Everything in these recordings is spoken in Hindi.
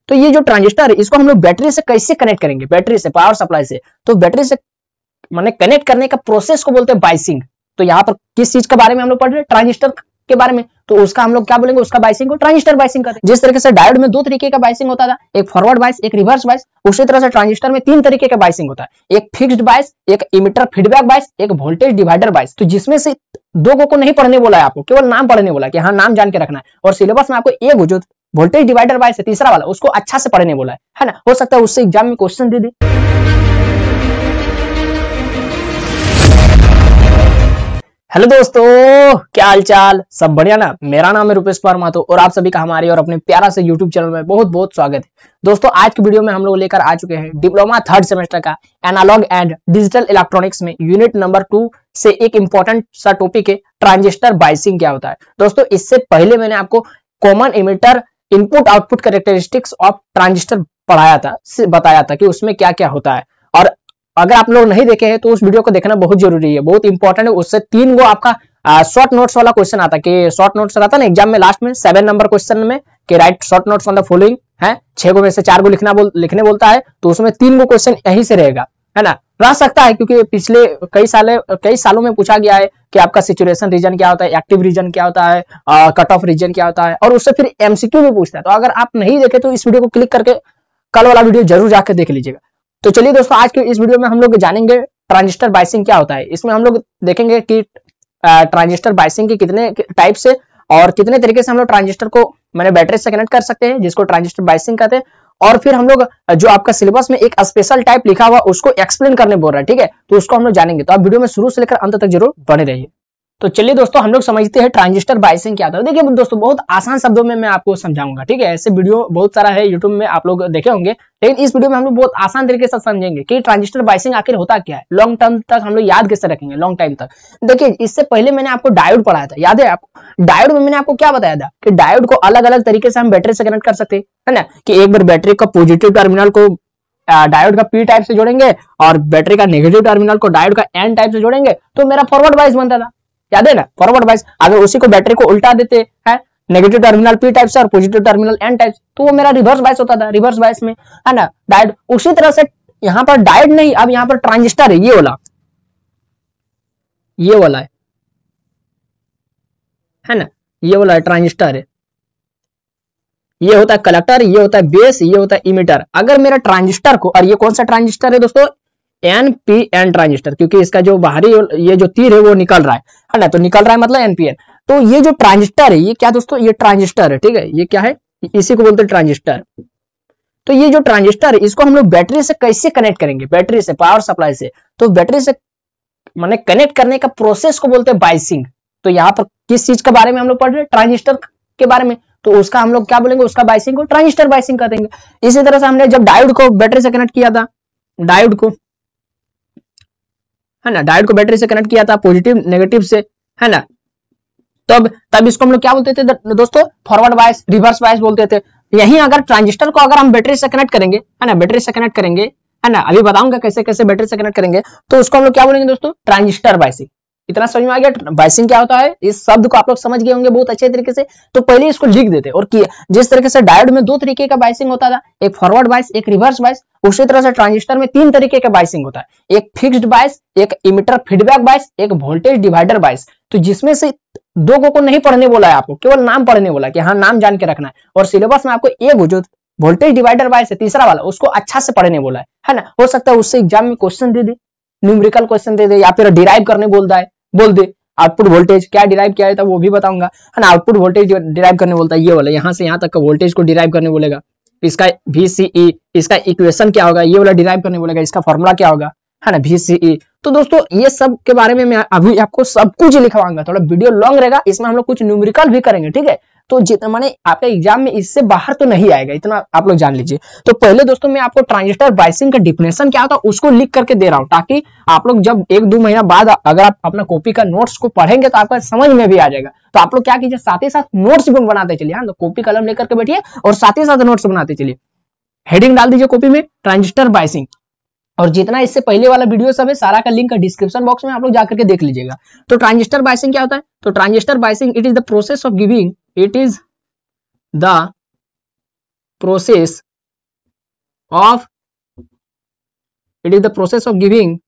तो ये जो ट्रांजिस्टर है इसको हम लोग बैटरी से कैसे कनेक्ट करेंगे, बैटरी से, पावर सप्लाई से। तो बैटरी से माने कनेक्ट करने का प्रोसेस को बोलते हैं बाइसिंग। तो यहाँ पर किस चीज के बारे में हम लोग पढ़ रहे हैं, ट्रांजिस्टर के बारे में। तो उसका हम लोग क्या बोलेंगे, उसका बाइसिंग को ट्रांजिस्टर बाइसिंग करते हैं। जिस तरीके से डायोड में दो तरीके का बाइसिंग होता था, एक फॉरवर्ड बाइस, एक रिवर्स बाइस, उसी तरह से ट्रांजिस्टर में तीन तरीके का बाइसिंग होता है, एक फिक्स्ड बाइस, एक इमिटर फीडबैक बाइस, एक वोल्टेज डिवाइडर बाइस। तो जिसमें से दो को नहीं पढ़ने बोला है आपको, केवल नाम पढ़ने बोला कि हाँ नाम जान के रखना है। और सिलेबस में आपको एक जो वोल्टेज डिवाइडर बाइस है तीसरा वाला, उसको अच्छा से पढ़ने बोला है ना। हो सकता है उससे एग्जाम में क्वेश्चन दे दे। हेलो दोस्तों, क्या हाल चाल, सब बढ़िया ना। मेरा नाम है रुपेश परमातो और आप सभी का हमारे और अपने प्यारा से यूट्यूब चैनल में बहुत बहुत स्वागत है। दोस्तों आज की वीडियो में हम लोग लेकर आ चुके हैं डिप्लोमा थर्ड सेमेस्टर का एनालॉग एंड डिजिटल इलेक्ट्रॉनिक्स में यूनिट नंबर 2 से एक इंपॉर्टेंट सा टॉपिक है, ट्रांजिस्टर बाइसिंग क्या होता है। दोस्तों इससे पहले मैंने आपको common emitter input output characteristics of transistor पढ़ाया था, बताया था कि उसमें क्या क्या होता है। और अगर आप लोग नहीं देखे हैं तो उस वीडियो को देखना बहुत जरूरी है, बहुत इंपॉर्टेंट है। उससे 3 गो आपका शॉर्ट नोट्स वाला क्वेश्चन आता है कि शॉर्ट नोट्स रहता है ना एग्जाम में लास्ट में 7 नंबर क्वेश्चन में कि right short notes on the following है, 6 गो में से 4 गो लिखने बोलता है, तो उसमें 3 गो क्वेश्चन यहीं से रहेगा, है ना। रह सकता है क्योंकि पिछले कई सालों में पूछा गया है कि आपका सिचुएशन रीजन क्या होता है, एक्टिव रीजन क्या होता है, कट ऑफ रीजन क्या होता है, और उससे फिर एमसीक्यू भी पूछता है। तो अगर आप नहीं देखे तो इस वीडियो को क्लिक करके कल वाला वीडियो जरूर जाकर देख लीजिएगा। तो चलिए दोस्तों आज के इस वीडियो में हम लोग जानेंगे ट्रांजिस्टर बाइसिंग क्या होता है। इसमें हम लोग देखेंगे कि ट्रांजिस्टर बाइसिंग के कितने टाइप से और कितने तरीके से हम लोग ट्रांजिस्टर को मैंने बैटरी से कनेक्ट कर सकते हैं, जिसको ट्रांजिस्टर बाइसिंग कहते हैं। और फिर हम लोग जो आपका सिलेबस में एक स्पेशल टाइप लिखा हुआ उसको एक्सप्लेन करने बोल रहा है, ठीक है, तो उसको हम लोग जानेंगे। तो आप वीडियो में शुरू से लेकर अंत तक जरूर बने रहिए। तो चलिए दोस्तों हम लोग समझते हैं ट्रांजिस्टर बाइसिंग क्या होता है। देखिए दोस्तों बहुत आसान शब्दों में मैं आपको समझाऊंगा, ठीक है। ऐसे वीडियो बहुत सारा है यूट्यूब में, आप लोग देखे होंगे, लेकिन इस वीडियो में हम लोग बहुत आसान तरीके से समझेंगे कि ट्रांजिस्टर बाइसिंग आखिर होता क्या है, लॉन्ग टर्म तक हम लोग याद कैसे रखेंगे, लॉन्ग टाइम तक। देखिए इससे पहले मैंने आपको डायोड पढ़ाया था, याद है आपको। डायोड में मैंने आपको क्या बताया था कि डायोड को अलग अलग तरीके से हम बैटरी से कनेक्ट कर सकते हैं ना, कि एक बार बैटरी का पॉजिटिव टर्मिनल को डायोड का पी टाइप से जोड़ेंगे और बैटरी का नेगेटिव टर्मिनल को डायोड का एन टाइप से जोड़ेंगे, तो मेरा फॉरवर्ड बाइस बनता था, याद है ना, फॉरवर्ड बाइस। अगर उसी को बैटरी को उल्टा देते हैं, नेगेटिव टर्मिनल पी टाइप से और पॉजिटिव टर्मिनल एन टाइप, तो वो मेरा रिवर्स बाइस होता था, रिवर्स बाइस में, है ना, डायोड। उसी तरह से यहाँ पर डायोड नहीं, अब यहाँ पर ट्रांजिस्टर है, ये वाला है ना, ये वाला ट्रांजिस्टर है। ये होता है कलेक्टर, ये होता है बेस, ये होता है इमिटर। अगर मेरा ट्रांजिस्टर को, और ये कौन सा ट्रांजिस्टर है दोस्तों, एनपीएन ट्रांजिस्टर, क्योंकि इसका जो बाहरी ये जो तीर है वो निकल रहा है ना, तो निकल रहा है मतलब एनपीएन। तो ये जो ट्रांजिस्टर है ये क्या दोस्तों, ये ट्रांजिस्टर है, ठीक है, ये क्या है, इसी को बोलते हैं ट्रांजिस्टर। तो ये जो ट्रांजिस्टर है इसको हम लोग बैटरी से कैसे कनेक्ट करेंगे, बैटरी से, पावर सप्लाई से। तो बैटरी से माने कनेक्ट करने का प्रोसेस को बोलते हैं बाइसिंग। तो यहाँ पर किस चीज के बारे में हम लोग पढ़ रहे हैं, ट्रांजिस्टर के बारे में, तो उसका हम लोग क्या बोलेंगे, उसका बाइसिंग को ट्रांजिस्टर बाइसिंग कर देंगे। इसी तरह से हमने जब डायोड को बैटरी से कनेक्ट किया था, डायोड को, है ना, डायोड को बैटरी से कनेक्ट किया था पॉजिटिव नेगेटिव से, है ना, तब इसको हम लोग क्या बोलते थे दोस्तों, फॉरवर्ड बायस, रिवर्स बायस बोलते थे। यहीं अगर ट्रांजिस्टर को अगर हम बैटरी से कनेक्ट करेंगे, है ना, बैटरी से कनेक्ट करेंगे, है ना, अभी बताऊंगा कैसे कैसे बैटरी से कनेक्ट करेंगे, तो उसको हम लोग क्या बोलेंगे दोस्तों, ट्रांजिस्टर बाइसिंग। इतना समझ में आ गया बाइसिंग क्या होता है, इस शब्द को आप लोग समझ गए होंगे बहुत अच्छे तरीके से। तो पहले इसको लिख देते और किया, जिस तरीके से डायोड में 2 तरीके का बाइसिंग होता था, एक फॉरवर्ड बाइस, एक रिवर्स बाइस, उसी तरह से ट्रांजिस्टर में 3 तरीके का बाइसिंग होता है, एक फिक्स्ड बाइस, एक इमिटर फीडबैक बाइस, एक वोल्टेज डिवाइडर बाइस। तो जिसमें से 2 को नहीं पढ़ने बोला है आपको, केवल नाम पढ़ने बोला कि हाँ नाम जान के रखना है। और सिलेबस में आपको एक जो वोल्टेज डिवाइडर बाइस है तीसरा वाला, उसको अच्छा से पढ़ने बोला है ना। हो सकता है उससे एग्जाम में क्वेश्चन दे दे, न्यूमेरिकल क्वेश्चन दे दे, या फिर डिराइव करने बोल दे। आउटपुट वोल्टेज क्या डिराइव किया है वो भी बताऊंगा, है ना। आउटपुट वोल्टेज डिराइव करने बोलता है, ये वाला यहाँ से यहाँ तक का वोल्टेज को डिराइव करने बोलेगा। इसका VCE, इसका इक्वेशन क्या होगा, ये वाला डिराइव करने बोलेगा, इसका फॉर्मूला क्या होगा, है ना, VCE। तो दोस्तों ये सब के बारे में मैं अभी आपको सब कुछ लिखवाऊंगा, थोड़ा वीडियो लॉन्ग रहेगा, इसमें हम लोग कुछ न्यूमेरिकल भी करेंगे, ठीक है। तो जितना माने आपके एग्जाम में इससे बाहर तो नहीं आएगा, इतना आप लोग जान लीजिए। तो पहले दोस्तों मैं आपको ट्रांजिस्टर बाइसिंग का डिफिनेशन क्या होता है उसको लिख करके दे रहा हूं, ताकि आप लोग जब 1-2 महीना बाद अगर आप अपना कॉपी का नोट्स को पढ़ेंगे तो आपका समझ में भी आ जाएगा। तो आप लोग क्या कीजिए, साथ ही साथ नोट्स भी बनाते चलिए, हाँ, तो कॉपी कलम लेकर के बैठिए और साथ ही साथ नोट्स बनाते चलिए। हेडिंग डाल दीजिए कॉपी में, ट्रांजिस्टर बाइसिंग। और जितना इससे पहले वाला वीडियो सब है सारा का लिंक डिस्क्रिप्शन बॉक्स में आप लोग जाकर के देख लीजिएगा। तो ट्रांजिस्टर बाइसिंग क्या होता है, तो transistor biasing it is the process of it is the process of giving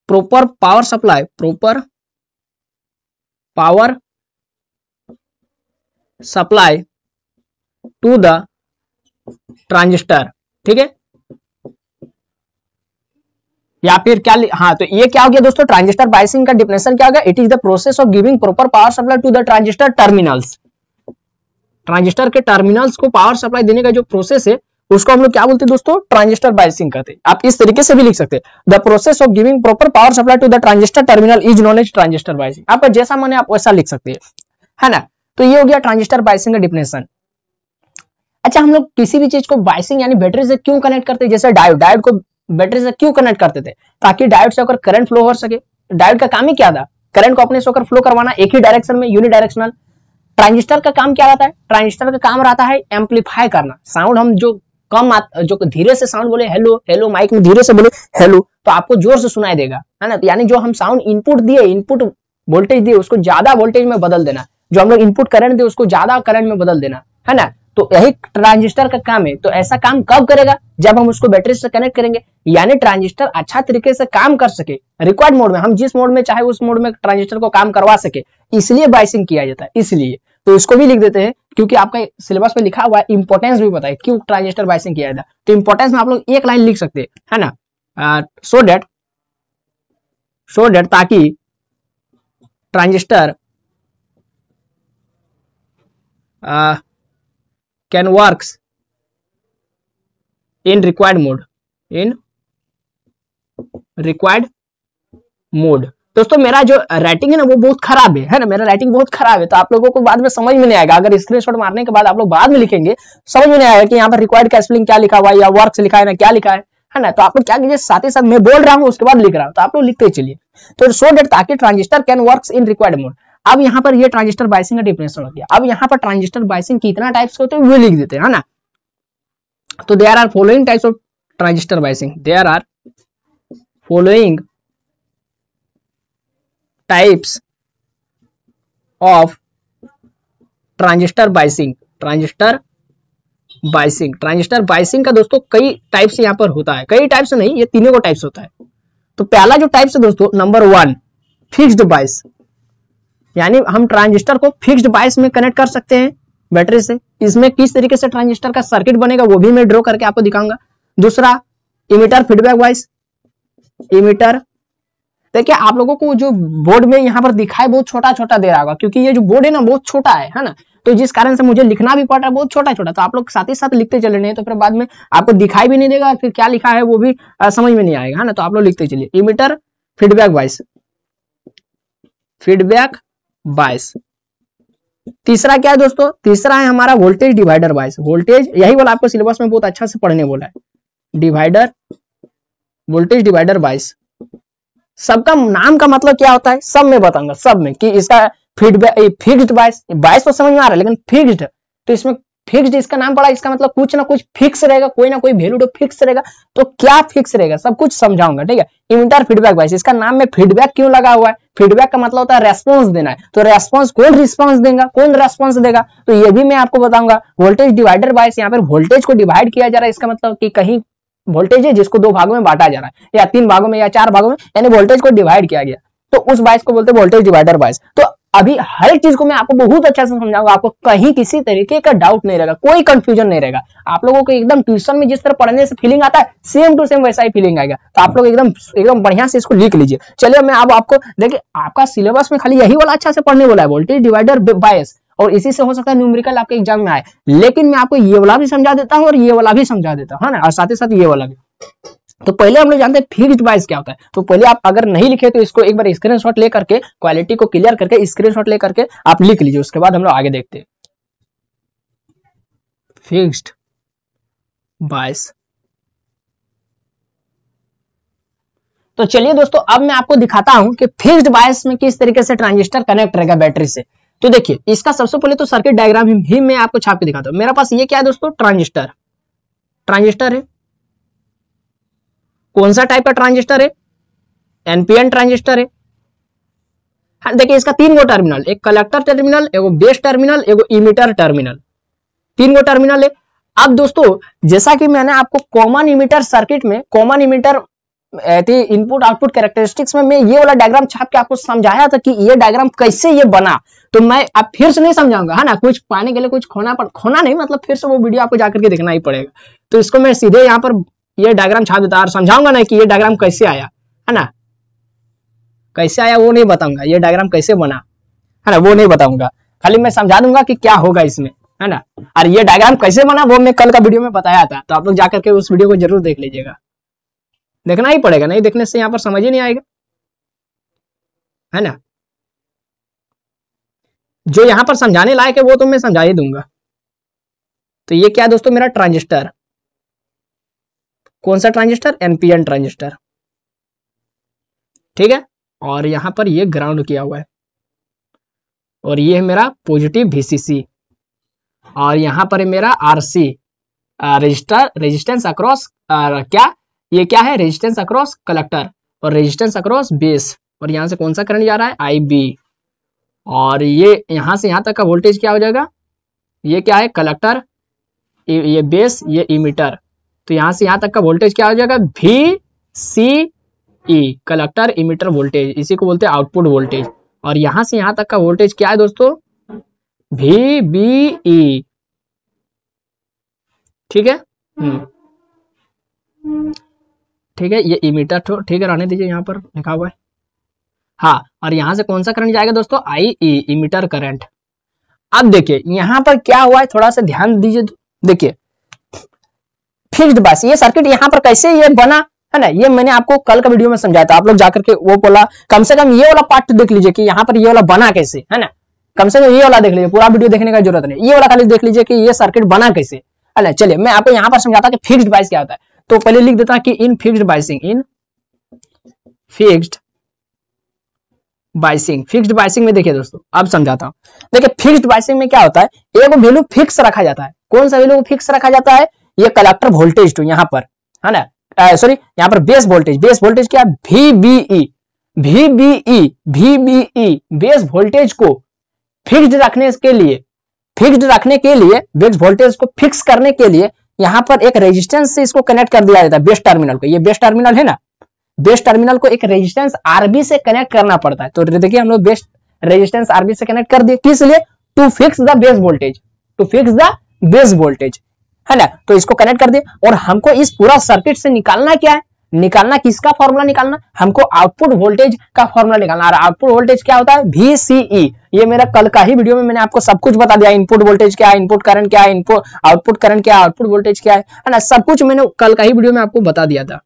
proper power supply to the transistor. ठीक है, या फिर क्या, हाँ तो ये क्या हो गया दोस्तों, ट्रांजिस्टर बायसिंग का डिफिनेशन क्या हो गया, it is the process of giving proper power supply to the transistor terminals. Transistor के टर्मिनल्स को पावर सप्लाई देने का जो प्रोसेस है उसको हम लोग क्या बोलते हैं दोस्तों, ट्रांजिस्टर बायसिंग कहते हैं। आप इस तरीके से भी लिख सकते हैं, the process of giving proper power supply to the transistor terminal is known as transistor biasing. आपका जैसा मन है आप वैसा लिख सकते हैं, है ना। तो ये हो गया ट्रांजिस्टर बायसिंग का डिफिनेशन। अच्छा, हम लोग किसी भी चीज को बायसिंग यानी बैटरी से क्यों कनेक्ट करते हैं, जैसे डायोड को बैटरी से क्यों कनेक्ट करते थे, ताकि डायोड से होकर करंट फ्लो हो सके। डायोड का काम ही क्या था, करंट को अपने से होकर फ्लो करवाना एक ही डायरेक्शन में, यूनिडायरेक्शनल। ट्रांजिस्टर का काम क्या रहता है, ट्रांजिस्टर का काम रहता है एम्पलीफाई करना साउंड। हम जो कम जो धीरे से साउंड बोले हेलो हेलो, माइक में धीरे से बोले हेलो, तो आपको जोर से सुनाई देगा, है ना। यानी जो हम साउंड इनपुट दिए, इनपुट वोल्टेज दिए, उसको ज्यादा वोल्टेज में बदल देना। जो हम लोग इनपुट करंट दिए उसको ज्यादा करंट में बदल देना, है ना। तो यही ट्रांजिस्टर का काम है। तो ऐसा काम कब करेगा, जब हम उसको बैटरी से कनेक्ट करेंगे, यानी ट्रांजिस्टर अच्छा तरीके से काम कर सके रिक्वायर्ड मोड में। हम जिस मोड में चाहे उस मोड में ट्रांजिस्टर को काम करवा सके, इसलिए बायसिंग किया जाता है। इसलिए तो इसको भी लिख देते हैं, क्योंकि आपका सिलेबस में लिखा हुआ है, इंपॉर्टेंस भी पता है क्यों ट्रांजिस्टर बायसिंग किया जाता है। तो इंपॉर्टेंस में आप लोग एक लाइन लिख सकते हैं, है ना, सो डेट ताकि transistor can works in required mode। दोस्तों मेरा जो राइटिंग है ना वो बहुत खराब है ना, मेरा राइटिंग बहुत खराब है, तो आप लोगों को बाद में समझ में नहीं आएगा। अगर स्क्रीनशॉट मारने के बाद आप लोग बाद में लिखेंगे, समझ में नहीं आएगा कि यहाँ पर रिक्वायर्ड का स्पेलिंग क्या लिखा हुआ है या वर्क्स लिखा है ना, क्या लिखा है ना। तो आप लोग क्या कीजिए, साथ ही साथ मैं बोल रहा हूँ उसके बाद लिख रहा हूँ, तो आप लोग लिखते चलिए। तो सो डेट ताकि transistor can works in required mode. अब यहाँ पर ये ट्रांजिस्टर बायसिंग का डिफिनेशन हो गया। अब यहाँ पर ट्रांजिस्टर बायसिंग कितना टाइप्स के होते हैं वो लिख देते हैं, है ना। तो there are following types of transistor biasing, there are following types of transistor biasing. Transistor biasing का दोस्तों कई टाइप से यहाँ पर होता है, कई टाइप से नहीं, ये तीनों को टाइप्स होता है। तो पहला जो टाइप है दोस्तों, नंबर 1 फिक्स्ड बायस, यानी हम ट्रांजिस्टर को फिक्स्ड बायस में कनेक्ट कर सकते हैं बैटरी से। इसमें किस तरीके से ट्रांजिस्टर का सर्किट बनेगा वो भी मैं ड्रॉ करके आपको दिखाऊंगा। दूसरा इमीटर फीडबैक बायस, इमीटर देखिए आप लोगों को जो बोर्ड में यहाँ पर दिखाई बहुत छोटा छोटा दे रहा होगा, क्योंकि ये जो बोर्ड है ना बहुत छोटा है ना, तो जिस कारण से मुझे लिखना भी पड़ रहा है बहुत छोटा छोटा। तो आप लोग साथ ही साथ लिखते चले, नहीं तो फिर बाद में आपको दिखाई भी नहीं देगा, फिर क्या लिखा है वो भी समझ में नहीं आएगा, है ना। तो आप लोग लिखते चलिए, इमीटर फीडबैक बायस। तीसरा क्या है दोस्तों, तीसरा है हमारा वोल्टेज डिवाइडर बायस। वोल्टेज यही वाला आपको सिलेबस में बहुत अच्छा से पढ़ने बोला है, वोल्टेज डिवाइडर बायस। सबका नाम का मतलब क्या होता है सब में बताऊंगा, सब में, कि इसका फीडबैक फिक्स्ड बायस तो समझ में आ रहा है, लेकिन फिक्स्ड, तो इसमें फिक्स्ड इसका नाम पड़ा, इसका मतलब कुछ ना कुछ फिक्स रहेगा, कोई ना कोई वैल्यू तो फिक्स रहेगा। तो क्या फिक्स रहेगा सब कुछ समझाऊंगा, ठीक है। इमीटर फीडबैक बायस, इसका नाम में फीडबैक क्यों लगा हुआ है, फीडबैक का मतलब होता है रेस्पॉन्स देना है। तो रेस्पॉन्स कौन रिस्पॉन्स देगा, कौन रेस्पॉन्स देगा, तो ये भी मैं आपको बताऊंगा। वोल्टेज डिवाइडर बायस, यहाँ पर वोल्टेज को डिवाइड किया जा रहा है, इसका मतलब कि कहीं वोल्टेज है जिसको 2 भागों में बांटा जा रहा है, या 3 भागों में या 4 भागों में, यानी वोल्टेज को डिवाइड किया गया, तो उस बायस को बोलते हैं वोल्टेज डिवाइडर बायस। तो अभी हर एक चीज को मैं आपको बहुत अच्छा से समझाऊंगा, आपको कहीं किसी तरीके का डाउट नहीं रहेगा, कोई कंफ्यूजन नहीं रहेगा। आप लोगों को एकदम ट्यूशन में जिस तरह पढ़ने से फीलिंग आता है, सेम टू सेम वैसा ही फीलिंग आएगा। तो आप लोग एकदम बढ़िया से इसको लिख लीजिए। चलिए मैं अब आपको देखिए, आपका सिलेबस में खाली यही वाला अच्छा से पढ़ने वाला है, वोल्टेज डिवाइडर बायस, और इसी से हो सकता है न्यूमेरिकल आपके एग्जाम में आए, लेकिन मैं आपको ये वाला भी समझा देता हूँ और ये वाला भी समझा देता हूँ, है ना, और साथ ही साथ ये वाला भी। तो पहले हम लोग जानते हैं फिक्स्ड बायस क्या होता है। तो पहले आप अगर नहीं लिखे तो इसको एक बार स्क्रीनशॉट ले करके, क्वालिटी को क्लियर करके स्क्रीनशॉट ले करके आप लिख लीजिए, उसके बाद हम लोग आगे देखते हैं। फिक्स्ड बायस, तो चलिए दोस्तों अब मैं आपको दिखाता हूं कि फिक्स्ड बायस में किस तरीके से ट्रांजिस्टर कनेक्ट रहेगा बैटरी से। तो देखिए इसका सबसे पहले तो सर्किट डायग्राम ही मैं आपको छाप के दिखाता हूं। मेरे पास ये क्या है दोस्तों, ट्रांजिस्टर है। कौन सा टाइप का ट्रांजिस्टर है, एनपीएन ट्रांजिस्टर है। हाँ, देखिए इसका 3 गो टर्मिनल, एक कलेक्टर टर्मिनल, एगो बेस टर्मिनल, एगो इमीटर टर्मिनल, 3 गो टर्मिनल है। अब दोस्तों जैसा कि मैंने आपको कॉमन इमीटर सर्किट में common emitter input output characteristics में मैं ये वाला डायग्राम छाप के आपको समझाया था कि ये डायग्राम कैसे ये बना, तो मैं अब फिर से नहीं समझाऊंगा, है ना। कुछ पाने के लिए कुछ खोना नहीं, मतलब फिर से वो वीडियो आपको जाकर के देखना ही पड़ेगा। तो इसको मैं सीधे यहाँ पर ये डायग्राम छाप देता और समझाऊंगा नहीं कि ये डायग्राम कैसे आया, है ना। कैसे आया वो नहीं बताऊंगा, ये डायग्राम कैसे बना, है ना, वो नहीं बताऊंगा। खाली मैं समझा दूंगा कि क्या होगा इसमें, है ना। और ये डायग्राम कैसे बना वो मैं कल का वीडियो में बताया था, तो आप लोग जाकर के उस वीडियो को जरूर देख लीजिएगा। देखना ही पड़ेगा, नहीं देखने से यहाँ पर समझ ही नहीं आएगा, है ना। जो यहाँ पर समझाने लायक है वो तो मैं समझा ही दूंगा। तो ये क्या है दोस्तों, मेरा ट्रांजिस्टर, कौन सा ट्रांजिस्टर, एनपीएन ट्रांजिस्टर, ठीक है। और यहां पर ये ग्राउंड किया हुआ है, और ये है मेरा पॉजिटिव वीसीसी, और यहां पर है मेरा आरसी, रेजिस्टेंस अक्रॉस, क्या ये क्या है, रेजिस्टेंस अक्रॉस कलेक्टर, और रेजिस्टेंस अक्रॉस बेस, और यहां से कौन सा करंट जा रहा है, आईबी, और ये यहां से यहां तक का वोल्टेज क्या हो जाएगा, ये क्या है, कलेक्टर, ये बेस, ये इमीटर, तो यहां से यहां तक का वोल्टेज क्या हो जाएगा, V C E, collector emitter voltage, इसी को बोलते हैं आउटपुट वोल्टेज। और यहां से यहां तक का वोल्टेज क्या है दोस्तों, वी बी ई, ठीक है। ठीक है, ये इमीटर ठीक है, रहने दीजिए, यहाँ पर लिखा हुआ है। हाँ, और यहां से कौन सा करंट जाएगा दोस्तों, आई ई, इमीटर करंट। अब देखिए यहां पर क्या हुआ है, थोड़ा सा ध्यान दीजिए। देखिए फिक्स्ड बायस, ये सर्किट यहाँ पर कैसे ये बना, है ना, ये मैंने आपको कल का वीडियो में समझाया था। आप लोग जाकर के वो बोला, कम से कम ये वाला पार्ट देख लीजिए कि यहाँ पर ये वाला बना कैसे, है ना। कम से कम ये वाला देख लीजिए, पूरा वीडियो देखने का जरूरत नहीं, ये वाला खाली देख लीजिए कि ये सर्किट बना कैसे, है ना। चलिए मैं आपको यहाँ पर समझाता कि फिक्स्ड बायस क्या होता है। तो पहले लिख देता कि इन फिक्स्ड बायसिंग, इन फिक्स्ड बायसिंग, फिक्स्ड बायसिंग में देखिए दोस्तों, अब समझाता हूं। देखिए फिक्स्ड बायसिंग में क्या होता है, एक वैल्यू फिक्स रखा जाता है। कौन सा वैल्यू फिक्स रखा जाता है, ये कलेक्टर वोल्टेज टू यहाँ पर, है ना, सॉरी यहाँ पर बेस वोल्टेज, बेस वोल्टेज क्या, VBE, VBE, VBE, base voltage को फिक्स्ड रखने के लिए, फिक्स्ड रखने के लिए, बेस वोल्टेज को फिक्स करने के लिए यहाँ पर एक रेजिस्टेंस से इसको कनेक्ट कर दिया जाता है, बेस टर्मिनल को। ये बेस टर्मिनल है ना, बेस टर्मिनल को एक रेजिस्टेंस आरबी से कनेक्ट करना पड़ता है। तो देखिए हम लोग बेस रेजिस्टेंस आरबी से कनेक्ट कर दिए, किस लिए, to fix the base voltage, to fix the base voltage, है ना। तो इसको कनेक्ट कर दिए, और हमको इस पूरा सर्किट से निकालना क्या है, निकालना किसका फॉर्मूला निकालना, हमको आउटपुट वोल्टेज का फॉर्मूला निकालना। और आउटपुट वोल्टेज क्या होता है, VCE, ये मेरा कल का ही वीडियो में मैंने आपको सब कुछ बता दिया, इनपुट वोल्टेज क्या है, इनपुट करंट क्या है, इनपुट आउटपुट करंट क्या है, आउटपुट वोल्टेज क्या है ना, सब कुछ मैंने कल का ही वीडियो में आपको बता दिया था,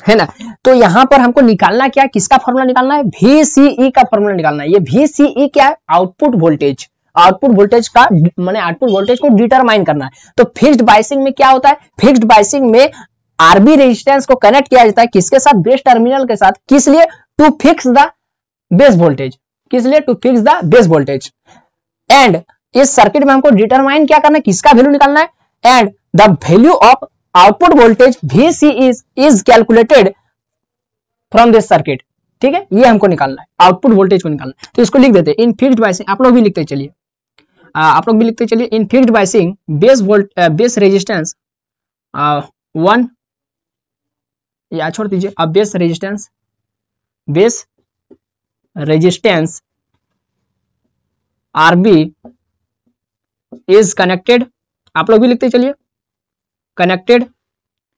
है ना। तो यहां पर हमको निकालना क्या है, किसका फॉर्मूला निकालना है, VCE का फॉर्मूला निकालना है। ये VCE क्या है, आउटपुट वोल्टेज, आउटपुट वोल्टेज का माने आउटपुट वोल्टेज को डिटरमाइन करना है। तो फिक्स्ड बायसिंग में क्या होता है, फिक्स्ड बायसिंग में आरबी रेजिस्टेंस को कनेक्ट किया जाता है, किसके साथ, बेस टर्मिनल के साथ, किस लिए, to fix the base voltage, किस लिए, to fix the base voltage. And इस सर्किट में हमको डिटरमाइन क्या करना है, किसका वैल्यू निकालना है, and the value of output voltage VCE is calculated from this circuit, ठीक है, ये हमको निकालना है, आउटपुट वोल्टेज को निकालना है। तो इसको लिख देते हैं इन फिक्स्ड बायसिंग, आप लोग भी लिखते चलिए, आप लोग भी लिखते चलिए, इन फिक्स्ड बायसिंग बेस रेजिस्टेंस 1, या छोड़ दीजिए, अब base resistance RB is connected, आप लोग भी लिखते चलिए, कनेक्टेड।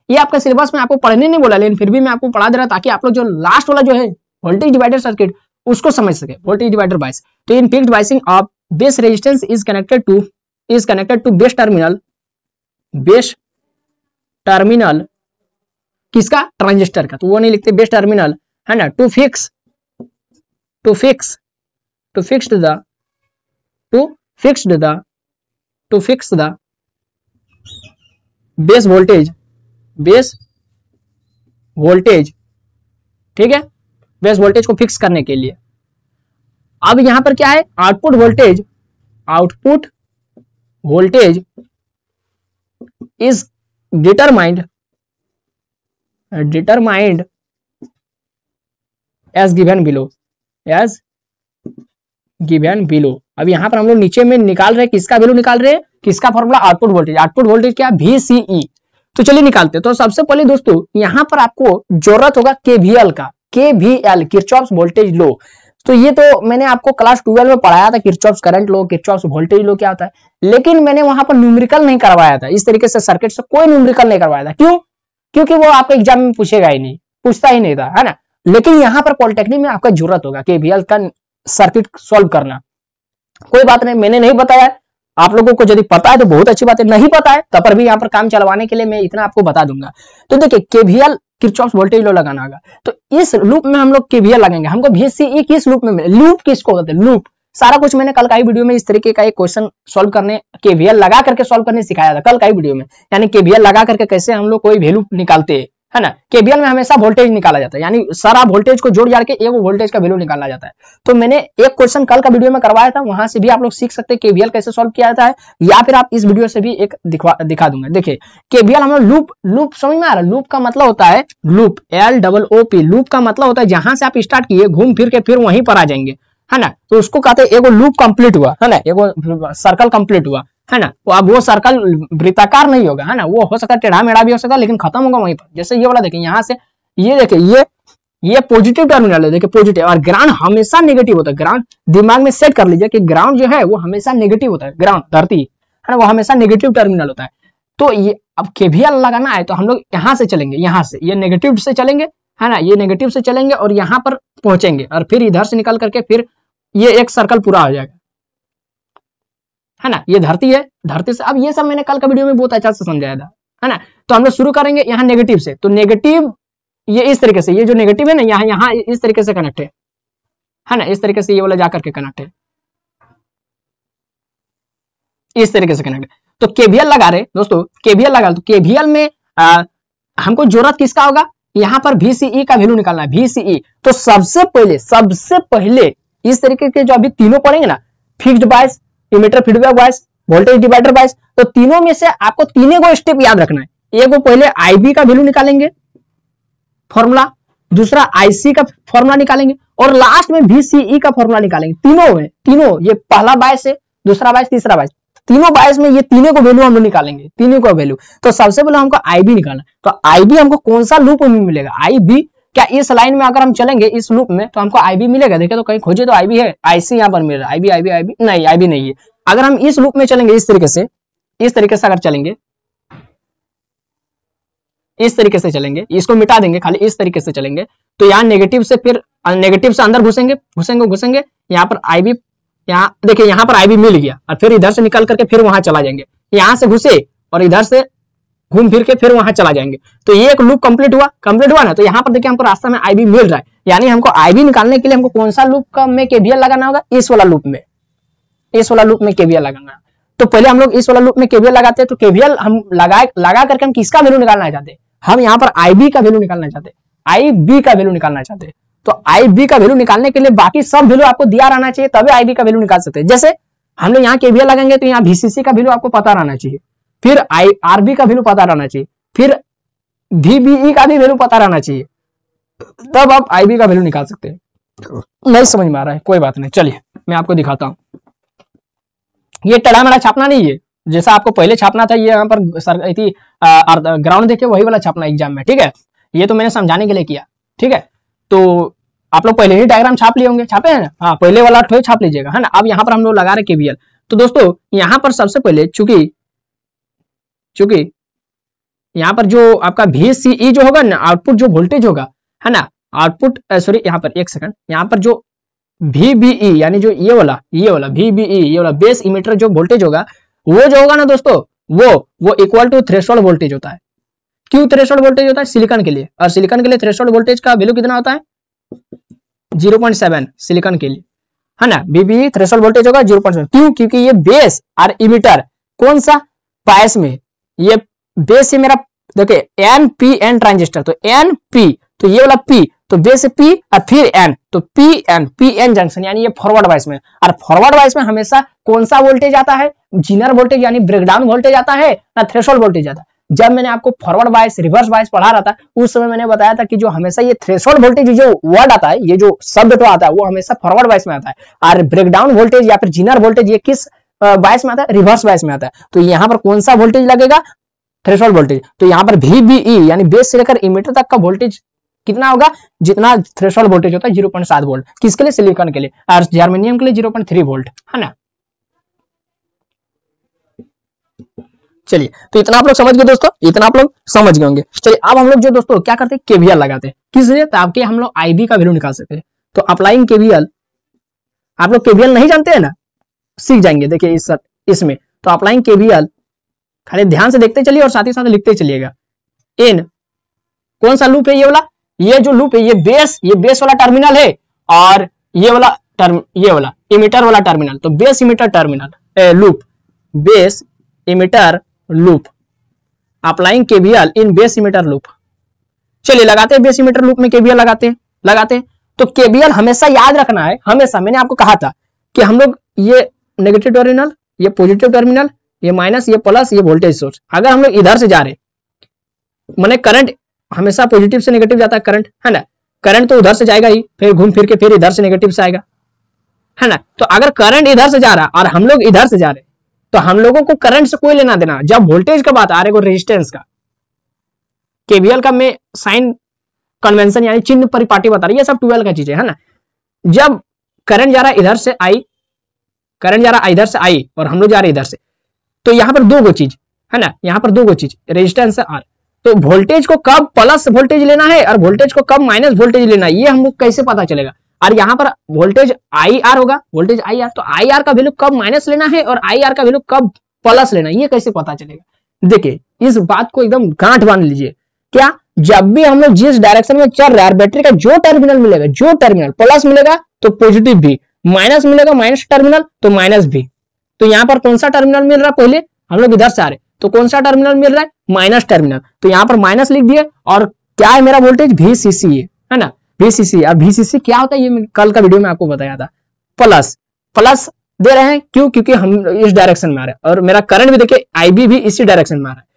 ये आपका सिलेबस में आपको पढ़ने नहीं बोला, लेकिन फिर भी मैं आपको पढ़ा दे रहा ताकि आप लोग जो लास्ट वाला जो है वोल्टेज डिवाइडर सर्किट उसको समझ सके, वोल्टेज डिवाइडर बायस। तो in fixed biasing of base resistance is connected to base terminal किसका, ट्रांजिस्टर का, तो वो नहीं लिखते, बेस टर्मिनल, है ना, to fix the base voltage, ठीक है, बेस वोल्टेज को फिक्स करने के लिए। अब यहां पर क्या है, output voltage is determined as given below, given below. अब यहाँ पर हम लोग नीचे में निकाल रहे हैं, किसका वैल्यू निकाल रहे हैं, किसका formula, output voltage. Output voltage क्या, VCE। तो चलिए निकालते हैं। तो सबसे पहले दोस्तों यहाँ पर आपको जरूरत होगा KVL का, KVL किरचॉफ्स वोल्टेज लॉ। तो ये तो मैंने आपको क्लास 12 में पढ़ाया था, Kirchhoff's current law, Kirchhoff's voltage law क्या होता है, लेकिन मैंने वहां पर न्यूमेरिकल नहीं करवाया था। इस तरीके से सर्किट से कोई न्यूमेरिकल नहीं करवाया था। क्यों? क्योंकि वो आपको एग्जाम में पूछेगा ही नहीं, पूछता ही नहीं था, है ना। लेकिन यहाँ पर पॉलिटेक्निक में आपका जरूरत होगा KVL का सर्किट सॉल्व करना। कोई बात नहीं, मैंने नहीं बताया, आप लोगों को यदि पता है तो बहुत अच्छी बात है, नहीं पता है तब पर भी यहाँ पर काम चलवाने के लिए मैं इतना आपको बता दूंगा। तो देखिए KVL किरचॉफ्स वोल्टेज लॉ लगाना होगा। तो इस लूप में हम लोग KVL लगाएंगे। हमको VCE किस लूप में मिले, लूप किसको कहते हैं, लूप। सारा कुछ मैंने कल का ही वीडियो में इस तरीके का एक क्वेश्चन सॉल्व करने, KVL लगा करके सॉल्व करने सिखाया था कल का ही वीडियो में। यानी KVL लगा करके कैसे हम लोग कोई वैल्यू निकालते हैं, है ना। KVL में हमेशा वोल्टेज निकाला जाता है, यानी सारा वोल्टेज को जोड़ जाड़ के एक वोल्टेज का वैल्यू निकालना जाता है। तो मैंने एक क्वेश्चन कल का वीडियो में करवाया था, वहां से भी आप लोग सीख सकते हैं KVL कैसे सॉल्व किया जाता है, या फिर आप इस वीडियो से भी एक दिखा दूंगा। देखिए KVL हम लोग लूप समझ में आ रहा है। लूप का मतलब होता है, लूप LOOP, लूप का मतलब होता है जहां से आप स्टार्ट किए घूम फिर के फिर वहीं पर आ जाएंगे, है ना। तो उसको कहते हैं एगो लूप कंप्लीट हुआ, है ना, एगो सर्कल कंप्लीट हुआ, है ना। तो अब वो सर्कल वृत्ताकार नहीं होगा, है ना, वो हो सकता है टेढ़ा मेढ़ा भी हो सकता है, लेकिन खत्म होगा वहीं पर। जैसे ये वाला देखिए, यहाँ से ये देखिए, ये पॉजिटिव टर्मिनल है, देखिए पॉजिटिव, और ग्राउंड हमेशा नेगेटिव होता है। ग्राउंड दिमाग में सेट कर लीजिए कि ग्राउंड जो है वो हमेशा नेगेटिव होता है, ग्राउंड धरती, है ना, वो हमेशा नेगेटिव टर्मिनल होता है। तो ये अब KVL लगाना है तो हम लोग यहाँ से चलेंगे, यहाँ से ये नेगेटिव से चलेंगे, है ना, ये नेगेटिव से चलेंगे और यहाँ पर पहुंचेंगे, और फिर इधर से निकल करके फिर ये एक सर्कल पूरा हो जाएगा, है ना। ये धरती है, धरती से, अब ये सब मैंने कल का वीडियो में बहुत अच्छा से समझाया था, है ना। तो हम लोग शुरू करेंगे यहाँ नेगेटिव से। तो नेगेटिव ये इस तरीके से, ये जो नेगेटिव है ना, यहाँ इस तरीके से कनेक्ट है ना, इस तरीके से ये वाला जाकर के कनेक्ट है, इस तरीके से कनेक्ट है। तो KVL लगा रहे दोस्तों, KVL लगा, तो KVL में हमको जरूरत किसका होगा, यहाँ पर VCE का वैल्यू निकालना है, VCE। तो सबसे पहले इस तरीके के जो अभी तीनों पढ़ेंगे ना, फिक्स्ड बायस, इमीटर फीडबैक बायस, वोल्टेज डिवाइडर बायस, तो तीनों में से आपको तीनों को स्टेप याद रखना है। एक वो पहले IB का वैल्यू निकालेंगे फॉर्मूला, दूसरा IC का फॉर्मूला निकालेंगे, और लास्ट में VCE का फॉर्मूला निकालेंगे। तीनों ये पहला बायस है, दूसरा बायस, तीसरा बायस, तीनों बायस में ये तीनों को वैल्यू हम लोग निकालेंगे, तीनों को वैल्यू। तो सबसे पहले हमको IB निकालना, तो IB हमको कौन सा लूप में मिलेगा, IB। क्या इस लाइन में अगर हम चलेंगे इस लूप में तो हमको IB मिलेगा, देखिए तो कहीं खोजे तो IB है, IC यहाँ पर मिल रहा है, IB नहीं, IB नहीं है। अगर हम इस लूप में चलेंगे इस तरीके से अगर चलेंगे, इस तरीके से चलेंगे, इसको मिटा देंगे, खाली इस तरीके से चलेंगे, तो यहाँ नेगेटिव से फिर नेगेटिव से अंदर घुसेंगे, यहाँ पर IB, यहाँ देखिए यहाँ पर IB मिल गया, और फिर इधर से निकल करके फिर वहां चला जाएंगे, यहाँ से घुसे और इधर से घूम फिर के फिर वहां चला जाएंगे। तो ये एक लूप कंप्लीट हुआ ना। तो यहाँ पर देखिए हमको रास्ता में IB मिल रहा है, यानी हमको IB निकालने के लिए हमको कौन सा लूप का में KVL लगाना होगा, इस वाला लूप में KVL लगाना। तो पहले हम लोग इस वाला लूप में KVL लगाते हैं। तो KVL हम लगा करके हम किसका वैल्यू निकालना चाहते हैं, हम यहाँ पर IB का वैल्यू निकालना चाहते हैं, IB का वैल्यू निकालना चाहते हैं। तो IB का वैल्यू निकालने के लिए बाकी सब वैल्यू आपको दिया रहना चाहिए, तभी IB का वैल्यू निकाल सकते हैं। जैसे हम लोग यहाँ KVL लगाएंगे तो यहाँ VCC का वैल्यू आपको पता रहना चाहिए, फिर RB का वैल्यू पता रहना चाहिए, फिर VBE का भी वैल्यू पता रहना चाहिए, तब आप IB का वैल्यू निकाल सकते हैं। नहीं समझ में आ रहा है, कोई बात नहीं, चलिए मैं आपको दिखाता हूँ। ये टेढ़ा मेढ़ा छापना नहीं है, जैसा आपको पहले छापना था, ये यहाँ पर ग्राउंड देखे वही वाला छापना एग्जाम में, ठीक है। ये तो मैंने समझाने के लिए किया, ठीक है। तो आप लोग पहले ही डायग्राम छाप लिए होंगे, छापे हैं ना, हाँ, पहले वाला ठोए छाप लीजिएगा, है ना। अब यहाँ पर हम लोग लगा रहे KVL। तो दोस्तों यहाँ पर सबसे पहले चूंकि यहाँ पर जो आपका VCE जो होगा ना, आउटपुट जो वोल्टेज होगा, है ना, आउटपुट सॉरी, यहाँ पर एक सेकंड, यहाँ पर जो VBE यानी जो ये वाला VBE, ये वाला बेस इमीटर जो वोल्टेज होगा, वो जो होगा ना दोस्तों, वो इक्वल टू थ्रेशोल्ड वोल्टेज होता है। क्यों थ्रेशोल्ड वोल्टेज होता है, सिलिकॉन के लिए, और सिलिकॉन के लिए थ्रेशोल्ड वोल्टेज का वैल्यू कितना होता है, 0.7 सिलिकॉन के लिए, है ना। VBE थ्रेशोल्ड वोल्टेज होगा 0.7। क्यों, क्योंकि ये बेस और इमीटर कौन सा बायस में, ये बेस है मेरा, देखिए NPN ट्रांजिस्टर, तो NP, तो ये वाला P, तो बेस P और फिर N, तो PN जंक्शन, यानी ये फॉरवर्ड वाइस में। और फॉरवर्ड वाइस में हमेशा कौन सा वोल्टेज आता है, जीनर वोल्टेज यानी ब्रेकडाउन वोल्टेज आता है, ना थ्रेशोल्ड वोल्टेज आता है। जब मैंने आपको फॉरवर्ड बायस रिवर्स बायस पढ़ा रहा था उस समय मैंने बताया था कि जो हमेशा ये थ्रेशोल्ड वोल्टेज जो वर्ड आता है, ये जो शब्द तो आता है वो हमेशा फॉरवर्ड बायस में आता है, और ब्रेकडाउन वोल्टेज या फिर जीनर वोल्टेज ये किस बायस में आता है? रिवर्स बायस में आता है। तो यहाँ पर कौन सा वोल्टेज लगेगा? Threshold voltage. तो यहाँ पर VBE यानी बेस से लेकर इमीटर तक का वोल्टेज कितना होगा? जितना थ्रेशोल्ड वोल्टेज होता है 0.7 वोल्ट। किसके लिए? सिलिकॉन के लिए, और जर्मेनियम के लिए 0.3 वोल्ट, है ना। चलिए, तो इतना आप लोग समझ गए दोस्तों, इतना आप लोग समझ गए होंगे। चलिए अब हम लोग जो दोस्तों क्या करते हैं, केवीएल लगाते हैं। किस लिए? ताकि हम लोग IB का वैल्यू निकाल सकते हैं। तो अप्लाइंग केवीएल, आप लोग केवीएल नहीं जानते हैं ना, सीख जाएंगे। देखिए इसमें तो अप्लाइंग केवीएल खाली ध्यान से देखते चलिए और साथ ही साथ लिखते चलिएगा। इन कौन सा लूप है? ये वाला, ये जो लूप है ये बेस वाला टर्मिनल है, और ये वाला इमीटर वाला टर्मिनल। तो base emitter terminal loop, base emitter loop, applying KVL in base emitter loop. चलिए लगाते हैं, बेस इमीटर लूप में केवीएल लगाते हैं। तो केवीएल हमेशा याद रखना है, हमेशा। मैंने आपको कहा था कि हम लोग ये नेगेटिव टर्मिनल, ये पॉजिटिव टर्मिनल, ये माइनस, ये प्लस, ये वोल्टेज सोर्स। अगर हम लोग इधर से जा रहे, माने करंट हमेशा पॉजिटिव से नेगेटिव जाता है, करंट, है ना। करंट तो उधर से जाएगा ही, फिर घूम फिर के फिर इधर से नेगेटिव से आएगा, है ना। तो अगर करंट इधर से जा रहा है और हम लोग इधर से जा रहे, तो हम लोगों को करंट से कोई लेना देना। जब वोल्टेज का बात आ रही है, रेजिस्टेंस का, केवीएल का मैं साइन कन्वेंशन यानी चिन्ह परिपाटी बता रही है, ये सब 12 का चीज है ना। जब करंट जा रहा है इधर से आई, करंट जा रहा है इधर से आई, और हम लोग जा रहे हैं इधर से, तो यहाँ पर दो गो चीज है ना, यहाँ पर दो गो चीज, रेजिस्टेंस है आर। तो वोल्टेज को कब प्लस वोल्टेज लेना है और वोल्टेज को कब माइनस वोल्टेज लेना है, ये हमको कैसे पता चलेगा? और यहाँ पर वोल्टेज IR होगा, वोल्टेज IR, तो IR का वैल्यू कब माइनस लेना है और IR का वैल्यू कब प्लस लेना है, ये कैसे पता चलेगा? देखिए इस बात को एकदम गांठ बांध लीजिए। क्या? जब भी हम लोग जिस डायरेक्शन में चल रहे हैं, बैटरी का जो टर्मिनल मिलेगा, जो टर्मिनल प्लस मिलेगा तो पॉजिटिव भी, माइनस मिलेगा माइनस टर्मिनल तो माइनस भी। तो यहाँ पर कौन सा टर्मिनल मिल रहा है? पहले हम लोग इधर से आ रहे, तो कौन सा टर्मिनल मिल रहा है? Minus terminal. तो यहाँ पर माइनस लिख दिए, और क्या है मेरा वोल्टेज? VCC है ना, VCC। अब VCC क्या होता है, ये मैं कल का वीडियो में आपको बताया था। प्लस दे रहे हैं, क्यों? क्योंकि हम इस डायरेक्शन में आ रहे हैं, और मेरा करंट भी देखिए IB भी इसी डायरेक्शन में आ रहा है।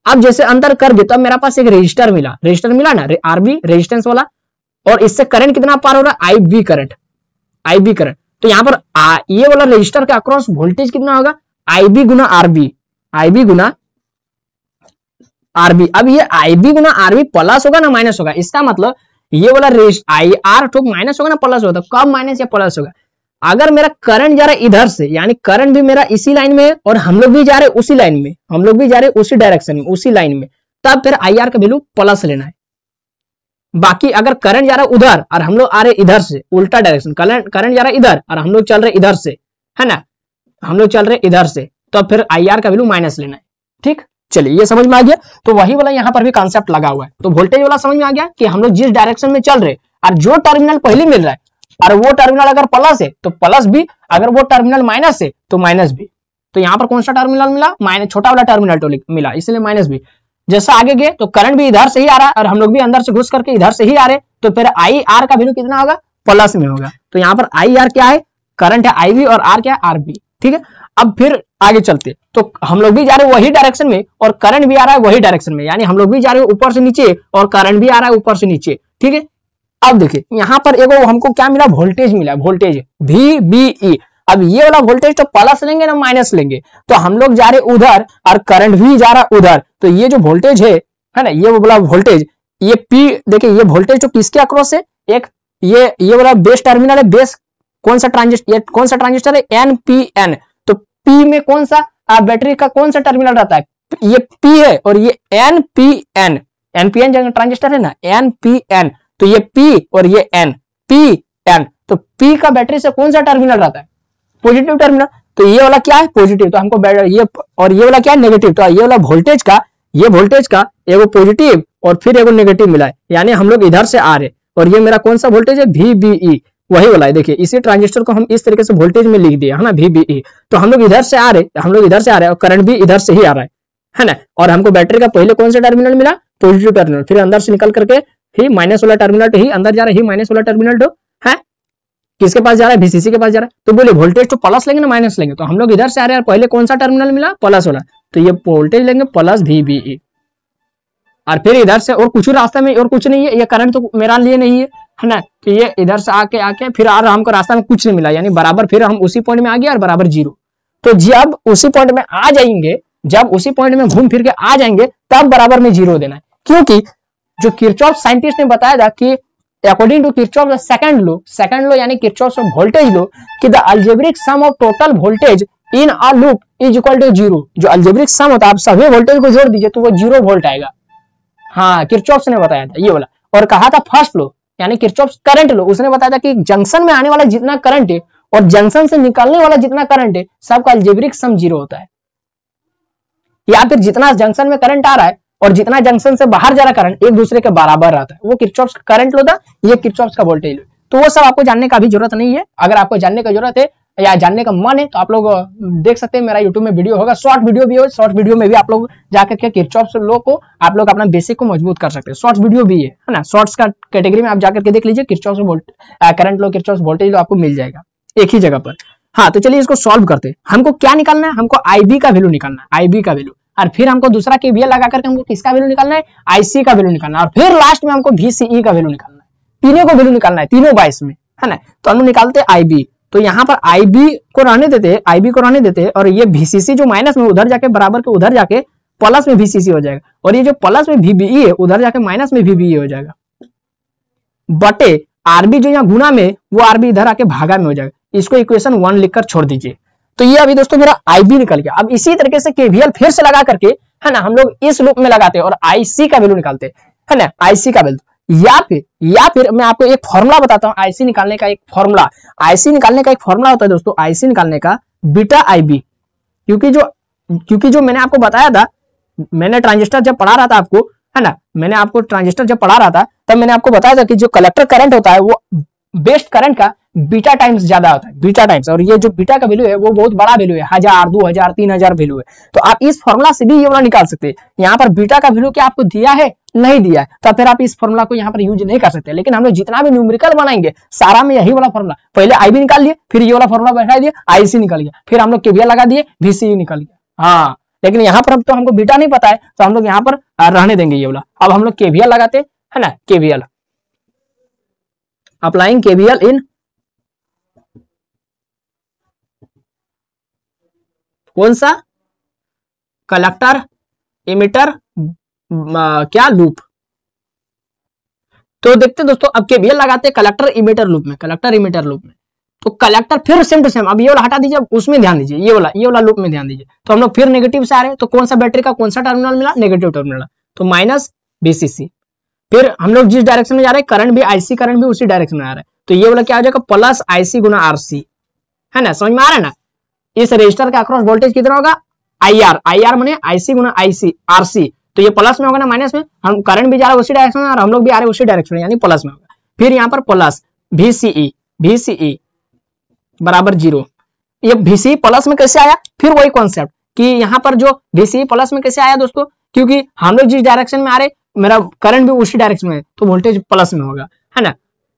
अब जैसे अंतर कर दे, तब मेरा पास एक रजिस्टर मिला ना, RB रेजिस्टेंस वाला, और इससे करंट कितना पार हो रहा है? IB current. तो यहाँ पर ये वाला रजिस्टर के अक्रॉस वोल्टेज कितना होगा? IB गुना RB, IB गुना RB। अब ये IB गुना RB प्लस होगा ना माइनस होगा? इसका मतलब ये वाला IR तो माइनस होगा ना प्लस होगा? तो कब माइनस या प्लस होगा? अगर मेरा करंट जा रहा है इधर से, यानी करंट भी मेरा इसी लाइन में है और हम लोग भी जा रहे हैं उसी लाइन में, हम लोग भी जा रहे हैं उसी डायरेक्शन में, उसी लाइन में, तब फिर IR का वैल्यू प्लस लेना है। बाकी अगर करंट जा रहा है उधर और हम लोग आ रहे इधर से, उल्टा डायरेक्शन, करंट जा रहा है इधर और हम लोग चल रहे इधर से, है ना, हम लोग चल रहे इधर से, तो फिर IR का वैल्यू माइनस लेना है। ठीक, चलिए ये समझ में आ गया। तो वही वाला यहाँ पर भी कॉन्सेप्ट लगा हुआ है। तो वोल्टेज वाला समझ में आ गया कि हम लोग जिस डायरेक्शन में चल रहे और जो टर्मिनल पहले मिल रहा है और वो टर्मिनल अगर प्लस है तो प्लस भी, अगर वो टर्मिनल माइनस है तो माइनस भी। तो यहाँ पर कौन सा टर्मिनल मिला? माइनस, छोटा वाला टर्मिनल तो मिला, इसलिए माइनस भी। जैसा आगे गए तो करंट भी इधर से ही आ रहा है और हम लोग भी अंदर से घुस करके इधर से ही आ रहे, तो फिर IR का वैल्यू कितना होगा? प्लस में होगा। तो यहाँ पर IR क्या है? करंट है IB, और R क्या है? RB। ठीक है, अब फिर आगे चलते, तो हम लोग भी जा रहे हैं वही डायरेक्शन में और करंट भी आ रहा है वही डायरेक्शन में, यानी हम लोग भी जा रहे हैं ऊपर से नीचे और करंट भी आ रहा है ऊपर से नीचे। ठीक है, अब देखिए यहाँ पर एगो हमको क्या मिला? वोल्टेज मिला, वोल्टेज VBE। अब ये वाला वोल्टेज तो प्लस लेंगे ना माइनस लेंगे? तो हम लोग जा रहे उधर और करंट भी जा रहा उधर, तो ये जो वोल्टेज है ना, ये वाला वोल्टेज, ये P, देखिए ये वोल्टेज तो किसके अक्रॉस है? एक ये वाला बेस टर्मिनल है। बेस कौन सा ट्रांजिस्टर, ये कौन सा ट्रांजिस्टर है? NPN। तो P में कौन सा बैटरी का कौन सा टर्मिनल रहता है? ये P है, और ये NPN, NPN जो ट्रांजिस्टर है ना, NPN। तो ये P और ये NPN, तो P का बैटरी से कौन सा टर्मिनल रहता है? Positive terminal. तो ये वाला क्या है? पॉजिटिव। तो हमको ये, और ये वाला क्या है? नेगेटिव। तो ये वाला वोल्टेज का, ये वोल्टेज का एगो पॉजिटिव और फिर एगो नेगेटिव मिला है, यानी हम लोग इधर से आ रहे, और ये मेरा कौन सा वोल्टेज है? VBE, वही वाला है। देखिए इसी ट्रांजिस्टर को हम इस तरीके से वोल्टेज में लिख दिया है ना, VBE। तो हम लोग इधर से आ रहे, हम लोग इधर से आ रहे हैं और करंट भी इधर से ही आ रहा है ना। और हमको बैटरी का पहले कौन सा टर्मिनल मिला? Positive terminal. फिर अंदर से निकल करके ही माइनस वाला टर्मिनल तो ही अंदर जा रहा है, ही माइनस वाला टर्मिनल तो है किसके पास जा रहा है? VCC के पास जा रहा है। तो बोले वोल्टेज तो प्लस लेंगे ना माइनस लेंगे? तो हम लोग इधर से आ रहे हैं, पहले कौन सा टर्मिनल मिला? प्लस वाला, तो ये वोल्टेज लेंगे प्लस VBE। और फिर इधर से और कुछ रास्ते में और कुछ नहीं है, ये करंट तो मेरा लिए नहीं है ना, तो ये इधर से आके फिर और हमको रास्ता में कुछ नहीं मिला, यानी बराबर फिर हम उसी पॉइंट में आ गए और बराबर 0। तो जब उसी पॉइंट में आ जाएंगे, जब उसी पॉइंट में घूम फिर के आ जाएंगे तब बराबर में 0 देना है, क्योंकि जो किरचॉफ साइंटिस्ट ने बताया था कि according to Kirchhoff second law यानी किरचॉफ वोल्टेज लॉ कि the algebraic sum of total voltage in a loop is equal to 0। जो अलजेब्रिक सम होता है, आप सभी वोल्टेज को जोड़ दीजिए तो वो 0 वोल्ट आएगा। हाँ, किरचॉफ ने बताया था ये वाला। और कहा था फर्स्ट लॉ यानी किरचॉफ करंट लॉ, उसने बताया था कि जंक्शन में आने वाला जितना करंट है और जंक्शन से निकलने वाला जितना करंट है सबका अलजेब्रिक सम 0 होता है। या फिर जितना जंक्शन में करंट आ रहा है और जितना जंक्शन से बाहर जा रहा करंट एक दूसरे के बराबर रहता है, वो किरचॉफ का करंट लॉ था, ये किरचॉफ का वोल्टेज लॉ। तो वो सब आपको जानने का भी जरूरत नहीं है। अगर आपको जानने की जरूरत है या जानने का मन है तो आप लोग देख सकते हैं, मेरा यूट्यूब में वीडियो होगा, शॉर्ट वीडियो भी हो, शॉर्ट वीडियो में भी आप लोग जाकर के किरचॉफ लॉ को आप लोग अपना बेसिक को मजबूत कर सकते हैं। शॉर्ट वीडियो भी है ना, शॉर्ट्स का कैटेगरी में आप जाकर के देख लीजिए, Kirchhoff current law, Kirchhoff voltage law आपको मिल जाएगा एक ही जगह पर। हाँ, तो चलिए इसको सॉल्व करते हैं। हमको क्या निकालना है, हमको आईबी का वैल्यू निकालना है, आईबी का वैल्यू, और फिर हमको दूसरा केवीएल लगा करके हमको किसका वैल्यू निकालना है, आईसी का वैल्यू निकालना है, और फिर लास्ट में हमको वीसीई का वैल्यू निकालना है। तीनों को वैल्यू निकालना है, तीनों बाइस में, है ना। तो हम निकालते हैं आईबी, तो यहाँ पर आईबी को रहने देते हैं, आईबी को रहने देते हैं, और ये वीसीसी जो माइनस में उधर जाके बराबर के उधर जाके प्लस में वीसीसी हो जाएगा, और ये जो प्लस में वीबीई है उधर जाके माइनस में वीबीई हो जाएगा, बटे आरबी जो यहाँ गुना में वो आरबी इधर आके भागा में हो जाएगा। इसको इक्वेशन 1 लिखकर छोड़ दीजिए। तो ये अभी दोस्तों मेरा आईबी निकल गया। अब इसी तरीके से केवीएल फिर से लगा करके, है ना, हम लोग इस लूप में लगाते हैं और आईसी का वैल्यू निकालते हैं, है ना, आईसी का वैल्यू। या फिर मैं आपको एक फॉर्मूला बताता हूं आईसी निकालने का। एक फॉर्मूला, आईसी निकालने का एक फॉर्मूला होता है दोस्तों, आईसी निकालने का बीटा आईबी। क्योंकि जो मैंने आपको बताया था, मैंने ट्रांजिस्टर जब पढ़ा रहा था आपको, है ना, मैंने आपको ट्रांजिस्टर जब पढ़ा रहा था तब मैंने आपको बताया था कि जो कलेक्टर करंट होता है वो बेस्ट करंट का बीटा टाइम्स ज्यादा होता है, बीटा टाइम्स। और ये जो बीटा का वैल्यू है वो बहुत बड़ा वैल्यू है, 1000, 2000, 3000 वैल्यू है। तो आप इस फॉर्मूला से भी ये वाला निकाल सकते हैं। यहाँ पर बीटा का वैल्यू क्या आपको दिया है, नहीं दिया है, तो फिर आप इस फॉर्मूला को यहाँ पर यूज नहीं कर सकते। लेकिन हम लोग जितना भी न्यूमेरिकल बनाएंगे सारा में यही वाला फॉर्मूला, पहले आईबी निकाल लिए, फिर ये वाला फॉर्मूला बैठा दिया, आईसी निकल गया, फिर हम लोग केवीएल लगा दिए, वीसीई निकल गया। हाँ, लेकिन यहाँ पर अब तो हमको बीटा नहीं पता है तो हम लोग यहाँ पर रहने देंगे ये वाला। अब हम लोग केवीएल लगाते हैं, है ना, केवीएल, अप्लाइंग केवीएल इन कौन सा, कलेक्टर इमिटर क्या लूप। तो देखते हैं दोस्तों, अब केवीएल लगाते हैं कलेक्टर इमिटर लूप में, कलेक्टर इमिटर लूप में। तो कलेक्टर फिर सेम टू सेम, अब ये वाला हटा दीजिए, उसमें ध्यान दीजिए, ये वाला लूप में ध्यान दीजिए। तो हम लोग फिर नेगेटिव से आ रहे हैं, तो कौन सा बैटरी का कौन सा टर्मिनल मिला, नेगेटिव टर्मिनल, तो माइनस बीसीसी। फिर हम लोग जिस डायरेक्शन में जा रहे हैं करंट भी, आईसी करंट भी उसी डायरेक्शन में आ रहा है, तो ये वाला क्या हो जाएगा, प्लस आईसी गुना आरसी, है ना, समझ में आ रहा है ना। इस रजिस्टर का अक्रॉस वोल्टेज कितना होगा, आईआर, आईआर माने आईसी गुना आईसी आरसी, तो ये प्लस में होगा ना माइनस में, हम करंट भी जा रहे हैं उसी डायरेक्शन में और हम लोग भी आ रहे हैं उसी डायरेक्शन में, यानी प्लस में होगा। फिर यहाँ पर प्लस VCE बराबर 0। ये VCE प्लस में कैसे आया, फिर वही कॉन्सेप्ट कि यहाँ पर जो VCE प्लस में कैसे आया दोस्तों, क्योंकि हम लोग जिस डायरेक्शन में आ रहे मेरा करंट भी उसी डायरेक्शन में है तो वोल्टेज प्लस में होगा, है ना,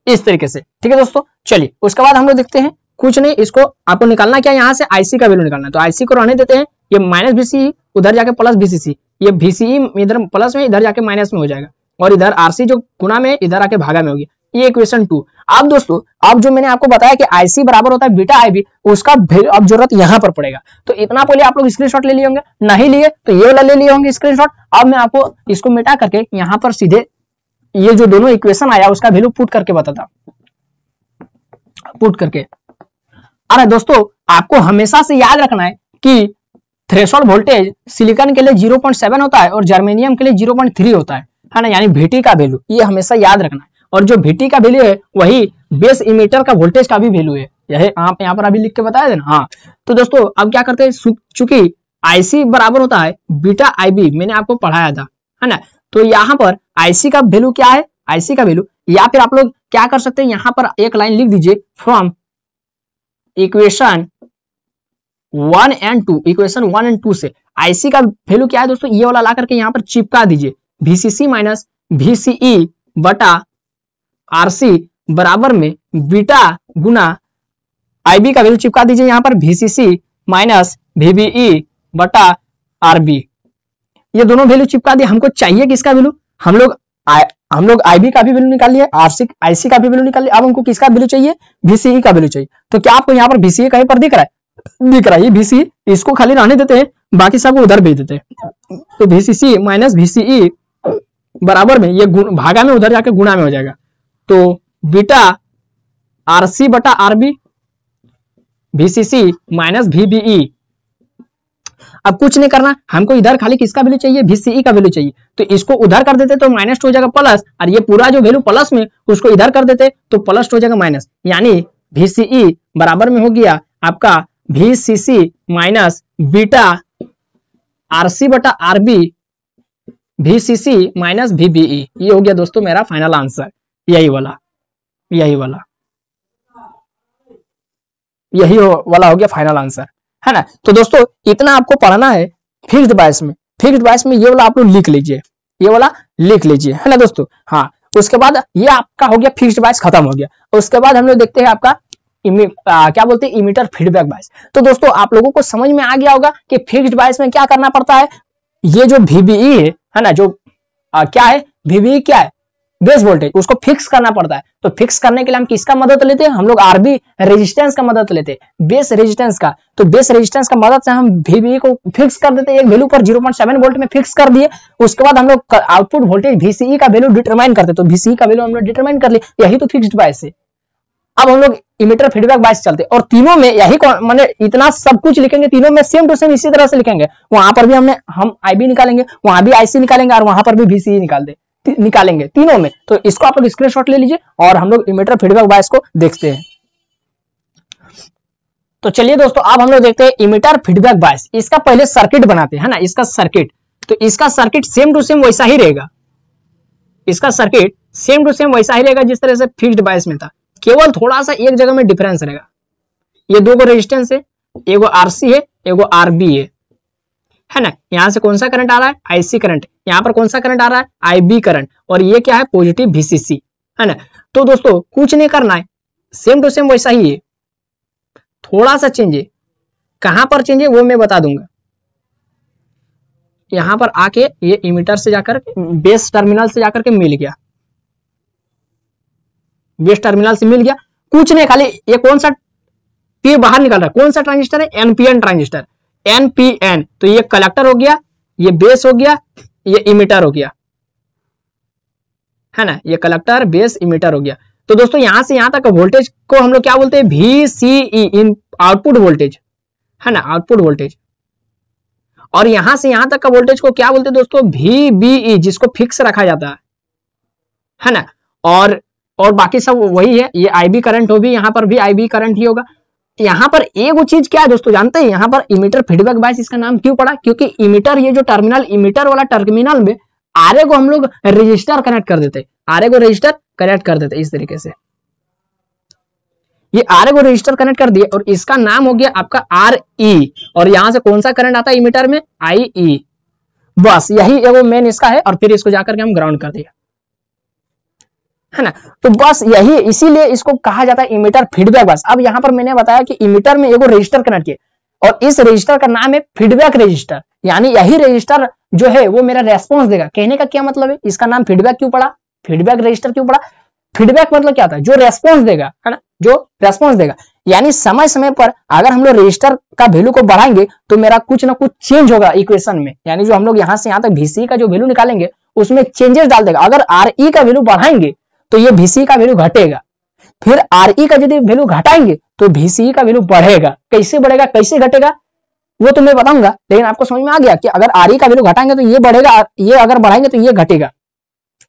इस तरीके से। ठीक है दोस्तों, चलिए उसके बाद हम लोग देखते हैं, कुछ नहीं, इसको आपको निकालना क्या, यहाँ से आईसी का वैल्यू निकालना है। तो आईसी को रहने देते हैं, ये माइनस VCE उधर जाके प्लस VCC, ये VCE इधर प्लस में इधर जाके माइनस में हो जाएगा, और इधर आरसी जो गुना में इधर आके भागा में होगी। ये इक्वेशन 2। अब दोस्तों, अब जो मैंने आपको बताया कि आईसी बराबर होता है बीटा आईबी, उसका अब जरूरत यहाँ पर पड़ेगा। तो इतना पहले आप लोग स्क्रीनशॉट ले लिए होंगे, नहीं लिए तो ये वाला ले लिए होंगे स्क्रीनशॉट। अब मैं आपको इसको मिटा करके यहाँ पर सीधे ये जो दोनों इक्वेशन आया उसका वैल्यू पुट करके बताता, पुट करके। अरे दोस्तों, आपको हमेशा से याद रखना है कि थ्रेशोल्ड वोल्टेज सिलिकॉन के लिए 0.7 होता है और जर्मेनियम के लिए 0.3 होता है ना, यानी VT का वैल्यू, ये हमेशा याद रखना है। और जो VT का वैल्यू है वही बेस इमीटर का वोल्टेज का भी वैल्यू है, यही आप यहाँ पर अभी लिख के बताया थे ना। हाँ, तो दोस्तों अब क्या करते हैं, चूंकि आईसी बराबर होता है बीटा आईबी, मैंने आपको पढ़ाया था, है ना। तो यहाँ पर आईसी का वैल्यू क्या है, आईसी का वैल्यू, या फिर आप लोग क्या कर सकते हैं, यहाँ पर एक लाइन लिख दीजिए, from equation 1 and 2, equation 1 and 2 से आईसी का वैल्यू क्या है दोस्तों, ये वाला ला करके यहाँ पर चिपका दीजिए, VCC माइनस VCE बटा आरसी बराबर में बीटा गुना आईबी का वैल्यू चिपका दीजिए यहाँ पर VCC माइनस VBE बटा आरबी। ये दोनों वैल्यू चिपका दिए। हमको चाहिए किसका वैल्यू, हम लोग आईबी का भी वैल्यू निकाल लिए, आईसी का भी वैल्यू निकाल लिया। अब हमको किसका वैल्यू चाहिए, VCE का वैल्यू चाहिए। तो क्या आपको यहाँ पर VCE कहीं पर दिख रहा है, ये VCE, इसको खाली रहने देते हैं, बाकी सबको उधर भेज देते हैं। तो VCC माइनस VCE बराबर में ये भागा में उधर जाके गुणा में हो जाएगा। तो बीटा RC बटा RB VCC माइनस VBE। अब कुछ नहीं करना, हमको इधर खाली किसका वैल्यू चाहिए, VCE का वैल्यू चाहिए। तो इसको उधर कर देते तो माइनस हो जाएगा प्लस, और ये पूरा जो वैल्यू प्लस में उसको इधर कर देते तो प्लस हो जाएगा माइनस। यानी VCE बराबर में हो गया आपका VCC माइनस बीटा RC बटा RB VCC माइनस VBE। ये हो गया दोस्तों मेरा फाइनल आंसर, यही वाला हो गया फाइनल आंसर, है ना। तो दोस्तों इतना आपको पढ़ना है फिक्स्ड बायस में। फिक्स्ड बायस में ये वाला आप लोग लिख लीजिए, ये वाला लिख लीजिए, है ना दोस्तों। हाँ, उसके बाद ये आपका हो गया फिक्स्ड बायस खत्म हो गया। उसके बाद हम लोग देखते हैं आपका क्या बोलते हैं, इमीटर फीडबैक बायस। तो दोस्तों आप लोगों को समझ में आ गया होगा कि फिक्स्ड बायस में क्या करना पड़ता है। ये जो VBE है ना, जो क्या है VBE, क्या है बेस वोल्टेज, उसको फिक्स करना पड़ता है। तो फिक्स करने के लिए हम किसका मदद लेते हैं, हम लोग RB रेजिस्टेंस का मदद लेते हैं, बेस रेजिस्टेंस का। तो बेस रेजिस्टेंस का मदद से हम VBE को फिक्स कर देते हैं, एक वैल्यू पर 0.7 वोल्ट में फिक्स कर दिए। उसके बाद हम लोग आउटपुट वोल्टेज VCE का वैल्यू डिटरमाइन करते, तो VCE का वैल्यू हम लोग डिटरमाइन कर लिए। यही तो फिक्स्ड बायस है। अब हम लोग इमीटर फीडबैक बायस चलते, और तीनों में यही माने इतना सब कुछ लिखेंगे, तीनों में सेम टू सेम इसी तरह से लिखेंगे। वहां पर भी हम IB निकालेंगे, वहां भी IC निकालेंगे, और वहां पर भी VCE निकालेंगे तीनों में। तो इसको आप लोग स्क्रीनशॉट ले लीजिए और हम लोग इमीटर फीडबैक बायस को देखते हैं। तो चलिए दोस्तों अब हम लोग देखते हैं इमीटर फीडबैक बायस। इसका पहले सर्किट बनाते हैं, है ना, इसका सर्किट। तो इसका सर्किट सेम टू सेम वैसा ही रहेगा, इसका सर्किट सेम टू सेम वैसा ही रहेगा जिस तरह से फिक्स्ड बायस में था, केवल थोड़ा सा एक जगह में डिफरेंस रहेगा। ये दो को रेजिस्टेंस है, एगो RC है, एगो RB है ना। यहां से कौन सा करंट आ रहा है, IC करंट। यहां पर कौन सा करंट आ रहा है, IB करंट। और ये क्या है, पॉजिटिव VCC, है ना। तो दोस्तों कुछ नहीं करना है, सेम टू सेम वैसा ही है, थोड़ा सा चेंज है। कहां पर चेंज है वो मैं बता दूंगा। यहां पर आके ये इमीटर से जाकर बेस टर्मिनल से जाकर के मिल गया, बेस टर्मिनल से मिल गया। कुछ नहीं, खाली ये कौन सा तीर बाहर निकल रहा है, कौन सा ट्रांजिस्टर है, NPN ट्रांजिस्टर, NPN। तो ये कलेक्टर हो गया, ये बेस हो गया, ये इमीटर हो गया, है ना। ये कलेक्टर, बेस, इमीटर हो गया। तो दोस्तों यहां से यहां तक वोल्टेज को हम लोग क्या बोलते हैं, VCE, इन आउटपुट वोल्टेज, है ना, आउटपुट वोल्टेज। और यहां से यहां तक का वोल्टेज को क्या बोलते हैं दोस्तों, VBE, जिसको फिक्स रखा जाता है ना। और बाकी सब वही है। ये IB करंट हो भी, यहां पर भी IB करंट ही होगा। यहां पर एक चीज क्या है दोस्तों, जानते हैं यहां पर इमीटर फीडबैक बायस इसका नाम क्यों पड़ा, क्योंकि इमीटर, ये जो टर्मिनल, इमीटर वाला टर्मिनल में RA को हम लोग रजिस्टर कनेक्ट कर देते, RA को रजिस्टर कनेक्ट कर देते इस तरीके से। ये RA को रजिस्टर कनेक्ट कर दिए और इसका नाम हो गया आपका RE। और यहां से कौन सा करंट आता है इमीटर में, IE। बस यही एगो मेन इसका है, और फिर इसको जाकर के हम ग्राउंड कर दिया, है ना। तो बस यही, इसीलिए इसको कहा जाता है इमीटर फीडबैक बायस। अब यहां पर मैंने बताया कि इमीटर में एगो रजिस्टर कनेक्ट किए, और इस रजिस्टर का नाम है फीडबैक रजिस्टर। यानी यही रजिस्टर जो है वो मेरा रेस्पॉन्स देगा। कहने का क्या मतलब है, इसका नाम फीडबैक क्यों पड़ा, फीडबैक रजिस्टर क्यों पड़ा। फीडबैक मतलब क्या था, जो रेस्पॉन्स देगा, है ना, जो रेस्पॉन्स देगा। यानी समय समय पर अगर हम लोग रजिस्टर का वैल्यू को बढ़ाएंगे तो मेरा कुछ ना कुछ चेंज होगा इक्वेशन में। यानी जो हम लोग यहां से यहां तक VCE का जो वैल्यू निकालेंगे उसमें चेंजेस डाल देगा। अगर RE का वैल्यू बढ़ाएंगे तो ये VCE का वैल्यू घटेगा, फिर RE का यदि वैल्यू घटाएंगे तो VCE का वैल्यू बढ़ेगा। कैसे बढ़ेगा, कैसे घटेगा, वो तो मैं बताऊंगा, लेकिन आपको समझ में आ गया कि अगर RE का वैल्यू घटाएंगे तो ये बढ़ेगा, ये अगर बढ़ाएंगे तो ये घटेगा।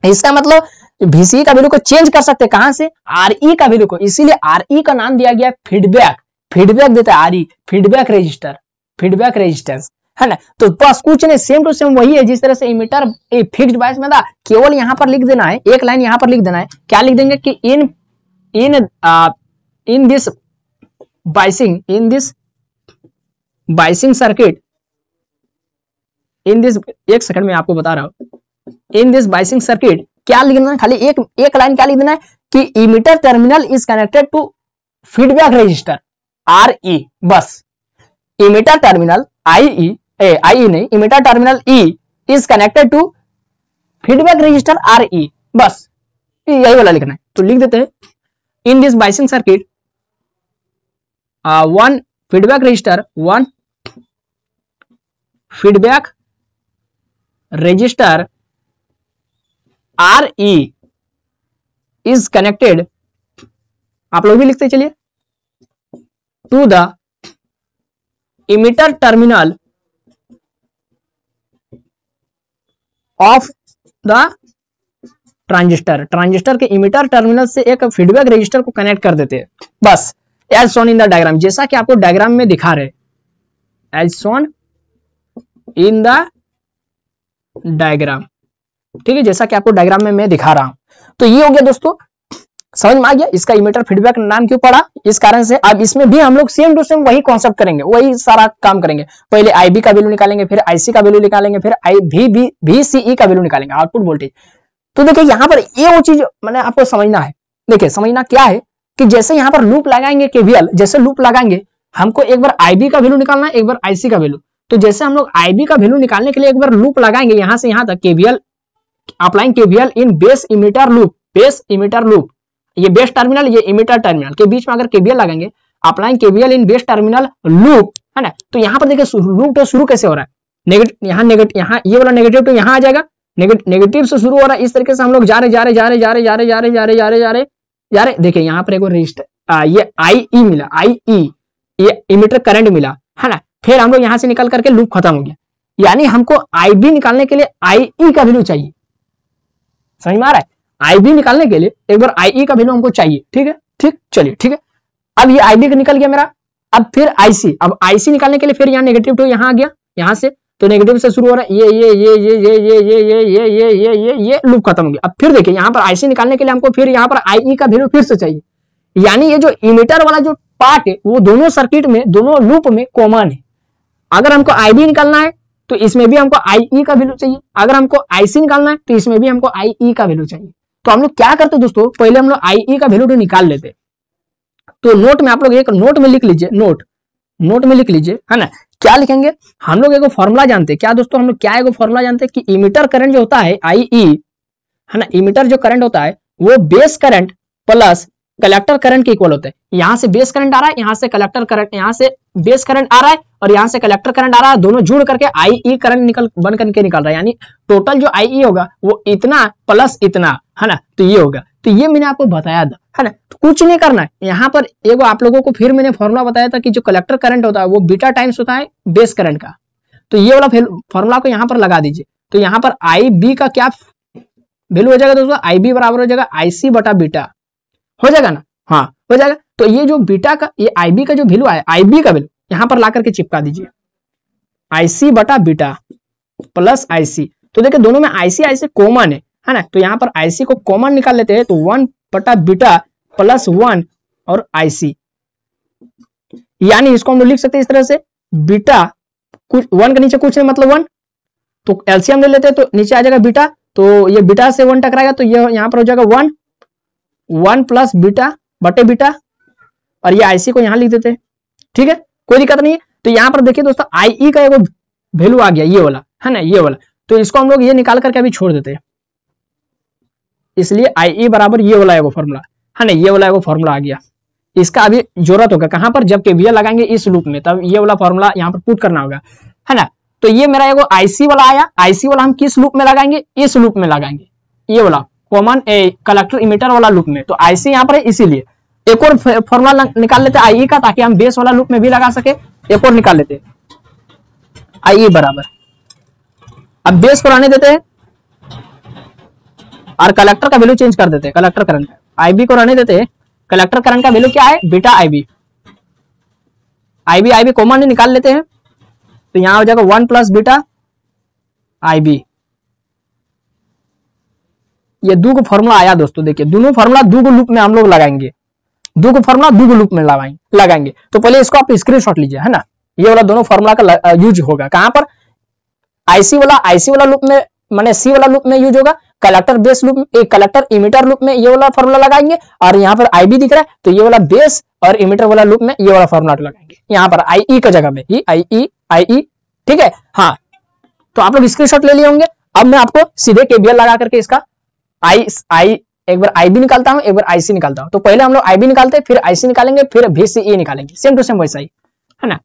इसका मतलब VCE का वैल्यू को चेंज कर सकते हैं, कहां से, RE का वैल्यू को। इसीलिए RE का नाम दिया गया फीडबैक। फीडबैक देता है RE, feedback register, feedback resistance, है ना। तो बस कुछ नहीं, सेम टू सेम वही है जिस तरह से इमीटर फिक्स्ड बायस में था। केवल यहां पर लिख देना है, एक लाइन यहां पर लिख देना है। क्या लिख देंगे कि in this biasing circuit, in this, एक सेकंड में आपको बता रहा हूं, इन दिस बायसिंग सर्किट क्या लिख देना है, खाली एक लाइन क्या लिख देना है कि emitter terminal is connected to feedback resistor RE। बस इमीटर टर्मिनल IE नहीं, emitter terminal E is connected to feedback resistor RE, बस यही वाला लिखना है। तो लिख देते हैं in this biasing circuit one feedback register RE is connected, आप लोग भी लिखते चलिए, to the emitter terminal of the transistor के इमिटर टर्मिनल से एक फीडबैक रजिस्टर को कनेक्ट कर देते हैं, बस as shown in the diagram, जैसा कि आपको डायग्राम में दिखा रहे, as shown in the diagram, ठीक है, जैसा कि आपको डायग्राम में मैं दिखा रहा हूं। तो ये हो गया दोस्तों, समझ में आ गया इसका इमिटर फीडबैक नाम क्यों पड़ा, इस कारण से। अब इसमें भी हम लोग सेम टू सेम वही कॉन्सेप्ट करेंगे, वही सारा काम करेंगे। पहले IB का वैल्यू निकालेंगे, फिर IC का वैल्यू निकालेंगे, फिर VCE का वैल्यू निकालेंगे, आउटपुट वोल्टेज। तो देखिए यहाँ पर ये वो चीज मैंने आपको समझना है। देखिए समझना क्या है कि जैसे यहाँ पर लूप लगाएंगे KVL, जैसे लूप लगाएंगे हमको एक बार IB का वैल्यू निकालना है, एक बार IC का वैल्यू। तो जैसे हम लोग IB का वैल्यू निकालने के लिए एक बार लूप लगाएंगे यहां से यहां तक, KVL applying KVL in base emitter loop, ये बेस टर्मिनल, ये इमिटर टर्मिनल के बीच में अगर KVL लगाएंगे, applying KVL in base terminal loop, है ना। तो यहाँ पर देखिए लूप तो शुरू कैसे हो रहा है, नेगेटिव, यहाँ ये वाला नेगेटिव तो यहाँ आ जाएगा, नेगेटिव से शुरू हो रहा है। इस तरीके से हम लोग जा रहे। देखिए यहाँ पर एक रजिस्टर ये IE मिला, ये इमिटर करंट मिला, है ना। फिर हम लोग यहाँ से निकल करके लूप खत्म हो गया, यानी हमको IB निकालने के लिए IE का वैल्यू चाहिए, समझ में आ रहा है। IB निकालने के लिए एक बार IE का वैल्यू हमको चाहिए, ठीक है, चलिए ठीक है। अब ये IB का निकल गया मेरा, अब फिर IC, अब IC निकालने के लिए फिर यहाँ नेगेटिव टू यहाँ आ गया, यहाँ से तो नेगेटिव से शुरू हो रहा है, ये लूप खत्म हो गया। अब फिर देखिए यहाँ पर IC निकालने के लिए हमको फिर यहाँ पर IE का वैल्यू फिर से चाहिए, यानी ये जो इमिटर वाला जो पार्ट है वो दोनों सर्किट में, दोनों लूप में कॉमन है। अगर हमको IB निकालना है तो इसमें भी हमको IE का वैल्यू चाहिए, अगर हमको IC निकालना है तो इसमें भी हमको IE का वैल्यू चाहिए। तो हम लोग क्या करते दोस्तों, पहले हम लोग IE का वैल्यू तो निकाल लेते। तो नोट में आप लोग एक नोट में लिख लीजिए, नोट में लिख लीजिए, है ना। क्या लिखेंगे, हम लोग एगो फॉर्मूला जानते हैं, क्या दोस्तों, हम लोग क्या एगो फॉर्मूला जानते हैं कि इमिटर करंट जो होता है IE, है ना, इमिटर जो करंट होता है वो base current plus collector current के इक्वल होता है। यहाँ से बेस करंट आ रहा है, यहाँ से कलेक्टर करंट, यहाँ से बेस करंट आ रहा है और यहाँ से कलेक्टर करंट आ रहा है, दोनों जुड़ करके IE करंट बन करके निकल रहा है, यानी टोटल जो IE होगा वो इतना प्लस इतना, है ना। तो ये होगा, तो ये मैंने आपको बताया था, है ना। तो कुछ नहीं करना है, यहाँ पर एगो आप लोगों को फिर मैंने फॉर्मूला बताया था कि जो कलेक्टर करंट होता है वो बीटा टाइम्स होता है बेस करंट का। तो ये वाला फॉर्मूला को यहाँ पर लगा दीजिए। तो यहाँ पर IB का क्या वैल्यू हो जाएगा दोस्तों, IB बराबर हो जाएगा IC बटा बीटा, हो जाएगा ना, हाँ हो जाएगा। तो ये जो बीटा का, ये IB का जो वैल्यू आया, IB का वैल्यू यहां पर ला करके चिपका दीजिए, IC बटा बीटा प्लस IC। तो देखिए दोनों में IC कॉमन है ना। तो यहाँ पर IC को कॉमन निकाल लेते हैं, तो 1 बटा बीटा प्लस 1 और IC, यानी इसको हम लोग लिख सकते हैं इस तरह से, बीटा कुछ 1 के नीचे कुछ नहीं मतलब 1, तो एलसीएम ले लेते हैं तो नीचे आ जाएगा बीटा, तो ये बीटा से 1 टकराएगा तो ये यहाँ पर हो जाएगा 1 प्लस बीटा बटे बीटा, और ये IC को यहाँ लिख देते हैं, ठीक है, कोई दिक्कत नहीं है। तो यहाँ पर देखिए दोस्तों IE का एगो वैल्यू आ गया, ये वाला, है ना, ये वाला। तो इसको हम लोग ये निकाल करके अभी छोड़ देते हैं, इसलिए IE बराबर ये वाला एगो फॉर्मूला, है ना, ये वाला एगो फॉर्मूला आ गया। इसका अभी जरूरत होगा कहां पर, जब KVL लगाएंगे इस लूप में, तब ये वाला फॉर्मूला यहाँ पर पुट करना होगा, है ना। तो ये मेरा एगो IC वाला आया, IC वाला हम किस लूप में लगाएंगे, इस लूप में लगाएंगे, ये वाला कॉमन कलेक्टर इमिटर वाला लूप में। तो IC यहाँ पर है, इसीलिए एक और फॉर्मूला निकाल लेते हैं IE का, ताकि हम बेस वाला लूप में भी लगा सके। एक और निकाल लेते हैं, IE बराबर, अब बेस को रहने देते हैं और कलेक्टर का वैल्यू चेंज कर देते हैं, कलेक्टर करंट IB को रहने देते हैं, कलेक्टर करंट का वैल्यू क्या है, बीटा IB कॉमन निकाल लेते हैं, तो यहां हो जाएगा 1 प्लस बीटा IB। ये दो फॉर्मूला आया दोस्तों, देखिए दोनों फॉर्मूला दो लूप में हम लोग लगाएंगे, दो फॉर्मूला दो लूप में लगाएंगे। तो पहले इसको आप स्क्रीनशॉट लीजिए, है ना, ये वाला दोनों फॉर्मूला का यूज होगा कहां पर, IC वाला लूप में, माने C वाला लूप में यूज होगा, कलेक्टर बेस लूप में, कलेक्टर इमिटर लूप में ये वाला फॉर्मूला लगाएंगे, और यहाँ पर IB दिख रहा है तो ये वाला बेस और इमिटर वाला लूप में ये वाला फॉर्मूला लगाएंगे, यहाँ पर IE का जगह में IE, ठीक है, हाँ तो आप लोग स्क्रीनशॉट ले लिए होंगे। अब मैं आपको सीधे केवीएल लगा करके इसका एक बार आईबी निकालता हूं, एक बार आईसी निकालता हूं। तो पहले हम लोग आईबी निकालते हैं, फिर आईसी निकालेंगे, फिर VCE निकालेंगे, सेम टू सेम वैसा ही है ना।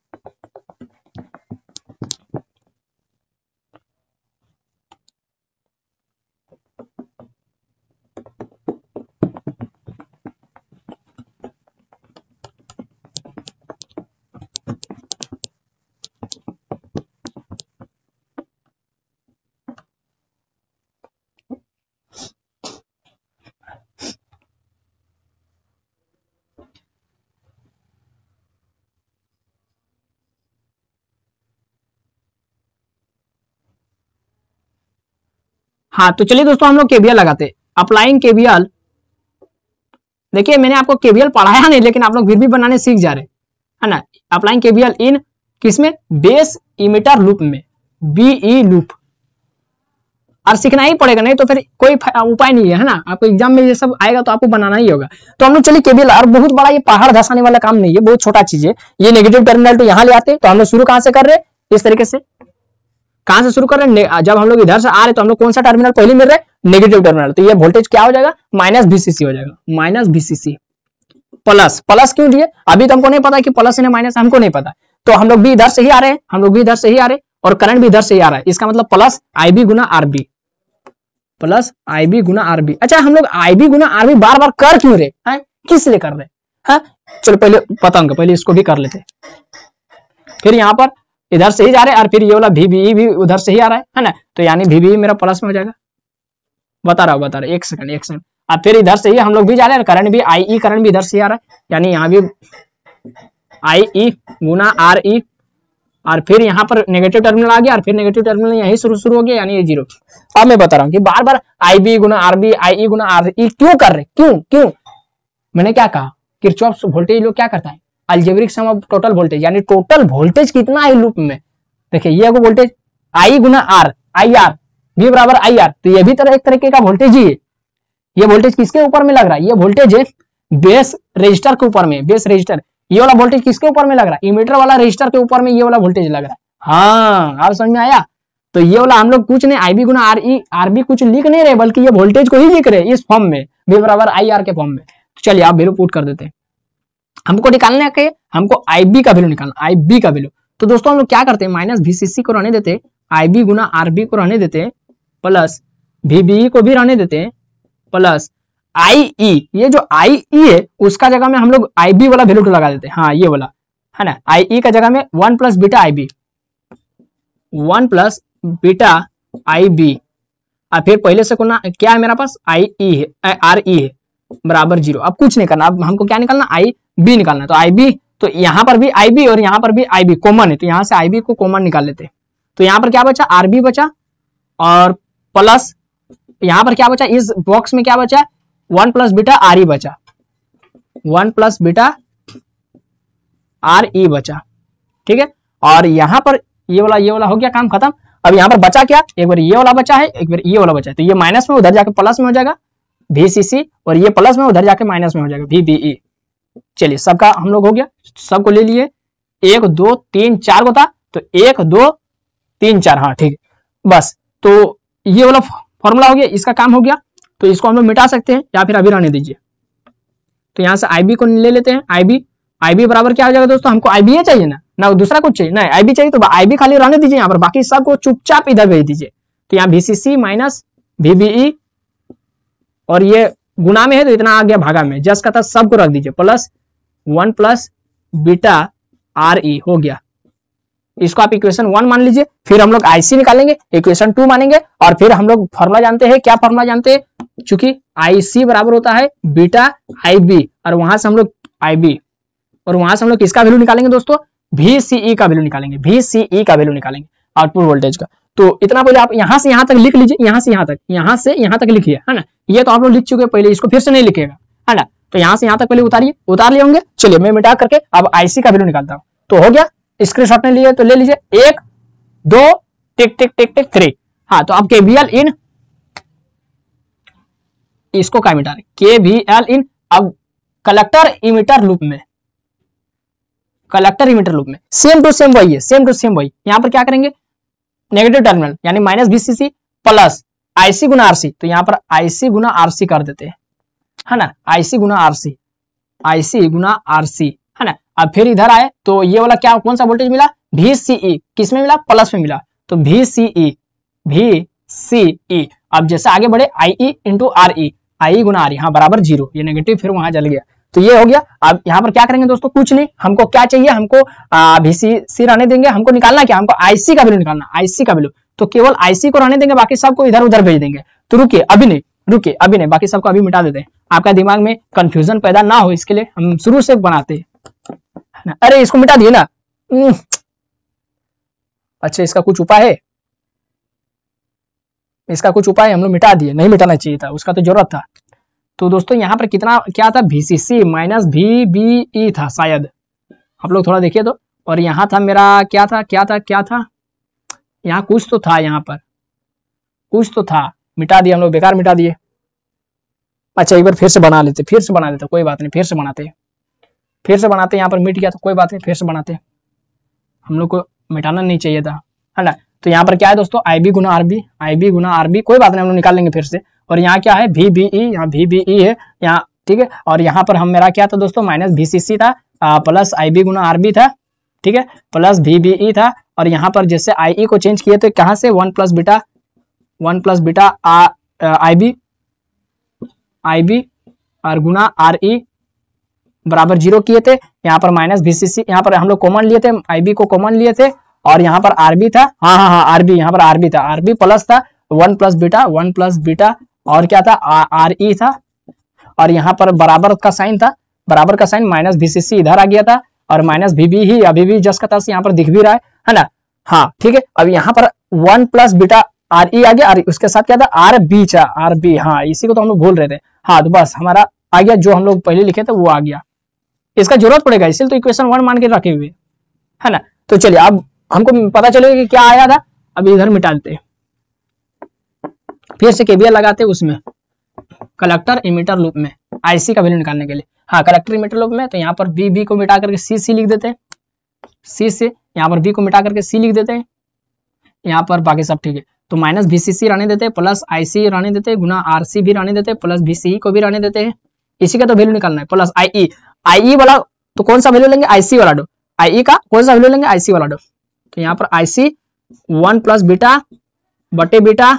हाँ तो चलिए दोस्तों हम लोग केवीएल लगाते। अप्लाइंग केवीएल, देखिए मैंने आपको केवीएल पढ़ाया नहीं, लेकिन आप लोग फिर भी बनाने सीख जा रहे है ना। अप्लाइंग केवीएल इन किसमें, बेस इमिटर लूप में, बीई लूप। और सीखना ही पड़ेगा, नहीं तो फिर कोई उपाय नहीं है ना। आपको एग्जाम में ये सब आएगा तो आपको बनाना ही होगा। तो हम लोग चलिए केवीएल, और बहुत बड़ा ये पहाड़ धसाने वाला काम नहीं है, बहुत छोटा चीज है। ये नेगेटिव टर्मिनल तो यहाँ ले आते, तो हम लोग शुरू कहां से कर रहे हैं, इस तरीके से कहां से शुरू कर रहे हैं, जब हम लोग इधर से आ रहे तो हम लोग कौन सा टर्मिनल पहले मिल रहा है, नेगेटिव टर्मिनल। तो ये वोल्टेज क्या हो जाएगा, -VCC हो जाएगा, -VCC प्लस क्यों दिए, अभी तो हमको नहीं पता कि प्लस है माइनस, हमको नहीं पता। तो हम लोग भी इधर से ही आ रहे हैं, हम लोग भी इधर से ही आ रहे हैं, और करंट भी इधर से ही आ रहा है। इसका मतलब प्लस IB गुना RB, प्लस IB गुना RB। अच्छा हम लोग IB गुना RB बार बार कर क्यों रहे हैं, किस लिए कर रहे हैं। चलो पहले बताऊंगा, पहले इसको भी कर लेते। फिर यहाँ पर इधर से ही जा रहे हैं, और फिर ये वाला VBE भी उधर से ही आ रहा है ना। तो यानी VBE मेरा प्लस में हो जाएगा, बता रहा हूँ, एक सेकंड। और फिर इधर से ही हम लोग भी जा रहे हैं, करंट भी IE करंट भी इधर से ही आ रहा है, यानी यहाँ भी IE गुना RE, और फिर यहाँ पर नेगेटिव टर्मिनल आ गया, और फिर नेगेटिव टर्मिनल यही शुरू हो गया, यानी ये 0। अब मैं बता रहा हूँ कि बार बार IB गुना RB, IE गुना RE क्यों कर रहे, क्यों मैंने क्या कहा, किरचॉफ वोल्टेज लोग क्या करता है, algebraic sum of total voltage, यानी टोटल वोल्टेज कितना है लूप में। देखिए ये वोल्टेज I गुना R, IR V बराबर IR, तो ये भी एक तरीके का वोल्टेज ही है। ये वोल्टेज किसके ऊपर में लग रहा है, ये वोल्टेज है बेस रजिस्टर के ऊपर में, बेस रजिस्टर। ये वाला वोल्टेज किसके ऊपर में लग रहा है, इमीटर वाला रजिस्टर के ऊपर में ये वाला वोल्टेज लग रहा है। हाँ आप समझ में आया। तो ये वाला हम लोग कुछ नहीं IB गुना RE RB कुछ लिख नहीं रहे, बल्कि ये वोल्टेज को ही लिख रहे इस फॉर्म में, V बराबर IR के फॉर्म में। तो चलिए आप वैल्यू पुट कर देते हैं। हमको निकालना है, हमको IB का वैल्यू निकालना, IB का वैल्यू। तो दोस्तों हम लोग क्या करते हैं, -VCC को रहने देते, IB गुना RB को रहने देते, प्लस VBE को भी रहने देते, प्लस IE, ये जो IE है उसका जगह में हम लोग IB वाला वैल्यू लगा देते हैं। हाँ ये वाला है ना, IE का जगह में 1 plus beta IB, 1 plus beta IB, और फिर पहले से क्या है मेरा पास IE है, RE है बराबर 0। अब कुछ नहीं करना, अब हमको क्या निकालना, IB निकालना। तो IB, तो यहाँ पर भी IB और यहाँ पर भी IB कॉमन है, तो यहाँ से IB को कॉमन निकाल लेते हैं। तो यहाँ पर क्या बचा, RB बचा, और प्लस यहाँ पर क्या बचा, इस बॉक्स में क्या बचा, 1 प्लस बीटा RE बचा, 1 प्लस बीटा RE बचा, ठीक है। और यहाँ पर ये वाला हो गया, काम खत्म। अब यहाँ पर बचा क्या, एक बार ये वाला बचा है, एक बार ये वाला बचा है। तो ये माइनस में उधर जाके प्लस में हो जाएगा VCC, और ये प्लस में उधर जाके माइनस में हो जाएगा VBE। चलिए सबका हम लोग हो गया, सबको ले लिए, 1 2 3 4 को था, तो 1 2 3 4, हाँ ठीक है बस। तो ये वाला फॉर्मूला हो गया, इसका काम हो गया। तो इसको हम लोग मिटा सकते हैं, या फिर अभी रहने दीजिए। तो यहाँ से IB को ले लेते हैं, IB बराबर क्या हो जाएगा दोस्तों, हमको IB चाहिए ना दूसरा कुछ चाहिए, नहीं IB चाहिए, तो IB खाली रहने दीजिए यहाँ पर, बाकी सबको चुपचाप इधर भेज दीजिए। तो यहाँ VCC माइनस VBE, और ये गुना में है तो इतना आ गया भागा में, जस का था सबको रख दीजिए, प्लस 1 प्लस बीटा RE हो गया। इसको आप इक्वेशन 1 मान लीजिए। फिर हम लोग IC निकालेंगे, इक्वेशन 2 मानेंगे, और फिर हम लोग फॉर्मूला जानते हैं, क्या फॉर्मूला जानते हैं, चूंकि IC बराबर होता है बीटा IB, और वहां से हम लोग IB, और वहां से हम लोग किसका वैल्यू निकालेंगे दोस्तों, VCE का वैल्यू निकालेंगे, VCE का वैल्यू निकालेंगे, आउटपुट वोल्टेज का। तो इतना पहले आप यहां से यहां तक लिख लीजिए, यहां से यहां तक लिखिए, है ना। ये तो आप लोग लिख चुके, पहले इसको फिर से नहीं लिखेगा, है ना। तो यहां से यहां तक पहले उतार लिए होंगे। चलिए मैं मिटा करके अब IC का वैल्यू निकालता हूं। तो हो गया, स्क्रीनशॉट में लिए तो ले लीजिए, 1 2 टिक टिक टिक टिक 3। हाँ तो अब KVL इन, इसको क्या मिटा रहे, KVL इन अब कलेक्टर इमीटर लूप में, कलेक्टर इमीटर लूप में सेम टू सेम वही है, सेम टू सेम वही। यहां पर क्या करेंगे, नेगेटिव टर्मिनल यानी माइनस VCC प्लस IC गुना RC, तो यहाँ पर IC गुना RC कर देते हैं, है ना, IC गुना RC, IC गुना RC, है ना। अब फिर इधर आए तो ये वाला क्या, कौन सा वोल्टेज मिला, VCE, किस में मिला, प्लस में मिला, तो VCE, VCE। अब जैसे आगे बढ़े IE इंटू RE, IE गुना RE, हाँ बराबर 0, ये नेगेटिव फिर वहां जल गया, तो ये हो गया। अब यहाँ पर क्या करेंगे दोस्तों, कुछ नहीं, हमको क्या चाहिए, हमको VCC रहने देंगे, हमको निकालना क्या, हमको IC का वैल्यू निकालना, IC का वैल्यू, तो केवल IC को रहने देंगे, बाकी सबको इधर उधर भेज देंगे। तो रुकिए अभी नहीं, रुकिए अभी नहीं, बाकी सबको अभी मिटा देते हैं, आपका दिमाग में कंफ्यूजन पैदा ना हो इसके लिए हम शुरू से बनाते हैं। अरे इसको मिटा दिए ना, अच्छा इसका कुछ उपाय है, इसका कुछ उपाय हम लोग मिटा दिए, नहीं मिटाना चाहिए था, उसका तो जरूरत था। तो दोस्तों यहाँ पर कितना क्या था, VCC माइनस VBE था शायद, आप लोग थोड़ा देखिए तो, और यहाँ था मेरा क्या था, क्या था, क्या था, यहाँ कुछ तो था, यहाँ पर कुछ तो था, मिटा दिया हम लोग, बेकार मिटा दिए। अच्छा एक बार फिर से बना लेते, फिर से बना देते, कोई बात नहीं, फिर से बनाते, फिर से बनाते, यहाँ पर मिट गया तो कोई बात नहीं, फिर से बनाते, हम लोग को मिटाना नहीं चाहिए था, है ना। तो यहाँ पर क्या है दोस्तों, IB गुना RB, IB गुना RB, कोई बात नहीं, हम लोग निकाल लेंगे फिर से। और यहाँ क्या है, VBE, यहाँ VBE है यहाँ, ठीक है। और यहाँ पर हम मेरा क्या था दोस्तों, माइनस VCC था प्लस IB गुना RB था, ठीक है, प्लस VBE था। और यहाँ पर जैसे IE को चेंज किए तो कहाँ से 1 प्लस बीटा IB और गुना RE बराबर 0 किए थे। यहाँ पर माइनस VCC, यहाँ पर हम लोग कॉमन लिए थे, IB को कॉमन लिए थे, और यहाँ पर RB था, हाँ RB, यहाँ पर RB था, RB प्लस था 1 प्लस बीटा और क्या था, RE था, और यहाँ पर बराबर का साइन था, बराबर का साइन माइनस VCC इधर आ गया था, और माइनस VB ही अभी भी जस का तस यहाँ पर दिख भी रहा है ना, हाँ ठीक है। अब यहाँ पर 1 प्लस बीटा RE आ गया, उसके साथ क्या था, RB, हाँ इसी को तो हम लोग भूल रहे थे, हाँ तो बस हमारा आ गया, जो हम लोग पहले लिखे थे वो आ गया, इसका जरूरत पड़ेगा इसलिए तो इक्वेशन 1 मान के रखे हुए, है ना। तो चलिए अब हमको पता चलेगा कि क्या आया था, अभी इधर मिटा देते, फिर से KVL लगाते उसमें कलेक्टर इमीटर लूप में IC का वैल्यू निकालने के लिए, हाँ कलेक्टर इमीटर लूप में। तो यहाँ पर B को मिटा करके C लिख देते हैं, C से यहाँ पर B को मिटा करके C लिख देते हैं, यहाँ पर बाकी सब ठीक है। तो माइनस VCC रहने देते हैं, प्लस IC रहने देते हैं, गुना RC भी रहने देते हैं, प्लस VCE को भी रहने देते हैं, इसी का तो वैल्यू निकालना है, प्लस IE वाला तो कौन सा वैल्यू लेंगे, IC वाला दो, IE का कौन सा वैल्यू लेंगे, IC वाला दो। तो यहाँ पर IC 1 प्लस बीटा बटे बीटा,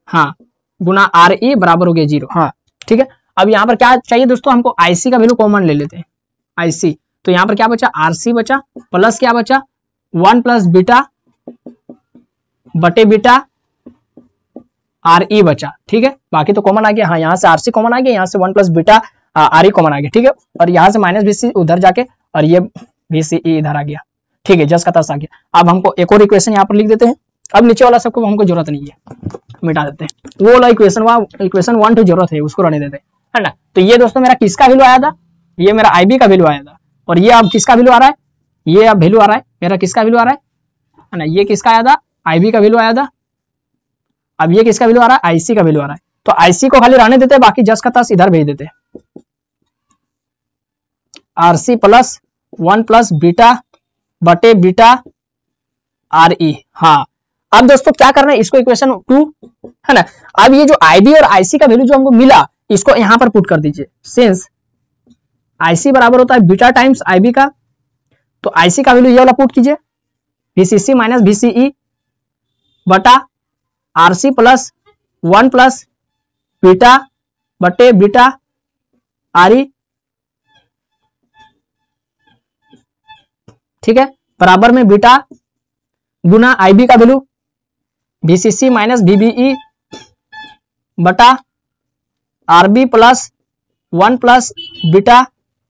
हाँ गुना RE बराबर हो गया 0, हाँ ठीक है। अब यहाँ पर क्या चाहिए दोस्तों, हमको IC का वैल्यू कॉमन ले लेते हैं, IC, तो यहाँ पर क्या बचा, RC बचा, प्लस क्या बचा, 1 प्लस बीटा बटे बीटा RE बचा, ठीक है। बाकी तो कॉमन आ गया, हाँ यहाँ से RC कॉमन आ गया, यहाँ से 1 प्लस बीटा RE कॉमन आ गया, ठीक है। और यहाँ से माइनस VCC उधर जाके, और ये VCE इधर आ गया, ठीक है, जस का तस आ गया। अब हमको एक और इक्वेशन यहाँ पर लिख देते हैं, अब नीचे वाला सबको हमको जरूरत नहीं है, मिटा देते हैं, वो वाला इक्वेशन 1 2 जरूरत है, उसको रहने देते हैं, है ना। तो ये दोस्तों मेरा किसका वैल्यू आया था, ये मेरा IB का वैल्यू आया था, और ये अब किसका वैल्यू आ रहा है, ये अब वैल्यू आ रहा है मेरा किसका वैल्यू आ रहा है ना, ये किसका आया था, IB का वैल्यू आया था। अब ये किसका वैल्यू आ रहा है, IC का वैल्यू आ रहा है। तो IC को खाली रहने देते, बाकी जस का तस इधर भेज देते, RC प्लस 1 प्लस बीटा बटे बीटा RE, हाँ। अब दोस्तों क्या करना है, इसको इक्वेशन 2, है ना। अब ये जो IB और IC का वैल्यू जो हमको मिला, इसको यहां पर पुट कर दीजिए, सिंस IC बराबर होता है बीटा टाइम्स IB का, तो IC का वैल्यू ये वाला पुट कीजिए, VCC माइनस VCE बटा RC प्लस 1 प्लस बीटा बटे बीटा RE, ठीक है, बराबर में बीटा गुना IB का वैल्यू VCC माइनस VBE बटा RB plus 1 plus beta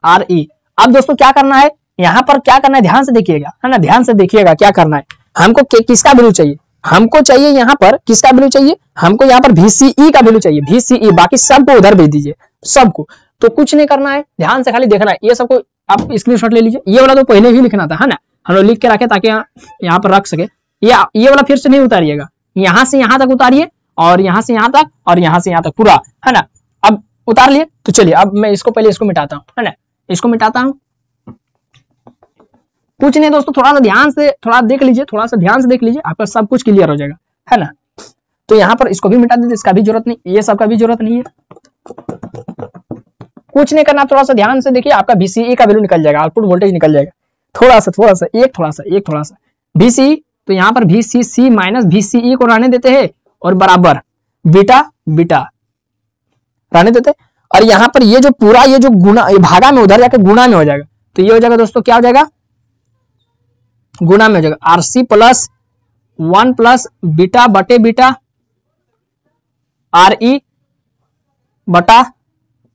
RE। अब दोस्तों क्या करना है, यहाँ पर क्या करना है, ध्यान से देखिएगा, है ना, ध्यान से देखिएगा क्या करना है। हमको किसका वैल्यू चाहिए, हमको चाहिए यहाँ पर किसका वैल्यू चाहिए, हमको यहाँ पर VCE का वैल्यू चाहिए, VCE, बाकी सबको उधर भेज दीजिए, सबको। तो कुछ नहीं करना है, ध्यान से खाली देखना है, ये सबको आप स्क्रीनशॉट ले लीजिए, ये वाला तो पहले ही लिखना था, है ना, हम लोग लिख के रखे ताकि यहाँ पर रख सके। ये वाला फिर से नहीं उतारिएगा, यहाँ से यहाँ तक उतारिए, और यहाँ से यहाँ तक, और यहाँ से यहाँ तक पूरा, है ना। अब उतार लिए, तो चलिए अब मैं इसको पहले इसको मिटाता हूँ, है ना, इसको मिटाता हूँ, कुछ नहीं दोस्तों, थोड़ा सा ध्यान से थोड़ा देख लीजिए, थोड़ा सा ध्यान से देख लीजिए, आपका सब कुछ क्लियर हो जाएगा, है ना। तो यहाँ पर इसको भी मिटा दीजिए, इसका भी जरूरत नहीं, ये सब का भी जरूरत नहीं है, कुछ नहीं करना, थोड़ा सा ध्यान से देखिए, आपका VCE का वैल्यू निकल जाएगा, आउटपुट वोल्टेज निकल जाएगा। थोड़ा सा VCE, तो यहाँ पर VCC माइनस VCE को रहने देते हैं और बराबर बीटा रहने देते हैं, और यहाँ पर ये जो पूरा ये जो गुणा भागा में उधर जाकर गुणा में हो जाएगा, तो ये हो जाएगा दोस्तों, क्या हो जाएगा, गुणा में हो जाएगा, RC प्लस 1 प्लस बीटा बटे बीटा RE बटा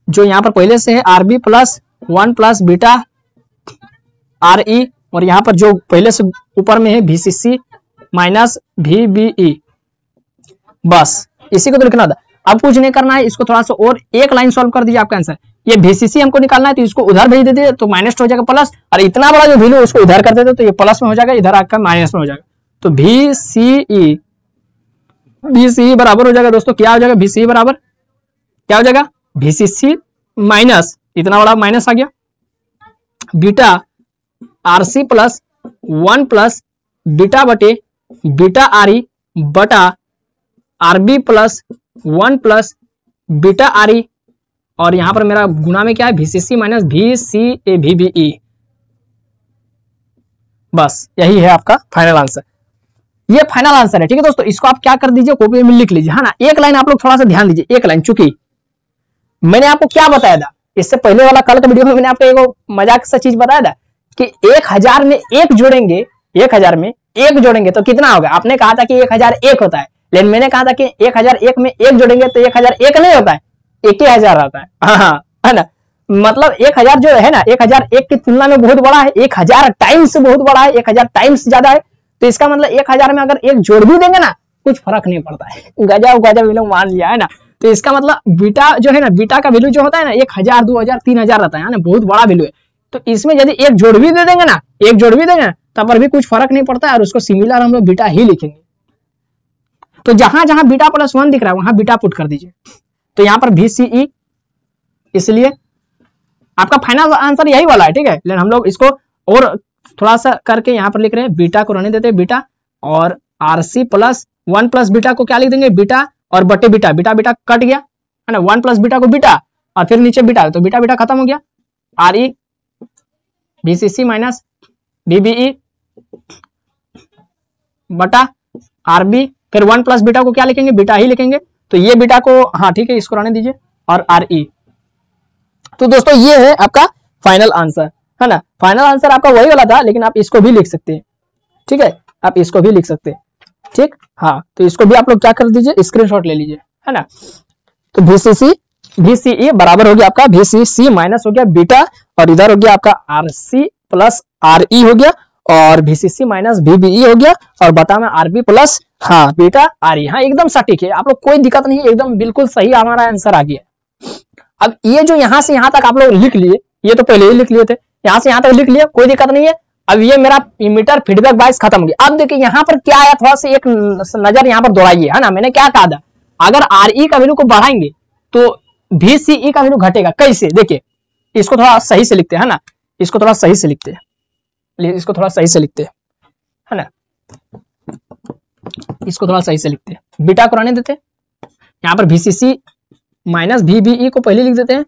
जो यहाँ पर पहले से है RB plus 1 plus beta RE, और यहाँ पर जो पहले से ऊपर में है VCC माइनस VBE, बस इसी को तो लिखना था। अब कुछ नहीं करना है, इसको थोड़ा सा और एक लाइन सॉल्व कर दीजिए, आपका आंसर। ये VCC हमको निकालना है, तो इसको उधर भेज देते तो माइनस हो जाएगा प्लस, और इतना बड़ा जो वैल्यू उसको इधर कर देते तो ये प्लस में हो जाएगा, इधर आपका माइनस में हो जाएगा। तो VCE बराबर हो जाएगा दोस्तों, क्या हो जाएगा, VCE बराबर क्या हो जाएगा, VCC माइनस इतना बड़ा माइनस आ गया beta RC plus 1 plus beta बटे बीटा RE बटा RB plus 1 plus beta RE, और यहां पर मेरा गुना में क्या है, VCC माइनस VBE, बस यही है आपका फाइनल आंसर। ये फाइनल आंसर है, ठीक है दोस्तों। इसको आप क्या कर दीजिए, कॉपी में लिख लीजिए, है ना। एक लाइन आप लोग थोड़ा सा ध्यान दीजिए, एक लाइन, चूंकि मैंने आपको क्या बताया था इससे पहले वाला कल के वीडियो में, मैंने आपको एक मजाक सा चीज बताया था कि 1000 में एक जोड़ेंगे, 1000 में एक जोड़ेंगे तो कितना होगा। आपने कहा था कि 1001 होता है, लेकिन मैंने कहा था कि 1001 में एक जोड़ेंगे तो 1001 नहीं होता है, 1000 आता है, हाँ, है ना। मतलब 1000 जो है ना, 1001 की तुलना में बहुत बड़ा है, 1000 टाइम्स बहुत बड़ा है, 1000 टाइम्स ज्यादा है। तो इसका मतलब 1000 में अगर एक जोड़ भी देंगे ना, कुछ फर्क नहीं पड़ता है, गजब भी लोग मान लिया, है ना। तो इसका मतलब बीटा जो है ना, बीटा का वैल्यू जो होता है ना, 1000 2000 3000 रहता है ना, बहुत बड़ा वैल्यू है। तो इसमें यदि एक जोड़ भी दे देंगे ना, एक जोड़ भी देंगे तब पर भी कुछ फर्क नहीं पड़ता है, और उसको सिमिलर हम लोग बीटा ही लिखेंगे। तो जहां जहां बीटा प्लस 1 दिख रहा है वहां बीटा पुट कर दीजिए। तो यहाँ पर VCE, इसलिए आपका फाइनल आंसर यही वाला है, ठीक है। लेकिन हम लोग इसको और थोड़ा सा करके यहाँ पर लिख रहे हैं, बीटा को रहने देते हैं बीटा, और RC प्लस 1 प्लस बीटा को क्या लिख देंगे, बीटा, और बटे बीटा, बीटा बीटा कट गया, है ना, 1 प्लस बीटा को बीटा, और फिर नीचे बीटा, तो बीटा बीटा खत्म हो गया, RE VCC माइनस VBE बटा RB, फिर 1 प्लस बीटा को क्या लिखेंगे, बीटा ही लिखेंगे। तो ये बीटा को, हाँ ठीक है, इसको रहने दीजिए, और RE। तो दोस्तों ये है आपका फाइनल आंसर, है ना। फाइनल आंसर आपका वही वाला था, लेकिन आप इसको भी लिख सकते हैं, ठीक है, आप इसको भी लिख सकते हैं, ठीक, हाँ। तो इसको भी आप लोग क्या कर दीजिए, स्क्रीनशॉट ले लीजिए, है ना। तो VCE बराबर हो गया आपका VCC माइनस हो गया बीटा, और इधर हो गया आपका RC प्लस RE हो गया, और VCC माइनस VBE हो गया, और बटा में RB प्लस, हाँ, बीटा RE, हाँ एकदम सटीक है, आप लोग कोई दिक्कत नहीं है, एकदम बिल्कुल सही हमारा आंसर आ गया। अब ये जो यहाँ से यहाँ तक आप लोग लिख लिए, ये तो पहले ही लिख लिए थे, यहाँ से यहाँ तक लिख लिया, कोई दिक्कत नहीं है। अब ये मेरा इमीटर फीडबैक बायस खत्म हो गया। अब देखिए यहाँ पर क्या आया, थोड़ा सा एक नजर यहाँ पर दौड़ाइए, है ना। मैंने क्या कहा था, अगर RE का वैल्यू को बढ़ाएंगे तो VCE का वैल्यू घटेगा। कैसे, देखिए इसको थोड़ा सही से लिखते हैं, है ना, इसको थोड़ा सही से लिखते हैं, इसको थोड़ा सही से लिखते हैं, है ना, इसको थोड़ा सही से लिखते हैं। बीटा को रहने देते हैं, यहाँ पर VCC माइनस VBE को पहले लिख देते हैं,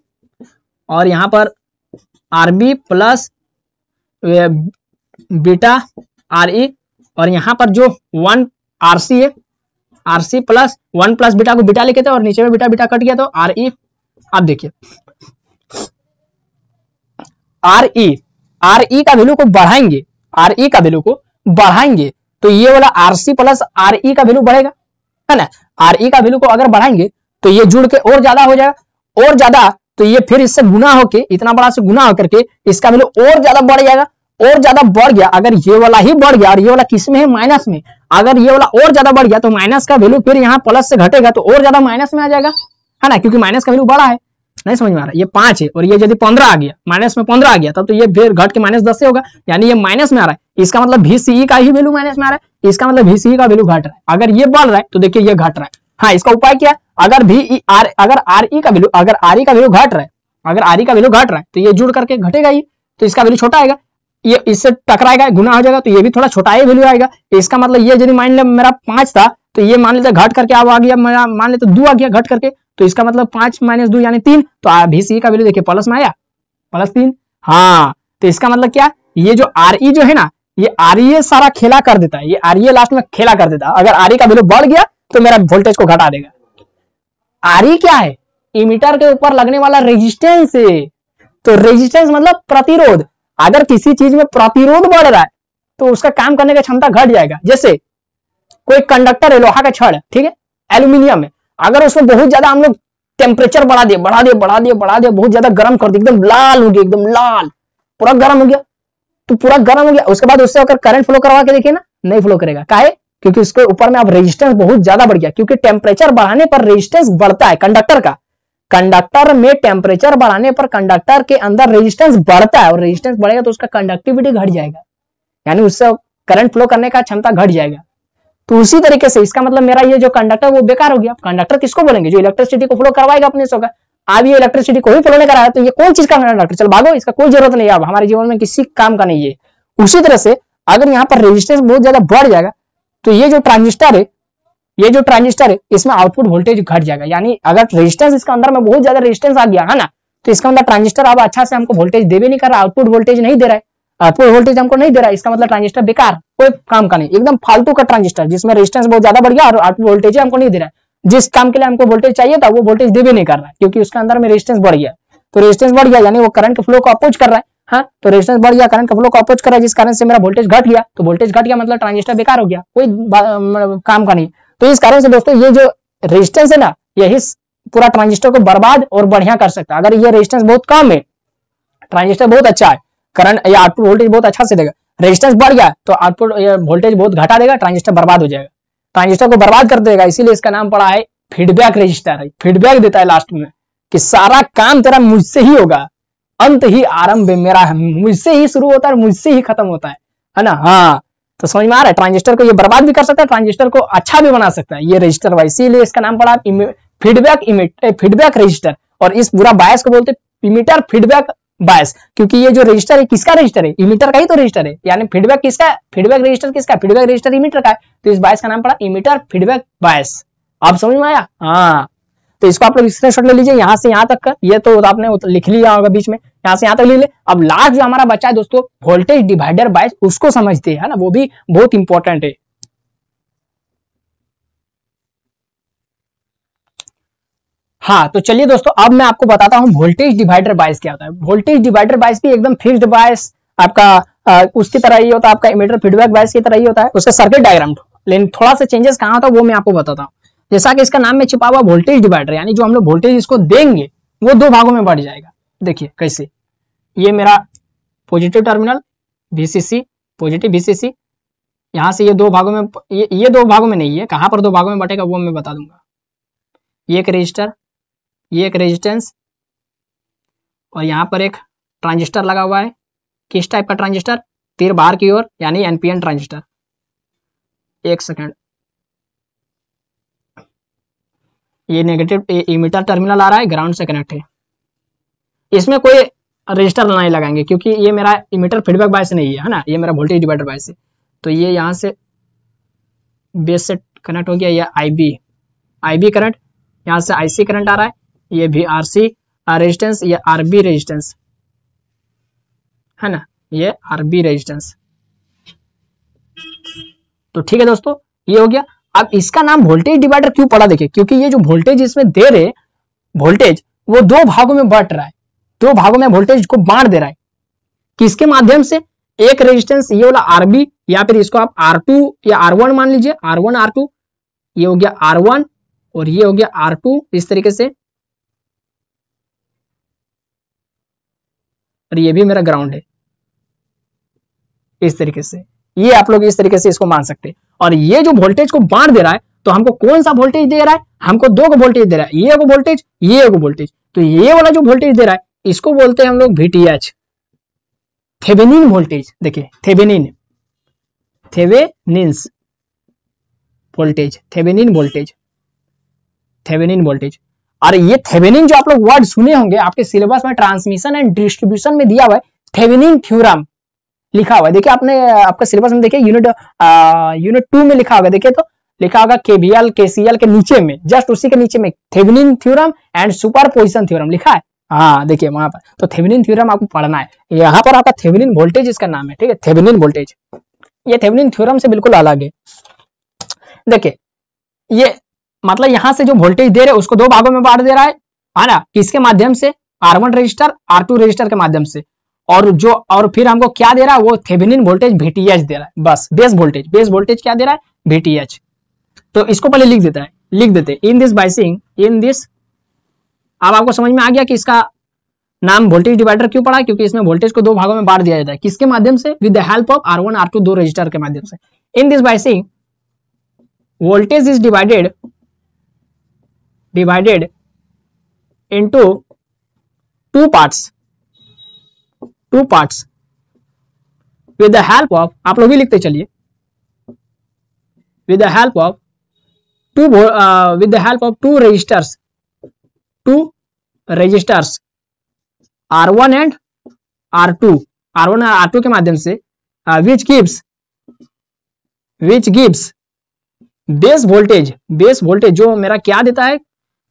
और यहाँ पर RB प्लस बीटा RE, और यहाँ पर जो 1 RC है, RC प्लस 1 प्लस बीटा को बीटा लिखे थे, और नीचे में बीटा बीटा कट गया तो RE। आप देखिए RE का वैल्यू को बढ़ाएंगे, RE का वैल्यू को बढ़ाएंगे तो ये वाला RC प्लस RE का वैल्यू बढ़ेगा, है ना। RE का वैल्यू को अगर बढ़ाएंगे तो ये जुड़ के और ज्यादा हो जाएगा, और ज्यादा तो ये फिर इससे गुना होके, इतना बड़ा से गुना होकर के इसका वैल्यू और ज्यादा बढ़ जाएगा, और ज्यादा बढ़ गया। अगर ये वाला ही बढ़ गया और ये वाला किस में है, माइनस में, अगर ये वाला और ज्यादा बढ़ गया तो माइनस का वैल्यू फिर यहाँ प्लस से घटेगा तो और ज्यादा माइनस में आ जाएगा, है ना, क्योंकि माइनस का वैल्यू बड़ा है। नहीं समझ में आ रहा है, ये 5 है और ये यदि 15 आ गया, माइनस में 15 आ गया, तब तो ये फिर घट के -10 से होगा, यानी ये माइनस में आ रहा है। इसका मतलब VCE का ही वैल्यू माइनस में आ रहा है, इसका मतलब VCE का वैल्यू घट रहा है। अगर ये बढ़ रहा है तो देखिए ये घट रहा है। हाँ, इसका उपाय क्या है, अगर RE का वैल्यू, अगर RE का वैल्यू घट रहा है, अगर RE का वैल्यू घट रहा है तो ये जुड़ करके घटेगा ही, तो इसका वैल्यू छोटा आएगा। ये इससे टकराएगा, गुना हो जाएगा, तो ये भी थोड़ा छोटा ही वैल्यू आएगा। इसका मतलब ये यदि मान ले मेरा 5 था, तो ये मान लेते घट करके अब आ गया, मेरा मान लेते 2 आ गया घट करके, तो इसका मतलब 5 - 2 यानी 3। तो अभी सी का वैल्यू देखिए प्लस में आया, +3। हाँ, तो इसका मतलब क्या, ये जो RE जो है ना, ये RE सारा खेला कर देता है, ये RE लास्ट में खेला कर देता है। अगर RE का वैल्यू बढ़ गया तो मेरा वोल्टेज को घटा देगा। RE क्या है, इमीटर के ऊपर लगने वाला रेजिस्टेंस है। तो रेजिस्टेंस मतलब प्रतिरोध। अगर किसी चीज में प्रतिरोध बढ़ रहा है तो उसका काम करने की क्षमता घट जाएगा। जैसे कोई कंडक्टर है, लोहा का छड़, ठीक है, एल्यूमिनियम है, अगर उसमें बहुत ज्यादा हम लोग टेम्परेचर बढ़ा दिए, बहुत ज्यादा गर्म कर दिए, एकदम लाल हो गया, एकदम लाल, पूरा गर्म हो गया, तो पूरा गर्म हो गया, उसके बाद उससे अगर करंट फ्लो करवा के देखिए ना, नहीं फ्लो करेगा। काहे, क्योंकि उसके ऊपर में अब रेजिस्टेंस बहुत ज्यादा बढ़ गया, क्योंकि टेम्परेचर बढ़ाने पर रेजिस्टेंस बढ़ता है कंडक्टर का। कंडक्टर में टेम्परेचर बढ़ाने पर कंडक्टर के अंदर रेजिस्टेंस बढ़ता है, और रेजिस्टेंस बढ़ेगा तो उसका कंडक्टिविटी घट जाएगा, यानी उससे करंट फ्लो करने का क्षमता घट जाएगा। तो उसी तरीके से इसका मतलब मेरा ये जो कंडक्टर वो बेकार हो गया। कंडक्टर किसको बोलेंगे, जो इलेक्ट्रिसिटी को फ्लो करवाएगा अपने से होगा। अब ये इलेक्ट्रिसिटी को ही फ्लो नहीं करा है, तो ये कौन चीज का कंडक्टर, चल भागो, इसका कोई जरूरत नहीं है, अब हमारे जीवन में किसी काम का नहीं है। उसी तरह से अगर यहाँ पर रेजिस्टेंस बहुत ज्यादा बढ़ जाएगा तो ये जो ट्रांजिस्टर है इसमें आउटपुट वोल्टेज घट जाएगा। यानी अगर रेजिस्टेंस इसका अंदर में बहुत ज्यादा रेजिस्टेंस आ गया है ना, तो इसका मतलब ट्रांजिस्टर अब अच्छा से हमको वोल्टेज दे भी नहीं कर रहा, आउटपुट वोल्टेज नहीं दे रहा है, आउटपुट वोल्टेज हमको नहीं दे रहा है। इसका मतलब ट्रांजिस्टर बेकार, कोई काम का नहीं, एकदम फालतू का ट्रांजिस्टर, जिसमें रेजिस्टेंस बहुत ज्यादा बढ़ गया और आउटपुट वोल्टेज हमको नहीं दे रहा है। जिस काम के लिए हमको वोल्टेज चाहिए था वो वोल्टेज दे भी नहीं कर रहा है, क्योंकि उसके अंदर में रेजिस्टेंस बढ़ गया। तो रेजिस्टेंस बढ़ गया यानी वो करंट के फ्लो को अपोज कर रहा है। हाँ, तो रेजिस्टेंस बढ़ गया, करंट का फ्लो को अपोज कर रहा है, जिस कारण से मेरा वोल्टेज घट गया। तो वोल्टेज घट गया मतलब ट्रांजिस्टर बेकार हो गया, कोई काम का नहीं। तो इस कारण से दोस्तों ये जो रेजिस्टेंस है ना, यही पूरा ट्रांजिस्टर को बर्बाद और बढ़िया कर सकता है। अगर ये रेजिस्टेंस बहुत कम है, ट्रांजिस्टर बहुत अच्छा है, करंट या आउटपुट वोल्टेज बहुत अच्छा से देगा, रेजिस्टेंस बढ़ गया तो आउटपुट वोल्टेज बहुत घटा देगा, ट्रांजिस्टर बर्बाद हो जाएगा, ट्रांजिस्टर को बर्बाद कर देगा। इसीलिए इसका नाम पड़ा है फीडबैक रेजिस्टर है। फीडबैक देता है लास्ट में कि सारा काम तेरा मुझसे ही होगा, अंत ही आरंभ मेरा है, मुझसे ही शुरू होता है, मुझसे ही खत्म होता है ना। हाँ, तो समझ में आ रहा है, ट्रांजिस्टर को ये बर्बाद भी कर सकता है, ट्रांजिस्टर को अच्छा भी बना सकता है ये रजिस्टर वाइज। इसीलिए इसका नाम पड़ा फीडबैक रजिस्टर। और इस पूरा बायस को बोलते हैं इमीटर फीडबैक बायस, क्योंकि ये जो रजिस्टर है किसका रजिस्टर है, इमीटर का ही तो रजिस्टर है। यानी फीडबैक किसका है, फीडबैक रजिस्टर किसका, फीडबैक रजिस्टर इमीटर का है। तो इस बायस का नाम पड़ा इमीटर फीडबैक बायस। आप समझ में आया। हाँ, तो इसको आप लोग स्क्रीनशॉट ले लीजिए, यहाँ से यहाँ तक का, ये तो आपने लिख लिया होगा बीच में, यहाँ से यहाँ तक ले ले। अब लास्ट जो हमारा बच्चा है दोस्तों, वोल्टेज डिवाइडर बायस, उसको समझते हैं ना, वो भी बहुत इंपॉर्टेंट है। हाँ, तो चलिए दोस्तों, अब मैं आपको बताता हूँ वोल्टेज डिवाइडर बायस क्या होता है। वोल्टेज डिवाइडर बायस भी एकदम फिक्स्ड बायस आपका उसकी तरह ही होता है, आपका इमीटर फीडबैक बायस की तरह ही होता है, उसका सर्किट डायग्राम, लेकिन थोड़ा सा चेंजेस कहाँ होता है वो मैं आपको बताता हूँ। जैसा कि इसका नाम में छिपा हुआ वोल्टेज डिवाइडर, यानी जो हम लोग वोल्टेज इसको देंगे वो दो भागों में बढ़ जाएगा। देखिए कैसे, ये मेरा positive terminal VCC, positive VCC, यहां से ये दो भागों में, ये दो भागों में नहीं है, कहां पर दो भागों में बटेगा वो मैं बता दूंगा। ये एक रजिस्टर, ये एक रेजिस्टेंस, और यहाँ पर एक ट्रांजिस्टर लगा हुआ है। किस टाइप का ट्रांजिस्टर, तीर बाहर की ओर, यानी NPN ट्रांजिस्टर। एक सेकेंड, ये नेगेटिव इमीटर टर्मिनल आ रहा है, ग्राउंड से कनेक्ट है। इसमें कोई रजिस्टर नहीं लगाएंगे क्योंकि ये मेरा इमीटर फीडबैक बायस नहीं है ना, ये मेरा वोल्टेज डिवाइडर बायस है। तो ये यहाँ से बेस से कनेक्ट हो गया, ये IB करंट, यहाँ से IC करंट आ रहा है, ये भी RC रेजिस्टेंस, ये RB रेजिस्टेंस है ना, ये RB रेजिस्टेंस। तो ठीक है दोस्तों, ये हो गया। अब इसका नाम वोल्टेज डिवाइडर क्यों पड़ा, देखिए, क्योंकि ये जो वोल्टेज इसमें दे रहे वोल्टेज वो दो भागों में बट रहा है, दो भागों में वोल्टेज को बांट दे रहा है। किसके माध्यम से, एक रेजिस्टेंस ये वाला RB, या फिर इसको आप R2 या R1 मान लीजिए, R1 R2, ये हो गया R1 और ये हो गया R2, इस तरीके से, और ये भी मेरा ग्राउंड है, इस तरीके से। ये आप लोग इस तरीके से इसको मान सकते हैं। और ये जो वोल्टेज को बांट दे रहा है, तो हमको कौन सा वोल्टेज दे रहा है, हमको दो को वोल्टेज दे रहा है, ये को वोल्टेज, ये को वोल्टेज। तो ये वाला जो वोल्टेज दे रहा है इसको बोलते हैं हम लोग VTH, थेवेनिन वोल्टेज। देखिए थेवेनिन वोल्टेज, थेवेनिन वोल्टेज। और ये थेवेनिन जो आप लोग वर्ड सुने होंगे आपके सिलेबस में, ट्रांसमिशन एंड डिस्ट्रीब्यूशन में दिया हुआ है, थेवेनिन थ्योरम, लिखा हुआ है, देखिए आपने आपका सिलेबस में देखिए यूनिट 2 में लिखा होगा, देखिए तो लिखा होगा केवीएल केसीएल के नीचे में, जस्ट उसी के नीचे में Thevenin theorem and superposition theorem लिखा है। हाँ देखिए वहां पर, तो थेवेनिन थ्योरम आपको पढ़ना है। यहाँ पर आपका थेवेनिन वोल्टेज इसका नाम है, ठीक है, थेवेनिन वोल्टेज, ये थेवेनिन थ्योरम से बिल्कुल अलग है। देखिए ये मतलब यहाँ से जो वोल्टेज दे रहे हैं उसको दो भागों में बांट दे रहा है ना, किसके माध्यम से, R1 रजिस्टर R2 रजिस्टर के माध्यम से, और फिर हमको क्या दे रहा है, वो थेवेनिन वोल्टेज VTH दे रहा है, बस बेस वोल्टेज क्या दे रहा है, VTH। तो इसको पहले लिख देते in this biasing, in this. अब आपको समझ में आ गया कि इसका नाम वोल्टेज डिवाइडर क्यों पड़ा, क्योंकि इसमें वोल्टेज को दो भागों में बांट दिया जाता है, किसके माध्यम से, with the help of R1 R2 दो रजिस्टर के माध्यम से। In this biasing voltage is divided into two parts with the help of, आप लोग भी लिखते चलिए, with the help of two resistors R1 and R2 और R2 के माध्यम से, which gives बेस वोल्टेज जो मेरा क्या देता है,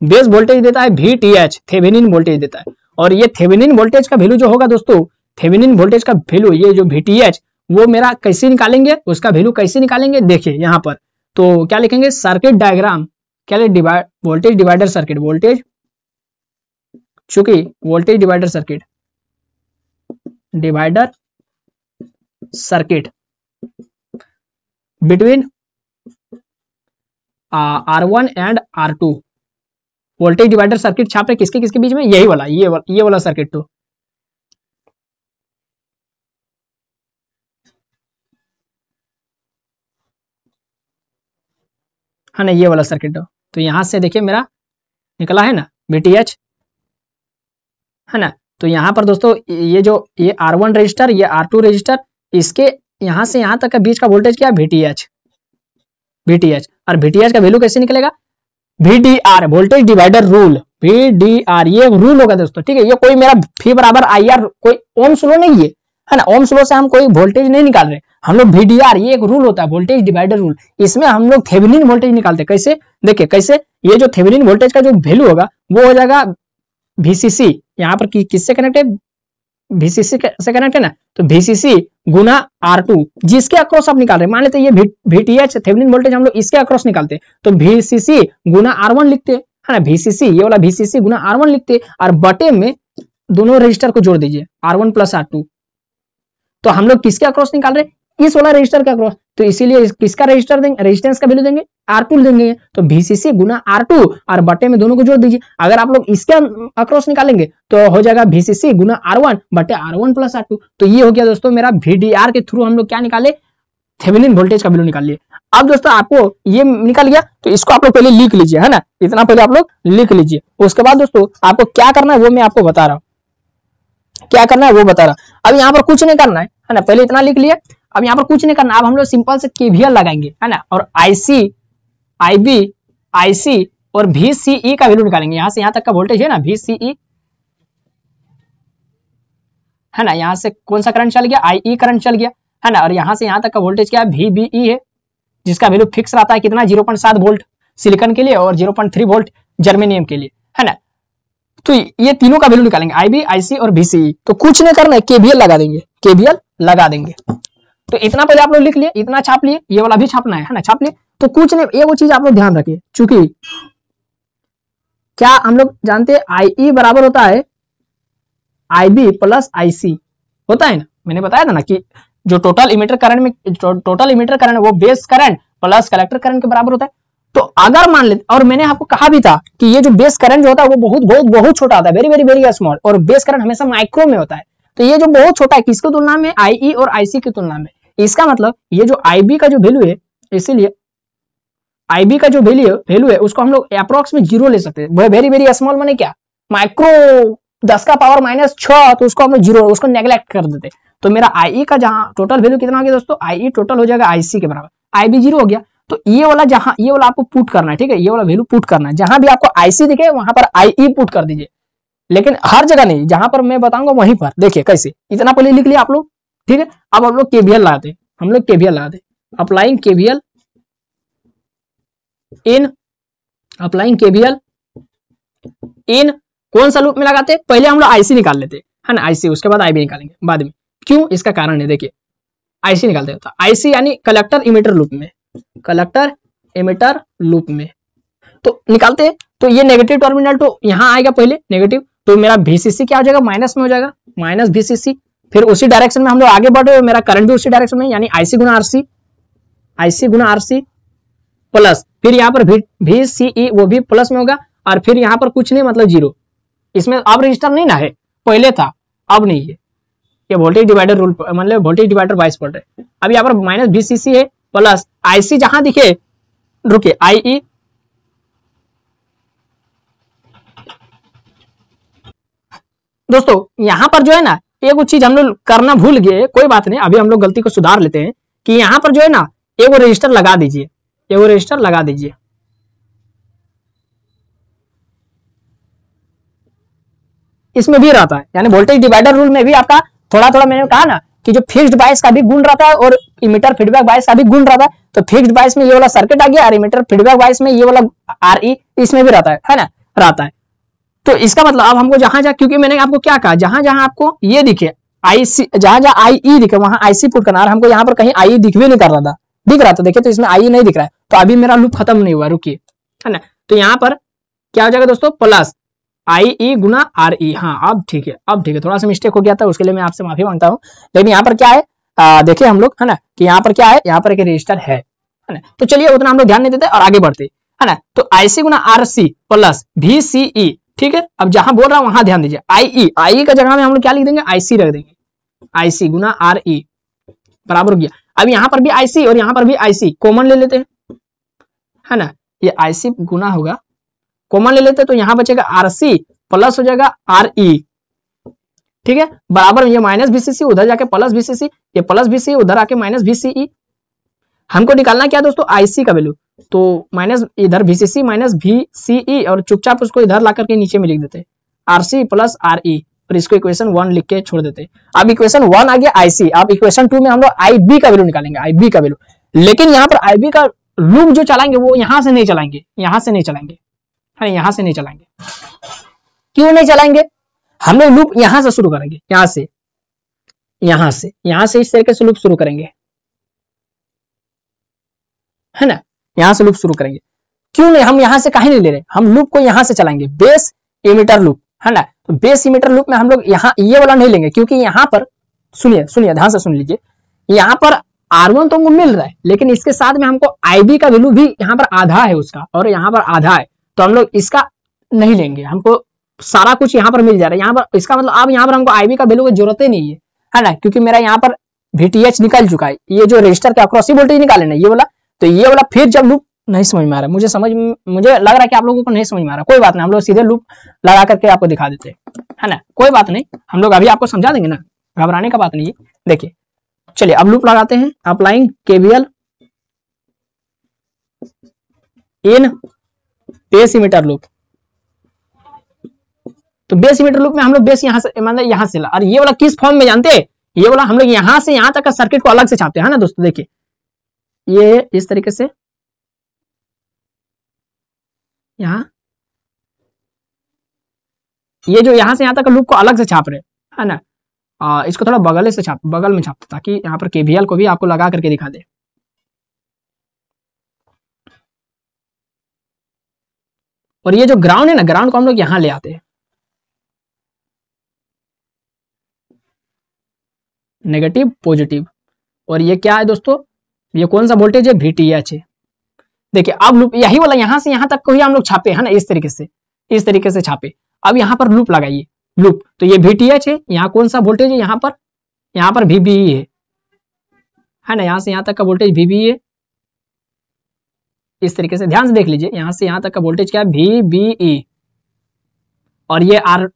बेस वोल्टेज देता है VTH, थेवेनिन वोल्टेज देता है। और ये थेवेनिन वोल्टेज का वैल्यू जो होगा दोस्तों, थेवेनिन वोल्टेज का वैल्यू, ये जो VTH वो मेरा कैसे निकालेंगे, उसका वैल्यू कैसे निकालेंगे, देखिए यहाँ पर तो क्या लिखेंगे, सर्किट डायग्राम, क्या वोल्टेज डिवाइडर सर्किट, चूंकि voltage divider circuit between R1 and R2, voltage divider circuit छाप रहे किसके बीच में, यही वाला, ये वाला सर्किट तो, है ना, ये वाला सर्किट तो यहां से देखिए मेरा निकला है ना VTH, है ना। तो यहाँ पर दोस्तों ये R1 रजिस्टर, ये R2 रजिस्टर, इसके यहां से यहां तक का बीच का वोल्टेज क्या, VTH। और VTH का वैल्यू कैसे निकलेगा, VDR, voltage divider rule, VDR ये रूल होगा दोस्तों, ठीक है। ये कोई मेरा V बराबर IR कोई ओम्स लॉ नहीं है ना, ओम्स लॉ से हम कोई वोल्टेज नहीं निकाल रहे, हम लोग VDR, ये एक रूल होता है, वोल्टेज डिवाइडर रूल, इसमें हम लोग थेवेनिन वोल्टेज निकालते हैं। कैसे, देखिए कैसे, ये जो थेवेनिन वोल्टेज का जो वैल्यू होगा वो हो जाएगा VCC, यहाँ पर किससे कनेक्ट है, VCC से कनेक्ट है ना, तो VCC गुना R2, जिसके अक्रॉस आप निकाल रहे हैं, मान लेते हैं ये VTH थेवेनिन वोल्टेज हम लोग इसके अक्रॉस निकालते हैं, तो VCC गुना R1 लिखते हैं, है ना, VCC ये वाला VCC गुना R1 लिखते हैं, और बटे में दोनों रजिस्टर को जोड़ दीजिए R1 प्लस R2। तो हम लोग किसके अक्रॉस निकाल रहे हैं, इस वाला रजिस्टर का अक्रॉस, तो इसीलिए किसका रजिस्टर देंगे, रेजिस्टेंस का वैल्यू देंगे R2 देंगे, तो VCC गुना R2 और बटे में दोनों को जोड़ दीजिए। अगर आप लोग इसके अक्रॉस निकालेंगे तो हो जाएगा VCC गुना R1 बटे R1 प्लस R2। तो ये हो गया दोस्तों मेरा VDR के थ्रू हम लोग क्या निकाले, थेवेनिन वोल्टेज का वैल्यू निकाल लिए। अब दोस्तों आपको ये निकल गया, तो इसको आप लोग पहले लिख लीजिए, है ना, इतना पहले आप लोग लिख लीजिए। उसके बाद दोस्तों आपको क्या करना है वो मैं आपको बता रहा हूँ, क्या करना है वो बता रहा। अब यहाँ पर कुछ नहीं करना है ना, पहले इतना लिख लिया, अब यहाँ पर कुछ नहीं करना, अब हम लोग सिंपल से KVL लगाएंगे, है ना, और IC IB IC और VCE का वैल्यू निकालेंगे। यहाँ से यहाँ तक का वोल्टेज है ना VCE, है ना, यहाँ से कौन सा करंट चल गया, IE करंट चल गया, है ना, और यहाँ से यहाँ तक का वोल्टेज क्या है, VBE है, जिसका वैल्यू फिक्स रहता है कितना, 0.7 वोल्ट सिलिकॉन के लिए और 0.3 वोल्ट जर्मेनियम के लिए, है ना। तो ये तीनों का वैल्यू निकालेंगे, IB IC और VCE। तो कुछ नहीं करना है, KVL लगा देंगे, तो इतना पहले आप लोग लिख लिए, इतना छाप लिए, ये वाला भी छापना है ना, छाप लिए। तो कुछ नहीं, ये वो चीज आप लोग ध्यान रखिए, चूंकि क्या हम लोग जानते हैं IE बराबर होता है IB प्लस IC होता है ना, मैंने बताया था ना कि जो टोटल इमीटर करंट है वो base current plus collector current के बराबर होता है। तो अगर मान लेते, और मैंने आपको कहा भी था कि ये जो बेस करंट जो होता है वो बहुत छोटा होता है, वेरी वेरी वेरी स्मॉल, और बेस करंट हमेशा माइक्रो में होता है। तो ये जो बहुत छोटा है किसकी तुलना में, IE और IC की तुलना में। इसका मतलब ये जो IB का जो वैल्यू है, इसीलिए IB का जो वैल्यू है उसको हम लोग अप्रोक्स में 0 ले सकते हैं, वेरी वेरी स्मॉल माने क्या, माइक्रो 10 का पावर -6, तो उसको हम लोग 0, उसको नेग्लेक्ट कर देते। तो मेरा IE का जहां टोटल वैल्यू कितना हो गया दोस्तों, IE टोटल हो जाएगा IC के बराबर, IB 0 हो गया। तो ये वाला आपको पुट करना है, ठीक है, ये वाला वैल्यू पुट करना है, जहां भी आपको IC दिखे वहां पर IE पुट कर दीजिए, लेकिन हर जगह नहीं, जहां पर मैं बताऊंगा वहीं पर। देखिए कैसे, इतना पहले लिख लिया आप लोग, ठीक है, अब हम लोग केवीएल लगाते, अप्लाइंग केवीएल इन कौन सा लूप में लगाते, पहले हम लोग आईसी निकाल लेते है ना, आईसी, उसके बाद आईबी निकालेंगे बाद में। क्यों, इसका कारण है, देखिए आईसी निकालते हैं, तो आईसी यानी कलेक्टर इमिटर लूप में, तो निकालते हैं। तो ये नेगेटिव टर्मिनल तो यहाँ आएगा पहले नेगेटिव, तो मेरा VCC क्या हो जाएगा, माइनस में हो जाएगा, माइनस VCC। फिर उसी डायरेक्शन में हम लोग आगे बढ़ रहे, मेरा करंट भी उसी डायरेक्शन में, यानी आईसी गुना आरसी प्लस, फिर यहाँ पर VCE वो भी प्लस में होगा, और फिर यहाँ पर कुछ नहीं, मतलब 0। इसमें अब रजिस्टर नहीं ना है, पहले था अब नहीं है, ये वोल्टेज डिवाइडर रूल, मतलब वोल्टेज डिवाइडर वाइज पढ़ रहे। अब यहाँ पर माइनस VCC है प्लस आईसी, जहां दिखे रुके IE, दोस्तों यहां पर जो है ना, एक चीज हम लोग करना भूल गए, कोई बात नहीं, अभी हम लोग गलती को सुधार लेते हैं, कि यहां पर जो है ना एक रजिस्टर लगा दीजिए, इसमें भी रहता है, यानी वोल्टेज डिवाइडर रूल में भी आपका थोड़ा थोड़ा, मैंने कहा ना कि जो फिक्स्ड बायस का भी गुण रहता है और इमिटर फीडबैक बायस का भी गुण रहता है, तो फिक्स्ड बायस में ये वाला सर्किट आ गया, और इमिटर फीडबैक बायस में ये वाला RE इसमें भी रहता है ना, रहता है। तो इसका मतलब अब हमको जहां क्योंकि मैंने आपको क्या कहा, जहां आपको ये दिखे आईसी, जहां IE दिखे वहां आईसी पुट करना, हमको यहाँ पर कहीं IE दिख भी नहीं कर रहा था, दिख रहा था, देखिए तो इसमें IE नहीं दिख रहा है, तो अभी मेरा लूप खत्म नहीं हुआ, रुकिए, है ना। तो यहाँ पर क्या हो जाएगा दोस्तों, प्लस IE गुना RE, हाँ अब ठीक है, थोड़ा सा मिस्टेक हो गया था, उसके लिए मैं आपसे माफी मांगता हूँ। लेकिन यहाँ पर क्या है, देखिए हम लोग, है ना, कि यहाँ पर क्या है, यहाँ पर एक रजिस्टर है ना, तो चलिए उतना हम लोग ध्यान नहीं देते और आगे बढ़ते, है ना। तो IC गुना RC प्लस VCE, ठीक है। अब जहां बोल रहा हूं वहां ध्यान दीजिए, IE का जगह में हम लोग क्या लिख देंगे, IC रख देंगे, IC गुना RE बराबर हो गया। अब यहाँ पर भी IC और यहाँ पर भी IC कॉमन ले लेते हैं, है ना, ये IC गुना होगा, कॉमन ले लेते हैं, तो यहाँ बचेगा RC प्लस हो जाएगा RE, ठीक है, बराबर ये माइनस VCC, उधर जाके प्लस VCC, ये प्लस VCE उधर आके माइनस VCE। हमको निकालना क्या दोस्तों, IC का वैल्यू, तो माइनस इधर VCC माइनस VCE, और चुपचाप उसको इधर ला करके नीचे में लिख देते RC प्लस RE, और इसको इक्वेशन 1 लिख के छोड़ देते। अब इक्वेशन 1 आ गया IC, अब इक्वेशन 2 में हम लोग IB का वैल्यू निकालेंगे, IB का वैल्यू। लेकिन यहाँ पर IB का लूप जो चलाएंगे वो यहां से नहीं चलाएंगे, है यहां से नहीं चलाएंगे। क्यों नहीं चलाएंगे, हम लोग लूप यहां से शुरू करेंगे, यहां से इस तरीके से लूप शुरू करेंगे, है ना, यहां से लूप शुरू करेंगे। क्यों नहीं, हम यहां से काहे नहीं ले रहे, हम लूप को यहां से चलाएंगे, बेस इमिटर लूप, है ना। तो बेस इमिटर लूप में हम लोग यहाँ ये वाला नहीं लेंगे, क्योंकि यहाँ पर सुनिए ध्यान से सुन लीजिए, यहाँ पर R1 तो हमको मिल रहा है, लेकिन इसके साथ में हमको IB का वैल्यू भी यहाँ पर आधा है उसका, और यहाँ पर आधा है, तो हम लोग इसका नहीं लेंगे, हमको सारा कुछ यहाँ पर मिल जा रहा है। यहाँ पर इसका मतलब अब यहाँ पर हमको IB का वैल्यू की जरूरत ही नहीं है ना, क्योंकि मेरा यहाँ पर VTH निकल चुका है, ये जो रजिस्टर का अक्रॉस वोल्टेज निकाले ना ये वाला, तो ये वाला फिर जब लूप नहीं समझ में आ रहा है, मुझे लग रहा है कि आप लोगों को नहीं समझ में आ रहा, कोई बात नहीं, हम लोग सीधे लूप लगा करके आपको दिखा देते हैं, है ना, कोई बात नहीं, हम लोग अभी आपको समझा देंगे ना, घबराने का बात नहीं है। देखिए चलिए अब लूप लगाते हैं, applying KVL in base emitter loop. तो बेस इमिटर लूप में हम लोग बेस यहां से, मतलब यहां से, और ये वाला किस फॉर्म में जानते हैं, ये वाला हम लोग यहां से यहां तक का सर्किट को अलग से छापते हैं ना दोस्तों। देखिए ये इस तरीके से यहाँ, ये जो यहां से यहां तक का लूप को अलग से छाप रहे है ना, इसको थोड़ा बगल में छापते, ताकि यहाँ पर KVL को भी आपको लगा करके दिखा दे। और ये जो ग्राउंड है ना, ग्राउंड को हम लोग यहां ले आते हैं, नेगेटिव पॉजिटिव, और ये क्या है दोस्तों, ये कौन सा वोल्टेज है, VTH है। देखिए अब लूप यही वाला यहां से यहां तक को ही हम लोग छापे, है ना, इस तरीके से छापे। अब यहाँ पर लूप लगाइए, लूप, तो ये VTH है, यहाँ कौन सा वोल्टेज है, यहाँ पर VBE है ना, यहाँ से यहाँ तक का वोल्टेज VBE है, इस तरीके से ध्यान से देख लीजिए, यहाँ से यहाँ तक का वोल्टेज क्या है, VBE, और ये RE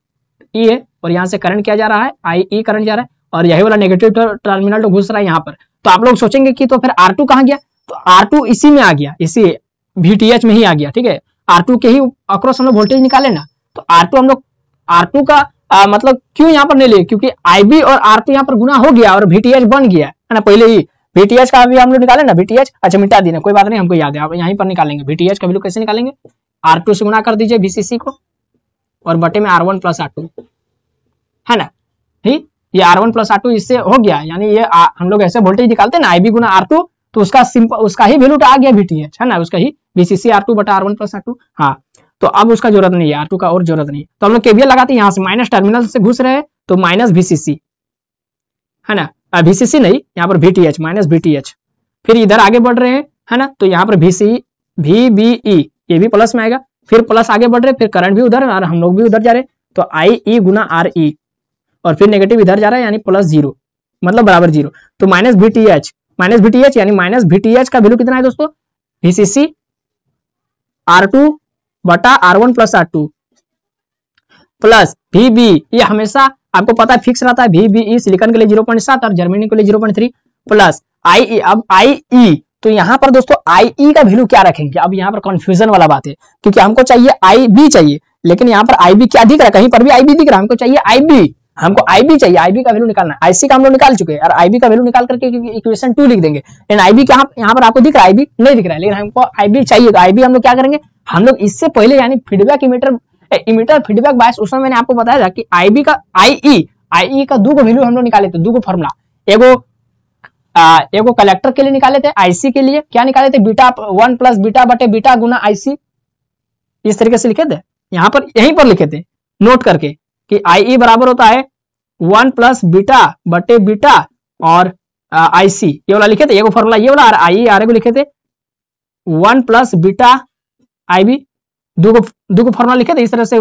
है, और यहाँ से करंट क्या जा रहा है, IE करंट जा रहा है, और यही वाला नेगेटिव टर्मिनल तो घुस रहा है यहाँ पर। तो आप लोग सोचेंगे कि तो फिर R2 कहाँ गया, तो R2 इसी में आ गया, इसी VTH में ही आ गया, ठीक है। R2 के ही अक्रॉस हम लोग वोल्टेज निकाले ना, तो R2 हम लोग R2 का मतलब क्यों यहाँ पर नहीं लिए, क्योंकि आईबी और आर2 यहाँ पर गुना हो गया और वीटीएच बन गया है ना पहले ही। वीटीएच का भी हम लोग निकाले ना, वीटीएच अच्छा मिटा दी ना, कोई बात नहीं, हमको याद है, आप यहीं पर निकालेंगे। वीटीएच का वैल्यू कैसे निकालेंगे, आर2 से गुना कर दीजिए वीसीसी को और बटे में R1 प्लस R2 है ना। ठीक, ये R1 प्लस R2 इससे हो गया, यानी ये हम लोग ऐसे वोल्टेज निकालते हैं ना आईबी गुना R2, तो उसका सिंपल उसका ही वैल्यू आ गया वीटीएच है ना, उसका ही वीसीसी R2 बटा R1 प्लस R2। हाँ, तो अब उसका जरूरत नहीं है, R2 का और जरूरत नहीं है, तो हम लोग केवीएल लगाते हैं, यहाँ से माइनस टर्मिनल से घुस रहे हैं तो माइनस वीसीसी है ना, वीसीसी नहीं, यहाँ पर वीटीएच माइनस वीटीएच, फिर इधर आगे बढ़ रहे हैं है ना, तो यहाँ पर VBE ये भी प्लस में आएगा, फिर प्लस आगे बढ़ रहे, फिर करंट भी उधर और हम लोग भी उधर जा रहे, तो IE गुना RE और फिर नेगेटिव इधर जा रहा है यानी प्लस 0 मतलब बराबर 0, तो माइनस VTH यानी माइनस VTH का वैल्यू कितना है दोस्तों, VCC R2 बटा R1 plus R2 plus VB, ये हमेशा आपको पता है फिक्स रहता है, VBE सिलिकॉन के लिए 0.7 और जर्मेनियम के लिए 0.3 प्लस IE। अब IE, तो यहाँ पर दोस्तों IE का वैल्यू क्या रखेंगे, अब यहाँ पर कंफ्यूजन वाला बात है, क्योंकि हमको चाहिए IB चाहिए, लेकिन यहाँ पर IB क्या दिख रहा है, कहीं पर भी IB दिख रहा है, हमको चाहिए IB, हमको IB चाहिए, IB का वैल्यू निकालना है। IC का हम लोग निकाल चुके हैं और IB का वैल्यू निकाल करके इक्वेशन 2 लिख देंगे, लेकिन IB क्या यहाँ पर आपको दिख रहा है, IB नहीं दिख रहा है, लेकिन हमको IB चाहिए, तो IB हम लोग क्या करेंगे, हम लोग इससे पहले यानी फीडबैक इमीटर फीडबैक बायस, उसमें मैंने आपको बताया था कि IB का IE का दो वैल्यू हम लोग निकाले थे, दो फॉर्मूला, एगो कलेक्टर के लिए निकाले थे, IC के लिए क्या निकाले थे, बीटा 1 प्लस बीटा बटे बीटा गुना IC, इस तरीके से लिखे थे, यहाँ पर यहीं पर लिखे थे नोट करके कि IE बराबर होता है 1 प्लस बीटा बटे बीटा और IC, ये वाला लिखे थे, ये फॉर्मूला ये वाला, और IE आर को लिखे थे 1 प्लस बीटा IB, दो फॉर्मूला लिखे थे इस तरह से,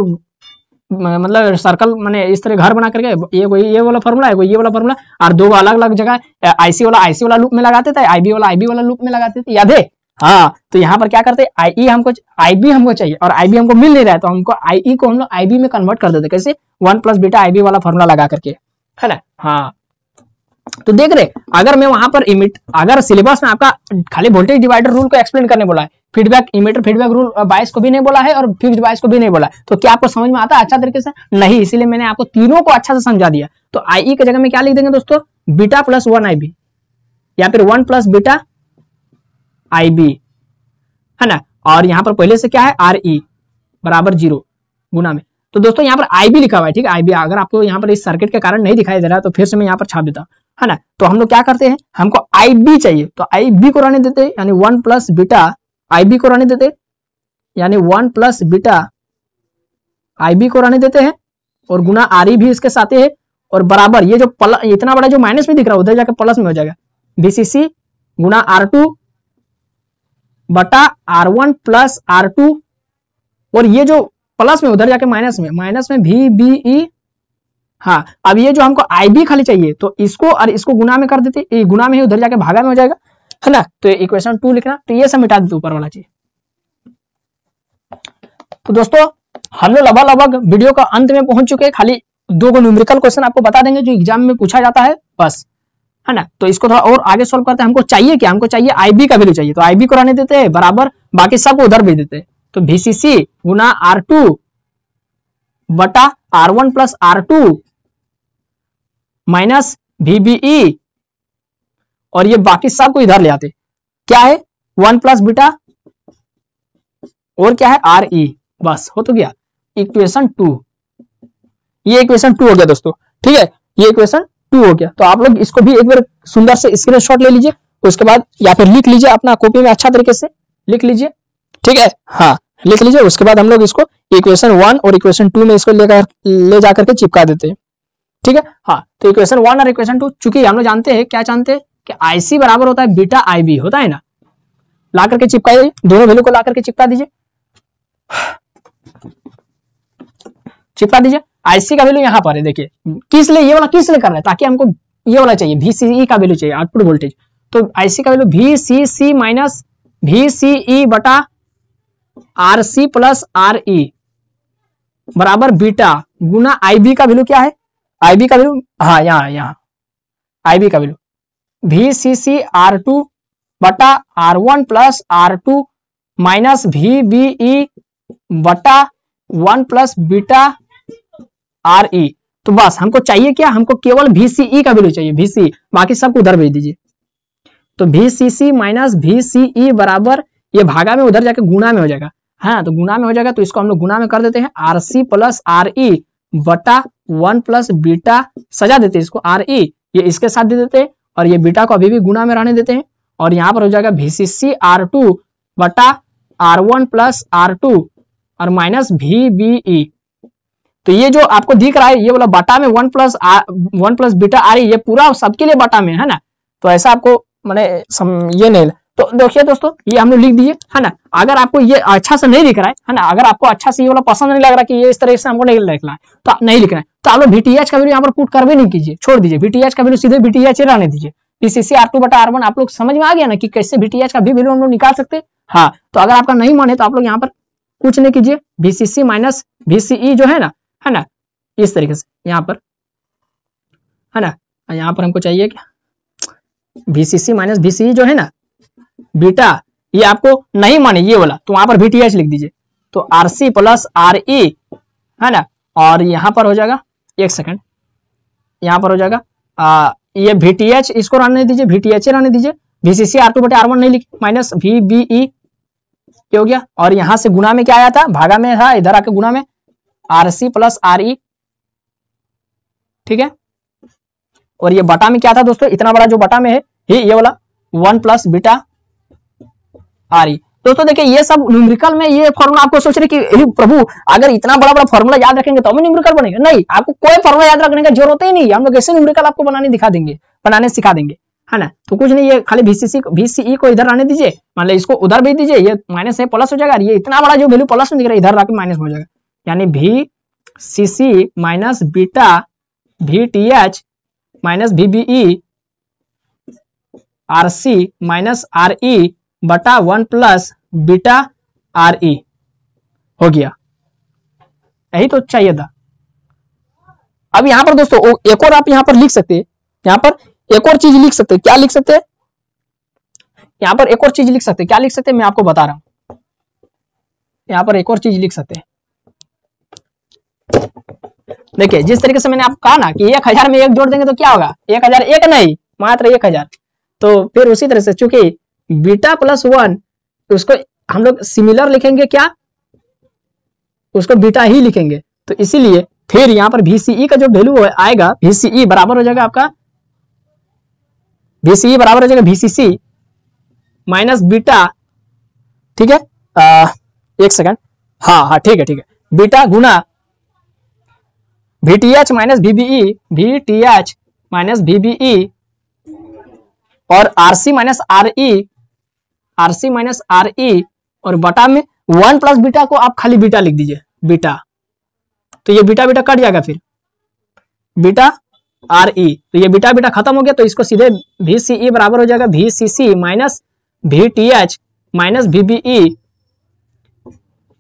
मतलब सर्कल माने इस तरह घर बना करके, ये वाला फॉर्मूला है, ये वाला फॉर्मूला, और दो अलग अलग जगह IC वाला लूप में लगाते थे, IB वाला लूप में लगाते थे, याद है। हाँ, तो यहाँ पर क्या करते हैं, IB हमको चाहिए और IB हमको मिल नहीं रहा है, तो हमको IE को हम लोग IB में कन्वर्ट कर देते, कैसे, 1 प्लस बीटा IB वाला फॉर्मूला लगा करके, है ना। हाँ, तो देख रहे, अगर मैं वहां पर अगर सिलेबस में आपका खाली वोल्टेज डिवाइडर रूल को एक्सप्लेन करने बोला है, इमीटर फीडबैक रूल बायस को भी नहीं बोला है और फिक्स्ड बायस को भी नहीं बोला है, तो क्या आपको समझ में आता है अच्छा तरीके से, नहीं, इसीलिए मैंने आपको तीनों को अच्छा से समझा दिया। तो IE की जगह में क्या लिख देंगे दोस्तों, बीटा प्लस 1 IB या फिर 1 प्लस बीटा IB है ना, और यहाँ पर पहले से क्या है, RE बराबर 0 गुना में, तो दोस्तों यहाँ पर IB लिखा हुआ है, ठीक है, IB अगर आपको यहाँ पर इस सर्किट के कारण नहीं दिखाई दे रहा है तो फिर से मैं यहाँ पर छाप देता हूँ, है ना। तो हम लोग क्या करते हैं, हमको IB चाहिए, तो IB को रहने देते यानी 1 प्लस बीटा IB को रहने देते, यानी 1 प्लस बीटा IB को रहने देते हैं और गुना RE भी इसके साथ है, और बराबर ये जो इतना बड़ा जो माइनस में दिख रहा है उधर जाकर प्लस में हो जाएगा, VCC गुना R2 बटा R1 प्लस R2, और ये जो प्लस में उधर जाके माइनस में VBE। हाँ, अब ये जो हमको IB खाली चाहिए तो इसको और इसको गुना में कर देते, ये गुना में ही उधर जाके भागा में हो जाएगा, है ना, तो इक्वेशन 2 लिखना, तो ये सब मिटा देते ऊपर वाला चीज। तो दोस्तों हम लोग लगभग वीडियो का अंत में पहुंच चुके हैं, खाली 2 न्यूमेरिकल क्वेश्चन आपको बता देंगे जो एग्जाम में पूछा जाता है बस, है ना। तो इसको थोड़ा और आगे सॉल्व करते हैं, हमको चाहिए क्या, हमको चाहिए IB का वैल्यू चाहिए, तो IB को रहने देते हैं बराबर, बाकी सबको उधर भेज देते हैं, तो VCC गुना R2 बटा R1 plus R2 minus VBE, और ये बाकी सबको इधर ले आते, क्या है 1 प्लस बीटा और क्या है RE, बस हो तो गया इक्वेशन 2, ये इक्वेशन 2 हो गया दोस्तों, ठीक है, ये इक्वेशन 2 हो गया। तो आप लोग इसको भी एक बार सुंदर से स्क्रीनशॉट ले लीजिए, उसके बाद या फिर लिख लीजिए अपना कॉपी में, अच्छा तरीके से लिख लीजिए, ठीक है, हाँ लिख लीजिए, उसके बाद हम लोग इसको इक्वेशन 1 और इक्वेशन 2 में इसको ले जाकर के चिपका देते हैं, ठीक है। हाँ, तो इक्वेशन 1 और इक्वेशन 2 चूंकि हम लोग जानते हैं, क्या जानते हैं कि IC बराबर होता है बीटा IB होता है ना, ला करके चिपकाइए, दोनों वैल्यू को ला करके चिपका दीजिए, IC का वैल्यू यहाँ पर है, देखिए किस लिए ये वाला किस लिए कर रहा है, ताकि हमको ये वाला चाहिए VCE का वैल्यू चाहिए, आउटपुट वोल्टेज, तो IC का वैल्यू VCC माइनस VCE बटा RC प्लस RE बराबर बीटा गुना IB का वैल्यू क्या है, IB का वैल्यू, हाँ यहाँ IB का वैल्यू VCC R2 बटा R1 plus R2 minus VBE बटा 1 प्लस बीटा आर ई। तो बस हमको चाहिए क्या, हमको केवल VCE का वैल्यू चाहिए, VCE, बाकी सबको उधर भेज दीजिए। तो VCC माइनस VCE बराबर, ये भागा में उधर जाके गुणा में हो जाएगा, हाँ तो गुणा में हो जाएगा, तो इसको हम लोग गुणा में कर देते हैं, RC प्लस RE बटा 1 प्लस बीटा, सजा देते हैं इसको RE, ये इसके साथ दे देते हैं, और ये बीटा को अभी भी गुणा में रहने देते हैं, और यहाँ पर हो जाएगा VCC R2 बटा R1 प्लस R2 और माइनस VBE। तो ये जो आपको दिख रहा है ये वाला बटा में 1 प्लस बीटा RE, ये पूरा सबके लिए बटा में है ना, तो ऐसा आपको मैंने ये नहीं, तो देखिए दोस्तों ये हम लोग लिख दिए है ना। अगर आपको ये अच्छा से नहीं दिख रहा है ना, अगर आपको अच्छा से ये वाला पसंद नहीं लग रहा कि ये इस तरह से हमको नहीं लिखना है, तो नहीं लिखना है, तो आप लोग VTH का वैल्यू यहाँ पर पुट कर भी नहीं कीजिए, छोड़ दीजिए, VTH का वैल्यू सीधे VTH रहने दीजिए। VCC R2 बटा R1 आप लोग समझ में आ गया ना कि कैसे VTH का भी वैल्यू हम लोग निकाल सकते हैं। हाँ, तो अगर आपका नहीं मन है तो आप लोग यहाँ पर कुछ नहीं कीजिए, VCC माइनस VCE जो है ना, इस तरीके से यहाँ पर है ना, यहाँ पर हमको चाहिए क्या, VCC माइनस VCE जो है ना बीटा, ये आपको नहीं माने ये वाला, तो वहां पर VTH लिख दीजिए, तो RC प्लस RE है ना, और यहां पर हो जाएगा, एक सेकंड, यहां पर हो जाएगा ये VTH, इसको रहने दीजिए, VTH रहने दीजिए, VCC R2 बटे R1 नहीं लिखी, माइनस VBE क्या हो गया, और यहां से गुणा में क्या आया था, भागा में था, इधर आके गुणा में RC प्लस RE, ठीक है, और ये बटा में क्या था दोस्तों, इतना बड़ा जो बटा में है ये वाला 1 प्लस बीटा RE। दोस्तों देखिए ये सब न्यूमेरिकल में, ये फॉर्मूला आपको सोच रहे कि प्रभु अगर इतना बड़ा बड़ा फॉर्मूला याद रखेंगे तो हमें न्यूमेरिकल बनेगा, नहीं, आपको कोई फॉर्मूला याद रखने की जरूरत ही नहीं, हम लोग ऐसे न्यूमेरिकल आपको बनाने सिखा देंगे है ना। तो कुछ नहीं, ये खाली VCE को इधर आने दीजिए, मान लीजिए इसको उधर भेज दीजिए, ये माइनस है प्लस हो जाएगा, ये इतना बड़ा जो वैल्यू प्लस में दिख रहा है इधर आके माइनस हो जाएगा, यानी VCC minus beta VTH minus VBE RC minus RE बटा 1 प्लस बीटा RE हो गया, यही तो चाहिए था। अब यहां पर दोस्तों एक और आप यहां पर लिख सकते हैं, यहां पर एक और चीज लिख सकते हैं, क्या लिख सकते हैं, यहां पर एक और चीज लिख सकते हैं, क्या लिख सकते हैं मैं आपको बता रहा हूं, यहां पर एक और चीज लिख सकते हैं। देखिए जिस तरीके से मैंने आपको कहा ना कि 1000 में 1 जोड़ देंगे तो क्या होगा, 1000 एक नहीं मात्र 1000, तो फिर उसी तरह से चूंकि बीटा प्लस 1 उसको हम लोग सिमिलर लिखेंगे, क्या उसको बीटा ही लिखेंगे, तो इसीलिए फिर यहां पर VCE का जो वैल्यू आएगा, VCE बराबर हो जाएगा आपका, VCE बराबर हो जाएगा VCC माइनस बीटा, ठीक है, एक सेकंड, हाँ ठीक है, बीटा गुना VTH minus VBE, VTH minus VBE और RC माइनस RE और बटा में 1 प्लस बीटा को आप खाली बीटा लिख दीजिए, बीटा, तो ये बीटा कट जाएगा, फिर बीटा RE, तो ये बीटा खत्म हो गया, तो इसको सीधे VCE बराबर हो जाएगा VCC minus VTH minus VBE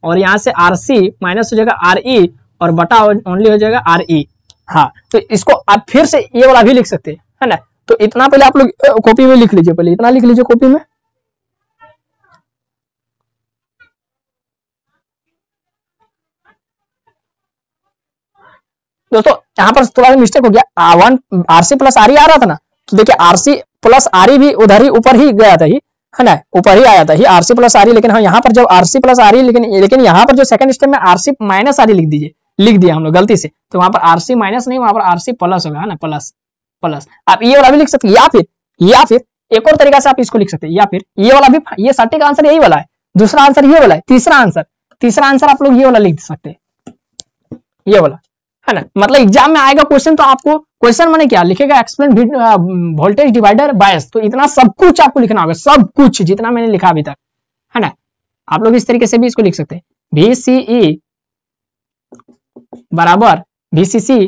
और यहां से RC माइनस हो जाएगा RE और बटा ओनली हो जाएगा RE। हाँ, तो इसको आप फिर से ये वाला भी लिख सकते हैं, है ना, तो इतना पहले आप लोग कॉपी में लिख लीजिए, पहले इतना लिख लीजिए कॉपी में। दोस्तों यहाँ पर थोड़ा सा मिस्टेक हो गया, RC प्लस RE आ रहा था ना, तो देखिए RC प्लस RE भी उधर ही ऊपर ही गया था, ही है ना, ऊपर ही आया था ही RC प्लस RE, लेकिन हाँ यहाँ पर जब RC प्लस RE, लेकिन यहाँ पर जो सेकंड स्टेप में RC माइनस RE लिख दिया हम लोग गलती से, तो वहां पर RC माइनस नहीं, वहां पर RC प्लस होगा, है ना, प्लस आप ये वाला भी लिख सकते हैं, या फिर एक और तरीका से आप इसको लिख सकते हैं, या फिर ये वाला भी, ये सटीक आंसर यही वाला है, दूसरा आंसर ये वाला है, तीसरा आंसर आप लोग ये वाला लिख सकते हैं, ये वाला, है ना, मतलब एग्जाम में आएगा क्वेश्चन, तो आपको क्वेश्चन माने क्या लिखेगा, एक्सप्लेन वोल्टेज डिवाइडर बायस, तो इतना सब कुछ आपको लिखना होगा, सब कुछ जितना मैंने लिखा अभी तक, है ना, आप लोग इस तरीके से भी इसको लिख सकते हैं, VCE बराबर VCC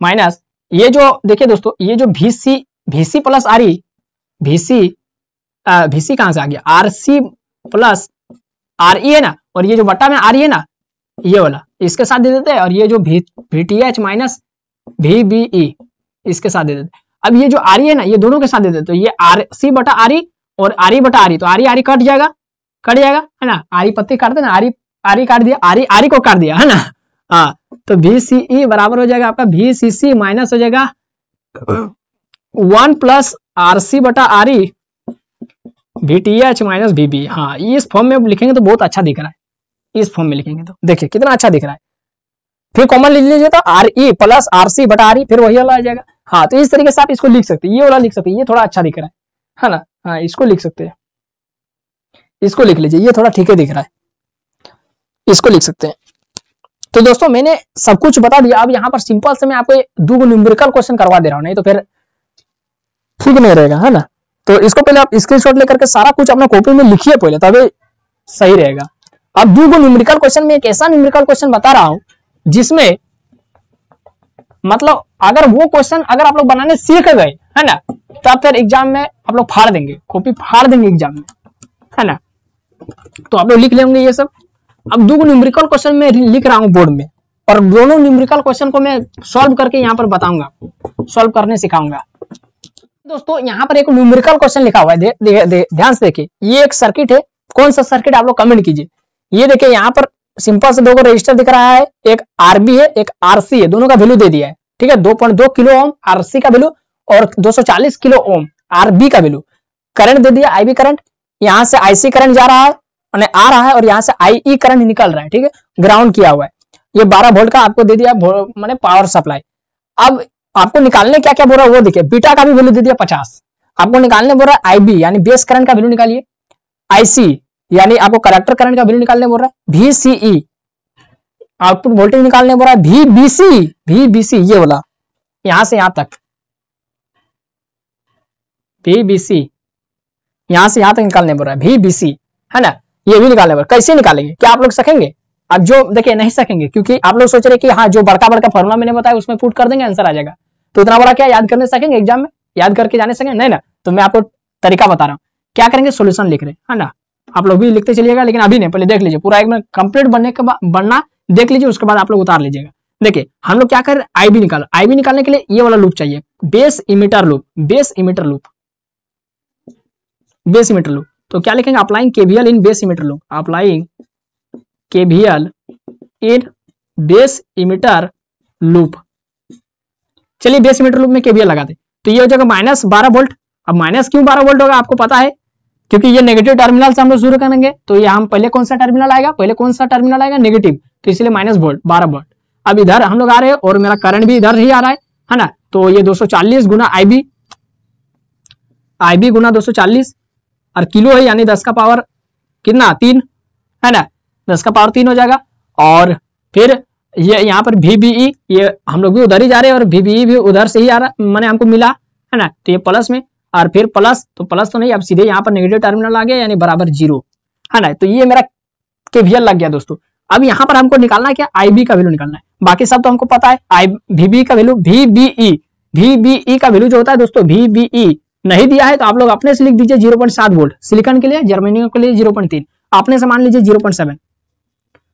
माइनस ये जो देखिए दोस्तों, ये जो VC प्लस RE, VC कहां से आ गया, RC प्लस RE है ना, और ये जो बट्टा में RE है ना, ये वाला इसके साथ दे देते हैं, और ये जो VTH माइनस VBE इसके साथ दे देते हैं। अब ये जो RE है ना, ये दोनों के साथ दे देते, तो ये RC बटा RE और RE बटा RE, तो RE कट जाएगा, है ना, RE पत्ती काट देना, RE आरी काट दिया, आरी को काट दिया है ना। हाँ, तो VCE बराबर हो जाएगा आपका VCC माइनस हो जाएगा 1 प्लस RC बटा RE VTH माइनस VB। हाँ, इस फॉर्म में लिखेंगे तो बहुत अच्छा दिख रहा है। इस फॉर्म में लिखेंगे तो देखिए कितना अच्छा दिख रहा है। फिर कॉमन लिख लीजिए तो RE प्लस RC बटा RE, फिर वही वाला आ जाएगा। हाँ, तो इस तरीके से आप इसको लिख सकते हैं, ये वाला लिख सकते हैं, ये थोड़ा अच्छा दिख रहा है ना। हाँ, इसको लिख सकते हैं, इसको लिख लीजिए, ये थोड़ा ठीक है दिख रहा है, इसको लिख सकते हैं। तो दोस्तों मैंने सब कुछ बता दिया। अब यहाँ पर सिंपल से मैं आपको 2 न्यूमेरिकल क्वेश्चन करवा दे रहा हूँ, नहीं तो फिर ठीक नहीं रहेगा, है ना। तो इसको पहले आप स्क्रीनशॉट लेकर के सारा कुछ अपना कॉपी में लिखिए पहले, तभी सही रहेगा। अब 2 न्यूमेरिकल क्वेश्चन में एक ऐसा न्यूमेरिकल क्वेश्चन बता रहा हूं जिसमें मतलब अगर वो क्वेश्चन अगर आप लोग बनाने सीख गए, है ना, तब फिर एग्जाम में आप लोग फाड़ देंगे, कॉपी फाड़ देंगे एग्जाम में, है ना। तो आप लोग लिख लेंगे ये सब। अब 2 न्यूमेरिकल क्वेश्चन में लिख रहा हूं बोर्ड में, और दोनों न्यूमेरिकल क्वेश्चन को मैं सॉल्व करके यहाँ पर बताऊंगा, सॉल्व करने सिखाऊंगा। दोस्तों यहाँ पर एक न्यूमेरिकल क्वेश्चन लिखा हुआ है, ध्यान से देखिए। ये एक सर्किट है, कौन सा सर्किट आप लोग कमेंट कीजिए। ये देखिए यहाँ पर सिंपल से 2 रजिस्टर दिख रहा है, एक RB है एक RC है, दोनों का वैल्यू दे दिया है, ठीक है। 2.2 किलो ओम RC का वैल्यू और 240 किलो ओम RB का वैल्यू। करंट दे दिया IB करंट, यहाँ से IC करंट जा रहा है आ रहा है, और यहाँ से IE करंट निकल रहा है, ठीक है, ग्राउंड किया हुआ है। ये 12 वोल्ट का आपको दे दिया माने पावर सप्लाई। अब आपको निकालने क्या क्या बोल रहा है वो देखिए। बीटा का भी वैल्यू दे दिया 50। आपको निकालने बोल रहा है IB यानी बेस करंट का वैल्यू निकालिए, IC यानी आपको कलेक्टर करंट का वैल्यू निकालने बोल रहा है, VCE आउटपुट वोल्टेज निकालने बोल रहा है, VBC ये वाला यहां से यहां तक, VBC यहां से यहां तक निकालने बोल रहा है, VBC, है ना। ये भी निकालने बोल रहा है। कैसे निकालेंगे, क्या आप लोग सकेंगे? अब जो देखिए नहीं सकेंगे, क्योंकि आप लोग सोच रहे कि हाँ जो बड़का फॉर्मूला मैंने बताया उसमें पुट कर देंगे आंसर आ जाएगा। तो इतना बड़ा क्या याद करने सकेंगे एग्जाम में, याद करके जाने सकेंगे नहीं ना। तो मैं आपको तरीका बता रहा हूँ, क्या करेंगे, सोल्यूशन लिख रहे हैं, है ना। आप लोग भी लिखते चलिएगा, लेकिन अभी नहीं, पहले देख लीजिए पूरा एक में कंप्लीट बनने के बाद बनना देख लीजिए, उसके बाद आप लोग उतार लीजिएगा। देखिए हम लोग क्या कर रहे हैं, IB निकालो। IB निकालने के लिए ये वाला लूप चाहिए, base emitter loop, base emitter loop, base emitter loop. तो क्या लिखेंगे, applying KVL in base emitter loop, applying KVL in base emitter loop. चलिए बेस इमीटर लूप में KVL लगाते। तो ये हो जाएगा -12 वोल्ट। अब माइनस क्यों 12 वोल्ट होगा आपको पता है, क्योंकि ये नेगेटिव टर्मिनल से हम लोग शुरू करेंगे। तो ये हम पहले कौन सा टर्मिनल आएगा, पहले कौन सा टर्मिनल आएगा, नेगेटिव, तो इसलिए -12 वोल्ट। अब इधर हम लोग आ रहे हैं और मेरा करंट भी इधर ही आ रहा है ना। तो ये 240 गुना IB गुना 240 और किलो है, यानी 10 का पावर कितना 3, है ना, 10 का पावर 3 हो जाएगा। और फिर ये यहाँ पर VBE, ये हम लोग भी उधर ही जा रहे हैं और VBE भी उधर से ही आ रहा, मैंने हमको मिला, है ना। तो ये प्लस में और फिर प्लस, तो प्लस तो नहीं, अब सीधे यहाँ पर नेगेटिव टर्मिनल आ गया, यानी बराबर 0, है ना। तो ये मेरा KVL लग गया दोस्तों। अब यहाँ पर हमको निकालना है क्या, IB का वैल्यू निकालना है। बाकी सब तो हमको पता है, VB का वैल्यू, VBE का वैल्यू जो होता है दोस्तों, VBE नहीं दिया है तो आप लोग अपने से लिख दीजिए 0.7 वोल्ट, सिलिकॉन के लिए, जर्मेनियम के लिए 0.3, अपने से मान लीजिए 0.7।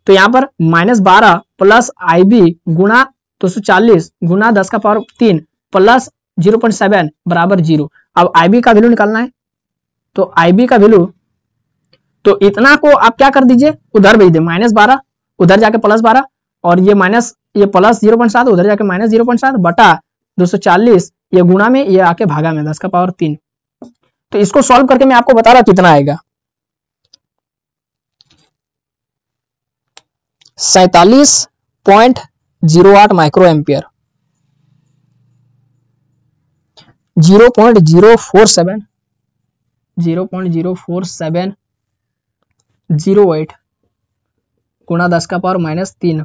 तो यहाँ पर -12 प्लस IB गुना 240 गुना 10 का पावर 3 प्लस 0.7 बराबर 0। अब IB का वैल्यू निकालना है, तो IB का वैल्यू, तो इतना को आप क्या कर दीजिए, उधर भेज दे, -12 उधर जाके +12, और ये माइनस, ये प्लस 0.7 उधर जाके -0.7 बटा 240, ये गुणा में, ये आके भागा में 10 का पावर 3। तो इसको सॉल्व करके मैं आपको बता रहा कितना आएगा, 47.08 माइक्रो एम्पियर, 0.04708 गुणा 10 का पावर -3।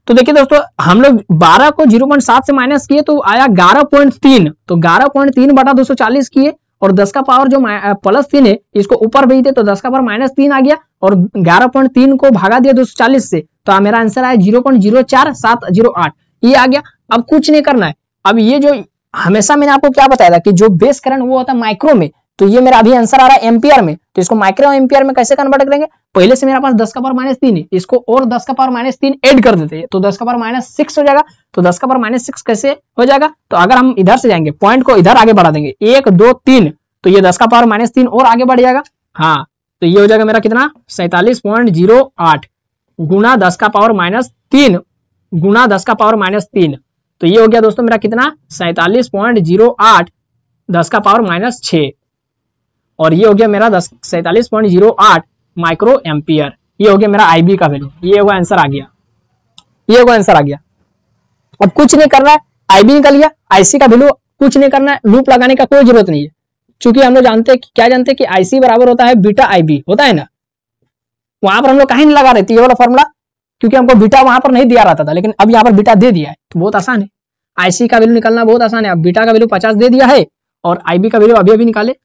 तो देखिए दोस्तों, हम लोग 12 को 0.7 से माइनस किए तो आया 11.3, तो 11.3 बटा 240 किए, और 10 का पावर जो +3 है इसको ऊपर भेज दे, तो 10 का पावर -3 आ गया, और 11.3 को भागा दिया 240 से, तो मेरा आंसर आया 0.04708, ये आ गया। अब कुछ नहीं करना है। अब ये जो हमेशा मैंने आपको क्या बताया था कि जो बेस करंट वो होता है माइक्रो में, तो ये मेरा अभी आंसर आ रहा है एम्पियर में, तो इसको माइक्रो एम्पियर में कैसे कन्वर्ट करेंगे, पहले से मेरे पास 10 का पावर -3 है, इसको और 10 का पावर -3 ऐड कर देते हैं, तो 10 का पावर -6 हो जाएगा। तो 10 का पावर -6 कैसे हो जाएगा, तो अगर हम इधर से जाएंगे, पॉइंट को इधर आगे बढ़ा देंगे, 1 2 3, तो ये 10 का पावर -3 और आगे बढ़ जाएगा। हाँ, तो ये हो जाएगा मेरा कितना 47.08 गुना 10 का पावर -3 गुना 10 का पावर -3। तो ये हो गया दोस्तों मेरा कितना 47.08 10 का पावर -6 और ये हो गया मेरा 47.08 माइक्रो एम्पियर। ये हो गया मेरा आईबी का वैल्यू। ये होगा आंसर आ गया, ये होगा आंसर आ गया। अब कुछ नहीं करना है, आईबी निकल गया, आईसी का वैल्यू कुछ नहीं करना है, लूप लगाने का कोई जरूरत नहीं है, क्योंकि हम लोग जानते हैं क्या जानते हैं कि आईसी बराबर होता है बीटा आईबी, होता है ना। वहां पर हम लोग कहीं नहीं लगा रहे थे ये वाला फॉर्मूला, क्योंकि हमको बीटा वहां पर नहीं दिया रहता था, लेकिन अब यहाँ पर बीटा दे दिया है तो बहुत आसान है। आईसी का वैल्यू निकालना बहुत आसान है। अब बीटा का वैल्यू 50 दे दिया है और आईबी का वैल्यू अभी अभी निकाले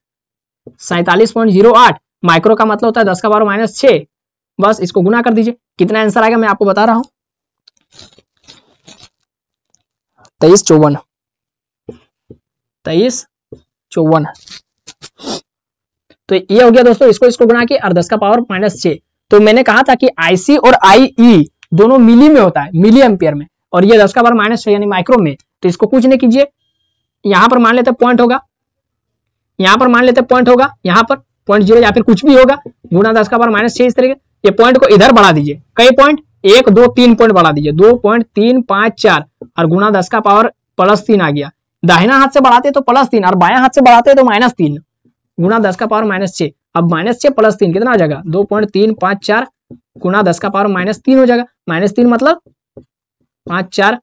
47.08 माइक्रो का मतलब होता है 10 का पावर -6। बस इसको गुना कर दीजिए, कितना आंसर आएगा मैं आपको बता रहा हूं 2354। तो ये हो गया दोस्तों, इसको गुना किया और 10 का पावर -6। तो मैंने कहा था कि आईसी और आईई दोनों मिली में होता है, मिली एम्पियर में, और ये 10 का पावर -6 यानी माइक्रो में। तो इसको कुछ नहीं कीजिए, यहां पर मान लेते पॉइंट होगा, यहां पर मान लेते पॉइंट होगा, यहां पर 0.0 या फिर कुछ भी होगा, गुना 10 का पावर -6 इस तरीके। ये पॉइंट को इधर बढ़ा दीजिए, कई पॉइंट 1 2 3 पॉइंट बढ़ा दीजिए, 2.354 और गुना 10 का पावर +3 आ गया। दाहिना हाथ से बढ़ाते तो +3 और बायां हाथ से बढ़ाते तो -3 गुना 10 का पावर -6। अब -6 + 3 कितना आ जाएगा 2.354 गुना 10 का पावर -3 हो जाएगा। -3 मतलब 54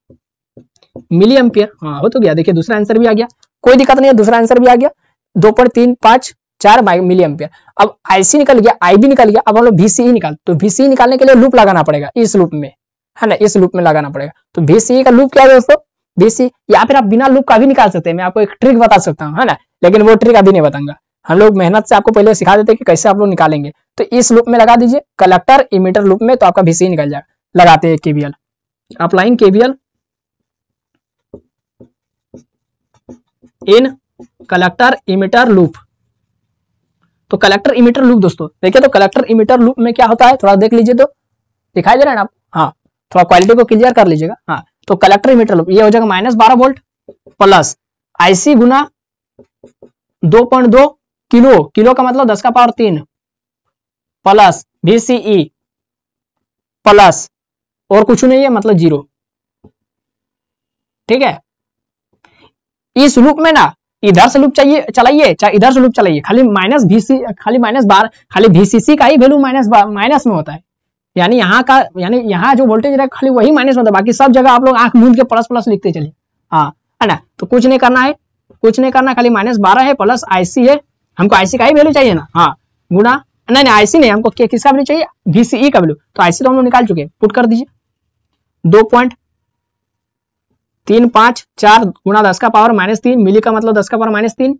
मिली एम्पियर। हाँ हो तो गया, देखिए दूसरा आंसर भी आ गया, कोई दिक्कत नहीं है, दूसरा आंसर भी आ गया 2.354 मिली एम्पियर। अब आईसी निकल गया, आईबी निकल गया, अब हम लोग VCE निकाल, तो VCE निकालने के लिए लूप लगाना पड़ेगा, इस लूप में है ना, इस लूप में लगाना पड़ेगा। तो VCE का लूप क्या है दोस्तों, VCE या फिर आप बिना लूप का भी निकाल सकते हैं, मैं आपको एक ट्रिक बता सकता हूँ है ना, लेकिन वो ट्रिक अभी नहीं बताऊंगा। हम लोग मेहनत से आपको पहले सिखा देते हैं कि कैसे आप लोग निकालेंगे। तो इस लूप में लगा दीजिए कलेक्टर इमीटर लूप में, तो आपका VCE निकल जाएगा। लगाते हैं KVL, applying KVL in collector emitter loop. तो कलेक्टर इमीटर लूप दोस्तों देखिए, तो कलेक्टर इमीटर लूप में क्या होता है थोड़ा देख लीजिए, तो दिखाई दे रहा है ना आप, हाँ थोड़ा क्वालिटी को क्लियर कर लीजिएगा। हाँ तो कलेक्टर इमीटर लूप ये हो जाएगा -12 वोल्ट प्लस आईसी गुना 2.2 किलो, किलो का मतलब 10 का पावर 3 प्लस VCE प्लस और कुछ नहीं है मतलब 0। ठीक है, इस लूप में ना इधर से लूप चाहिए चलाइए चाहे इधर से लूप चलाइए, खाली -12 खाली VCC का ही वैल्यू माइनस में होता है, यानी यहाँ का यानी यहाँ जो वोल्टेज है खाली वही माइनस में होता है, बाकी सब जगह आप लोग आंख मूंद के प्लस लिखते चलिए। हाँ है ना, तो कुछ नहीं करना है, कुछ नहीं करना, खाली -12 है प्लस आईसी है, हमको आईसी का ही वैल्यू चाहिए ना। हाँ गुना नहीं आईसी नहीं, हमको किसका वैल्यू चाहिए VCE का वैल्यू, तो आईसी तो हम लोग निकाल चुके हैं, पुट कर दीजिए 2.354 गुना 10 का पावर -3 मिली का मतलब 10 का पावर -3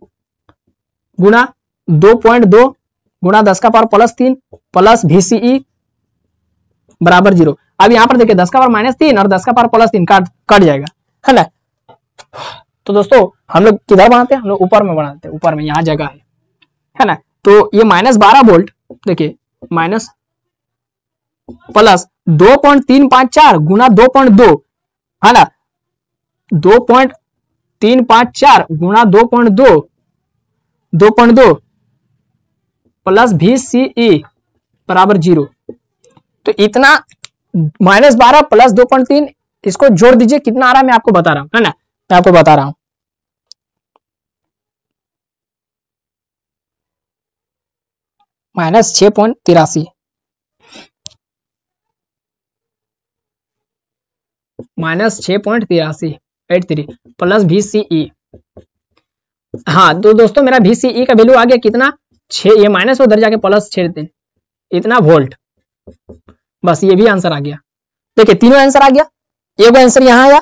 गुना 2.2 गुना 10 का पावर +3 प्लस VCE बराबर 0। अब यहाँ पर देखिए 10 का पावर -3 और 10 का पावर +3 कट जाएगा है ना। तो दोस्तों हम लोग किधर बनाते हैं, हम लोग ऊपर में बनाते हैं, ऊपर में यहाँ जगह है ना। तो ये -12 वोल्ट देखिए माइनस प्लस 2.354 गुना 2.2 है ना, 2.354 गुना 2.2 प्लस VCE बराबर 0। तो इतना -12 प्लस 2.3 इसको जोड़ दीजिए, कितना आ रहा है मैं आपको बता रहा हूं है ना, मैं आपको बता रहा हूं -6.83 -6.83 प्लस VCE। हाँ तो दोस्तों मेरा VCE का वैल्यू आ गया कितना 6, ये माइनस उधर जाके प्लस 6 इतना वोल्ट, बस ये भी आंसर आ गया। देखिए तीनों आंसर आ गया, एक आंसर यहाँ आया,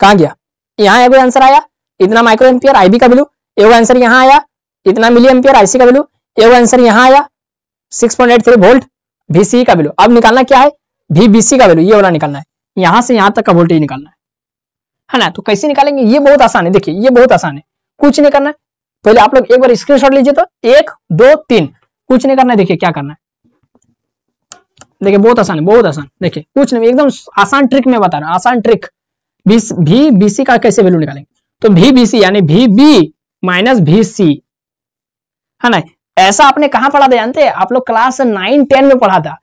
कहाँ गया, यहाँ एक आंसर आया इतना माइक्रो एम्पियर आईबी का वैल्यू, एक आंसर यहाँ आया इतना मिली एम्पियर आईसी का वैल्यू, एक आंसर यहाँ आया 6.83 वोल्ट VCE का वैल्यू। अब निकालना क्या है VBC का वैल्यू, ये वाला निकालना है, यहां से यहां तक का वोल्टेज निकालना है ना। तो कैसे निकालेंगे ये बहुत आसान है, देखिए ये बहुत आसान है, कुछ नहीं करना है, पहले आप लोग एक बार स्क्रीनशॉट लीजिए, तो 1 2 3 कुछ नहीं करना है। देखिए क्या करना है, देखिए बहुत आसान है, बहुत आसान, देखिए कुछ नहीं, एकदम आसान ट्रिक में बता रहा हूं, आसान ट्रिक। VBC का कैसे वैल्यू निकालेंगे, तो VBC यानी VB माइनस VC है ना, ऐसा आपने कहां पढ़ा था जानते हैं? आप लोग क्लास 9-10 में पढ़ा था,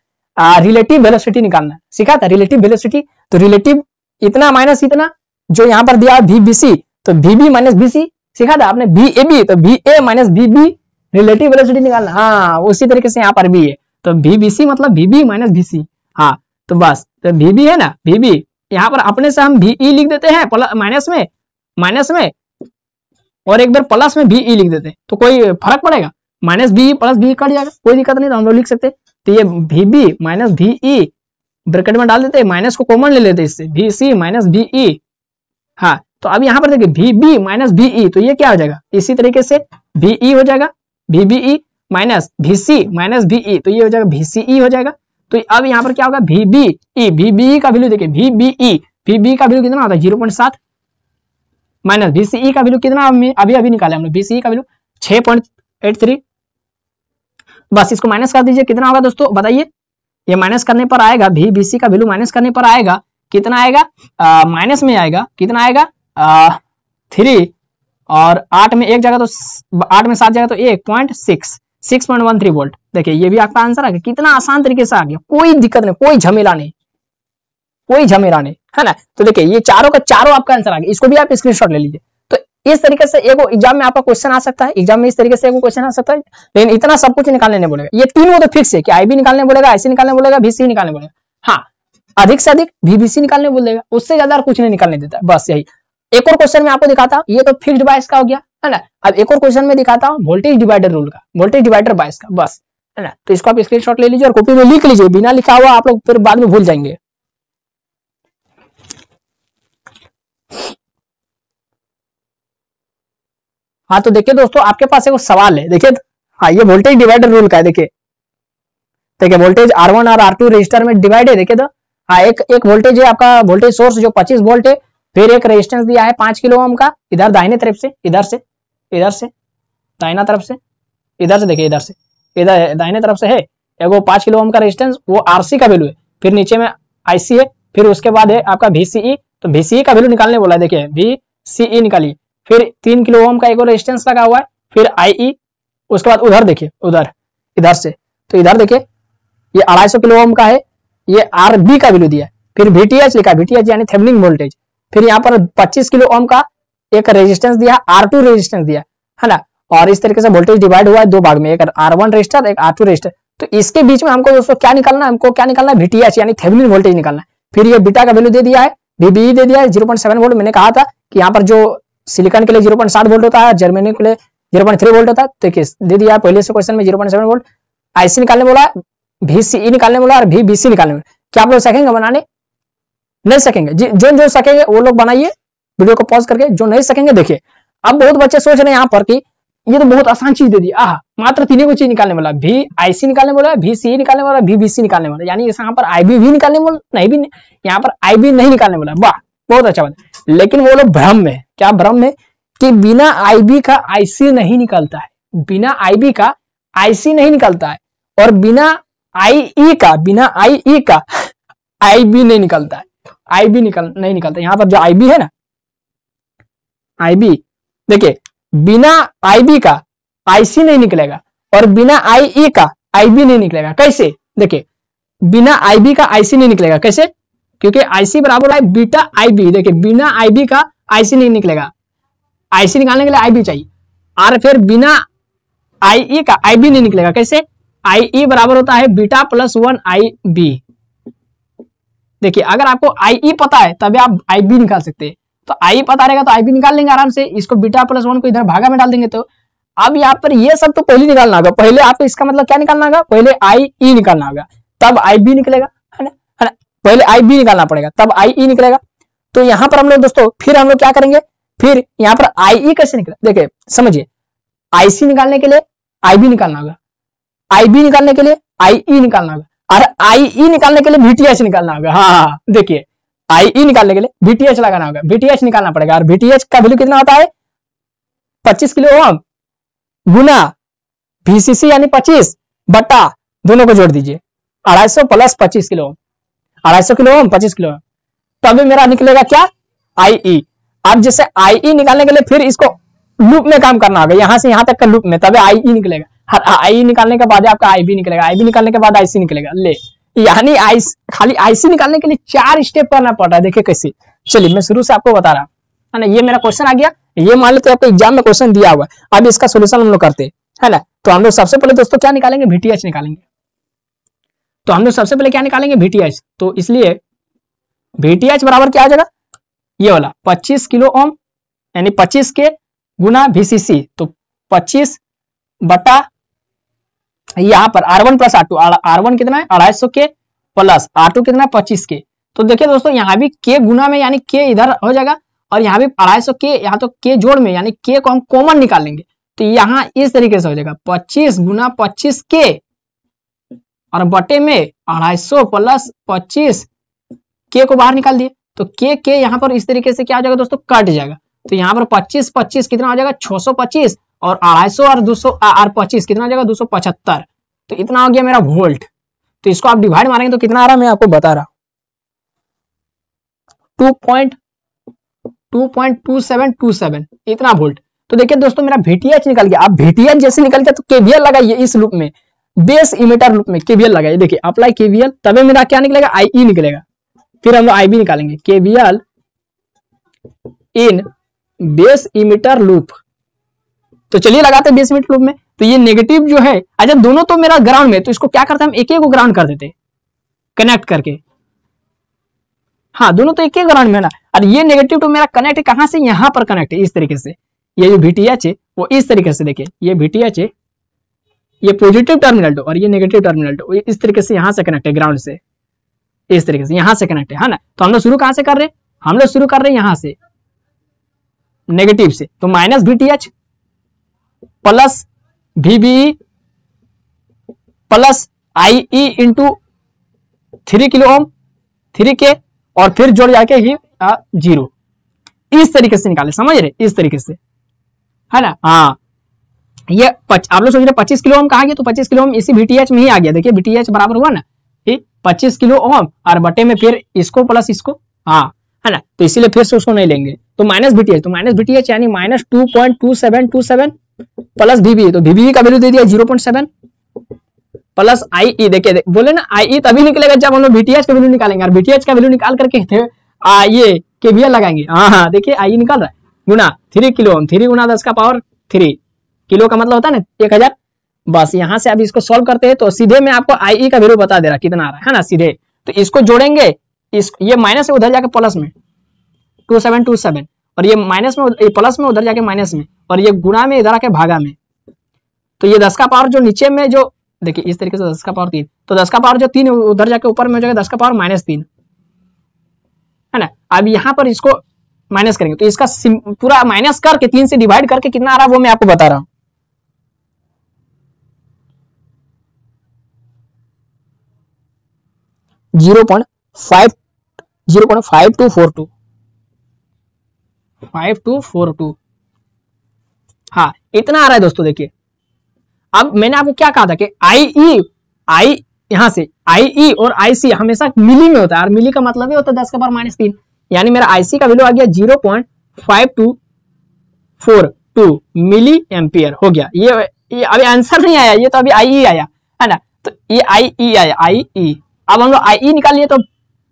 रिलेटिव वेलोसिटी निकालना सीखा था, रिलेटिव वेलोसिटी। तो रिलेटिव इतना माइनस इतना, जो यहाँ पर दिया VBC, तो VB माइनस BC सीखा था आपने, VAB तो VA minus BB, relative velocity निकालना। हाँ, उसी तरीके से यहाँ पर भी है, तो VBC मतलब VB माइनस BC। हाँ, तो बस, तो VB है ना, VB यहाँ पर अपने से हम VE लिख देते हैं माइनस में, और एक बार प्लस में VE लिख देते हैं, तो कोई फर्क पड़ेगा? Minus BE plus BE cut जाएगा, कोई दिक्कत नहीं, तो हम लोग लिख सकते। तो ये VB माइनस VE ब्रैकेट में डाल देते हैं, माइनस को कॉमन ले लेते हैं, इससे VC माइनस BE। हाँ, तो अब यहाँ पर देखिए VB माइनस BE, तो ये क्या हो जाएगा? इसी तरीके से VE हो जाएगा, VBE minus VC minus BE, तो ये हो जाएगा VCE हो जाएगा। तो अब यहाँ पर क्या होगा? VBE का वैल्यू देखिए, VBE का वैल्यू कितना होता है? 0.7 माइनस VCE का वैल्यू कितना अभी निकाले हमने, VCE का वैल्यू 6.83। बस इसको माइनस कर दीजिए, कितना होगा दोस्तों बताइए? ये माइनस करने पर आएगा, VBC का वैल्यू माइनस करने पर आएगा, कितना आएगा? माइनस में आएगा, कितना आएगा? 3 और 8 में एक जगह, तो 8 में 7 जगह, तो 6.13 वोल्ट। देखिए ये भी आपका आंसर आ गया, कितना आसान तरीके से आ गया, कोई दिक्कत नहीं, कोई झमेला नहीं है ना। तो देखिए ये चारों का चारों आपका आंसर आ गया, इसको भी आप स्क्रीनशॉट ले लीजिए। तो इस तरीके से एगो एग्जाम में आपका क्वेश्चन आ सकता है, एग्जाम में इस तरीके से एगो क्वेश्चन आ सकता है, लेकिन इतना सब कुछ निकालने नहीं बोलेगा। ये तीनों तो फिक्स है कि IB निकालने बोलेगा, IC निकालने बोलेगा, VC निकालने बोलेगा। हाँ, अधिक से अधिक VBC निकालने बोलेगा, उससे ज्यादा कुछ नहीं निकालने देता, बस यही। एक और क्वेश्चन में आपको दिखाता हूं, ये तो फिक्स्ड बायस का हो गया है ना। अब एक और क्वेश्चन में दिखाता हूं वोल्टेज डिवाइडर रूल का, वोल्टेज डिवाइडर बायस का, बस है ना। तो इसको आप स्क्रीनशॉट ले लीजिए और कॉपी में लिख लीजिए, बिना लिखा हुआ आप लोग फिर बाद में भूल जाएंगे। हाँ, तो देखिए दोस्तों, आपके पास एक सवाल है, देखिए। हाँ, ये वोल्टेज डिवाइडर रूल का है, देखिए वोल्टेज R1 और R2 रजिस्टर में डिवाइड है, देखिए तो। हाँ, एक वोल्टेज है आपका, वोल्टेज सोर्स जो 25 वोल्ट है, फिर एक रेजिस्टेंस दिया है 5 किलो ओम का, इधर दाहिने तरफ से, इधर से दाहिना तरफ से, इधर से देखिए, इधर दाहिने तरफ से है एगो 5 किलो ओम का रेजिस्टेंस, वो RC का वैल्यू है, फिर नीचे में IC है, फिर उसके बाद है आपका VCE। तो VCE का वैल्यू निकालने बोला है, देखिए VCE निकालिए, फिर 3 किलो ओम का एक और रेजिस्टेंस लगा हुआ है, फिर IE, उसके बाद उधर देखिए, इधर से, तो इधर देखिए ये 250 किलो ओम का है, ये RB का वैल्यू दिया है, फिर VTH लिखा है, VTH यानी थेवेनिन वोल्टेज, फिर यहाँ पर 25 किलो ओम का एक रेजिस्टेंस दिया, R2 रेजिस्टेंस दिया है ना। और इस तरीके से वोल्टेज डिवाइड हुआ है दो भाग में, एक R1 रेजिस्टर, एक R2 रेजिस्टर। तो इसके बीच में हमको दोस्तों क्या निकालना है? हमको क्या निकालना है? VTH यानी थेवेनिन वोल्टेज निकालना है। फिर ये बीटा का वैल्यू दे दिया है, VBE दे दिया है 0.7 वोल्ट। मैंने कहा था कि यहाँ पर जो सिलिकॉन के लिए 0.7 वोल्ट होता है, जर्मेनियम के लिए 0.3 वोल्ट होता है, तो दे दिया है पहले से क्वेश्चन में 0.7 वोल्ट। IC निकालने बोला, VCE निकालने बोला और VBC निकालने बोला। क्या आप लोग सकेंगे बनाने? नहीं सकेंगे। जो सकेंगे वो लोग बनाइए, वीडियो को पॉज करके। जो नहीं सकेंगे देखिए। अब बहुत बच्चे सोच रहे हैं यहाँ पर कि ये तो बहुत आसान चीज दे दी, मात्र तीनों को चीज निकालने वाला, IC निकालने वाला, VCE निकालने वाला, VBC निकालने वाला, यानी यहाँ पर IB भी निकालने वाला, नहीं भी यहाँ पर IB नहीं निकालने वाला। वाह, बहुत अच्छा बात। लेकिन वो लोग भ्रम में, क्या भ्रम में? कि बिना IB का IC नहीं निकलता है, बिना IB का IC नहीं निकलता है, और बिना IE का IB नहीं निकलता है, नहीं निकलता। यहाँ पर जो IB है ना, IB देखिए, बिना IB का IC नहीं निकलेगा और बिना IE का IB नहीं निकलेगा। कैसे? देखिए, बिना IB का IC नहीं निकलेगा, कैसे? क्योंकि IC बराबर है बीटा IB। देखिए, बिना IB का IC नहीं निकलेगा, IC निकालने के लिए IB चाहिए, और फिर बिना IE का IB नहीं निकलेगा, कैसे? IE बराबर होता है बीटा प्लस 1 IB। देखिए, अगर आपको IE पता है तभी आप IB निकाल सकते हैं। तो IE पता रहेगा तो IB निकाल लेंगे आराम से, इसको बीटा प्लस 1 को इधर भागा में डाल देंगे। तो अब यहाँ पर ये सब तो पहले निकालना होगा, पहले आपको इसका मतलब क्या निकालना होगा? पहले IE निकालना होगा, तब IB निकलेगा, है ना। पहले IB निकालना पड़ेगा, तब IE निकलेगा। तो यहाँ पर हम लोग दोस्तों फिर हम लोग क्या करेंगे? फिर यहाँ पर IE कैसे निकले? देखिए समझिए, IC निकालने के लिए IB निकालना होगा, IB निकालने के लिए IE निकालना होगा, और IE निकालने के लिए VTH निकालना होगा। हाँ, देखिए, IE निकालने के लिए VTH लगाना होगा, VTH निकालना पड़ेगा, और VTH का वैल्यू कितना होता है? 25 किलो ओम गुना VCC यानी 25 बटा, दोनों को जोड़ दीजिए, 250 plus 25 kilo ohm, 250 kilo ohm 25 kilo ohm, तभी मेरा निकलेगा क्या? IE। अब जैसे IE निकालने के लिए फिर इसको लूप में काम करना होगा, यहां से यहां तक का लूप में, तभी IE निकलेगा। आई निकालने के बाद आपका आई बी निकलेगा, आई बी निकालने के बाद आईसी निकलेगा। ले यानी खाली आईसी निकालने के लिए 4 स्टेप करना पड़ रहा है। देखिए कैसे, चलिए मैं शुरू से आपको बता रहा है ना। ये मेरा क्वेश्चन आ गया, ये मान लेते आपको एग्जाम में क्वेश्चन दिया हुआ है। अब इसका सोल्यूशन हम लोग करते है ना। तो हम लोग सबसे पहले दोस्तों क्या निकालेंगे, VTH निकालेंगे। तो हम लोग सबसे पहले क्या निकालेंगे, VTH। तो इसलिए VTH बराबर क्या आ जाएगा, ये वाला 25 किलो ओम, यानी 25 के गुना VCC। तो 25 बटा यहाँ पर R1 प्लस R2, R1 कितना है 250 के प्लस R2 कितना है 25 के। तो देखिए दोस्तों यहाँ भी के गुना में, यानी के इधर हो जाएगा और यहाँ भी 250 के, यहाँ तो के जोड़ में, यानी के को हम कॉमन निकालेंगे। तो यहाँ इस तरीके से हो जाएगा 25 गुना 25 के और बटे में 250 प्लस 25 के को बाहर निकाल दिए। तो के यहाँ पर इस तरीके से क्या हो जाएगा दोस्तों, कट जाएगा। तो यहाँ पर 25 25 कितना हो जाएगा 625 और 250 और 200 और 25 कितना हो जाएगा 275। तो इतना हो गया मेरा वोल्ट। तो इसको आप डिवाइड मारेंगे तो कितना आ रहा है, मैं आपको बता रहा हूं 2.2727 इतना वोल्ट। तो देखिए दोस्तों मेरा VTH निकल गया। अब VTH जैसे निकल गया तो KVL लगाइए इस लूप में, बेस इमीटर लूप में KVL लगाइए। देखिए अप्लाई KVL, तभी मेरा क्या निकलेगा, IE निकलेगा। फिर हम लोग IB निकालेंगे, KVL in base emitter loop. तो चलिए लगाते हैं बेस इमीटर लूप में। तो ये नेगेटिव जो है, अच्छा दोनों तो मेरा ग्राउंड में, तो इसको क्या करते हैं हम एक एक को ग्राउंड कर देते कनेक्ट करके। हाँ दोनों तो एक एक ग्राउंड में ना। और ये नेगेटिव तो मेरा कनेक्ट कहां से, यहां पर कनेक्ट है इस तरीके से। ये जो VTH है वो इस तरीके से, देखिए ये VTH है, ये पॉजिटिव टर्मिनल और ये नेगेटिव टर्मिनल, इस तरीके से यहां से कनेक्ट है ग्राउंड से, इस तरीके से यहां से कनेक्ट है ना। तो हम लोग शुरू कहां से कर रहे हैं, हम लोग शुरू कर रहे हैं यहां से नेगेटिव से। तो minus VTH plus VBE plus IE into 3 kilo ओम 3 के और फिर जोड़ जाके ही 0, इस तरीके से निकाले, समझ रहे, इस तरीके से है ना। हाँ ये आप लोग सोच रहे 25 किलो ओम कहा गया, तो 25 किलो ओम इसी VTH में ही आ गया। देखिए VTH बराबर हुआ ना 25 किलो ओम और बटे में फिर इसको प्लस इसको, हाँ है ना। तो इसीलिए फिर से उसको नहीं लेंगे। तो माइनस VTH, तो माइनस VTH यानी माइनस 2.2727 प्लस VBE, तो VBE का वैल्यू दे दिया 0.7 प्लस IE। देखिए बोले ना IE तभी निकलेगा जब हम लोग VTH का वैल्यू निकालेंगे, और VTH का वैल्यू निकाल करके ये KVL लगाएंगे। हाँ देखिए IE निकल रहा है गुना 3 किलो ओम, 3 गुना 10 का पावर 3 किलो का मतलब होता है ना 1000। बस यहां से अब इसको सॉल्व करते हैं तो सीधे मैं आपको IE का वैल्यू बता दे रहा कितना आ रहा है ना सीधे। तो इसको जोड़ेंगे, ये माइनस से उधर जाके प्लस में 2727 और ये माइनस में प्लस में उधर जाके माइनस में, और ये गुणा में इधर आके भागा में। तो ये 10 का पावर जो नीचे में जो देखिए इस तरीके से 10 का पावर 3, तो 10 का पावर जो 3 उधर जाके ऊपर में हो जाएगा 10 का पावर -3 है ना। अब यहाँ पर इसको माइनस करेंगे तो इसका पूरा माइनस करके 3 से डिवाइड करके कितना आ रहा है वो मैं आपको बता रहा हूं। जीरो पॉइंट 5242 हाँ इतना आ रहा है दोस्तों। देखिए अब मैंने आपको क्या कहा था कि आई यहां से IE और IC हमेशा मिली में होता है, और मिली का मतलब ही होता है 10 का पावर -3, यानी मेरा IC का वैल्यू आ गया 0.5242 मिली एम्पियर हो गया। ये अभी आंसर नहीं आया, ये तो अभी IE आया है ना। तो ये IE आया IE। अब हम लोग IE निकाल लिए तो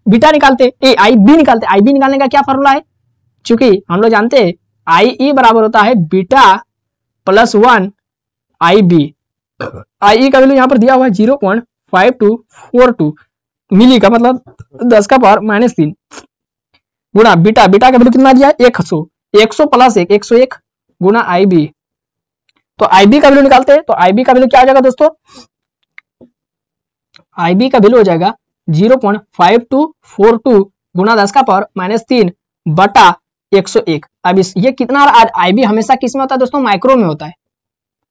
बीटा निकालते, IB निकालते। IB निकालने का क्या फॉर्मूला है, क्योंकि हम लोग जानते हैं IE बराबर होता है बीटा प्लस 1 IB। IE का वैल्यू यहाँ पर दिया हुआ है 0.5242 मिली का मतलब 10 का पावर -3 गुणा बीटा का वैल्यू कितना दिया है 100 प्लस 1 101 गुणा IB। तो IB का वैल्यू निकालते हैं। तो IB का वैल्यू क्या हो जाएगा दोस्तों, IB का वैल्यू हो जाएगा 0.5242 गुणा 10 का पावर -3 बटा 101। अब ये कितना IB हमेशा किस में होता है दोस्तों, माइक्रो में होता है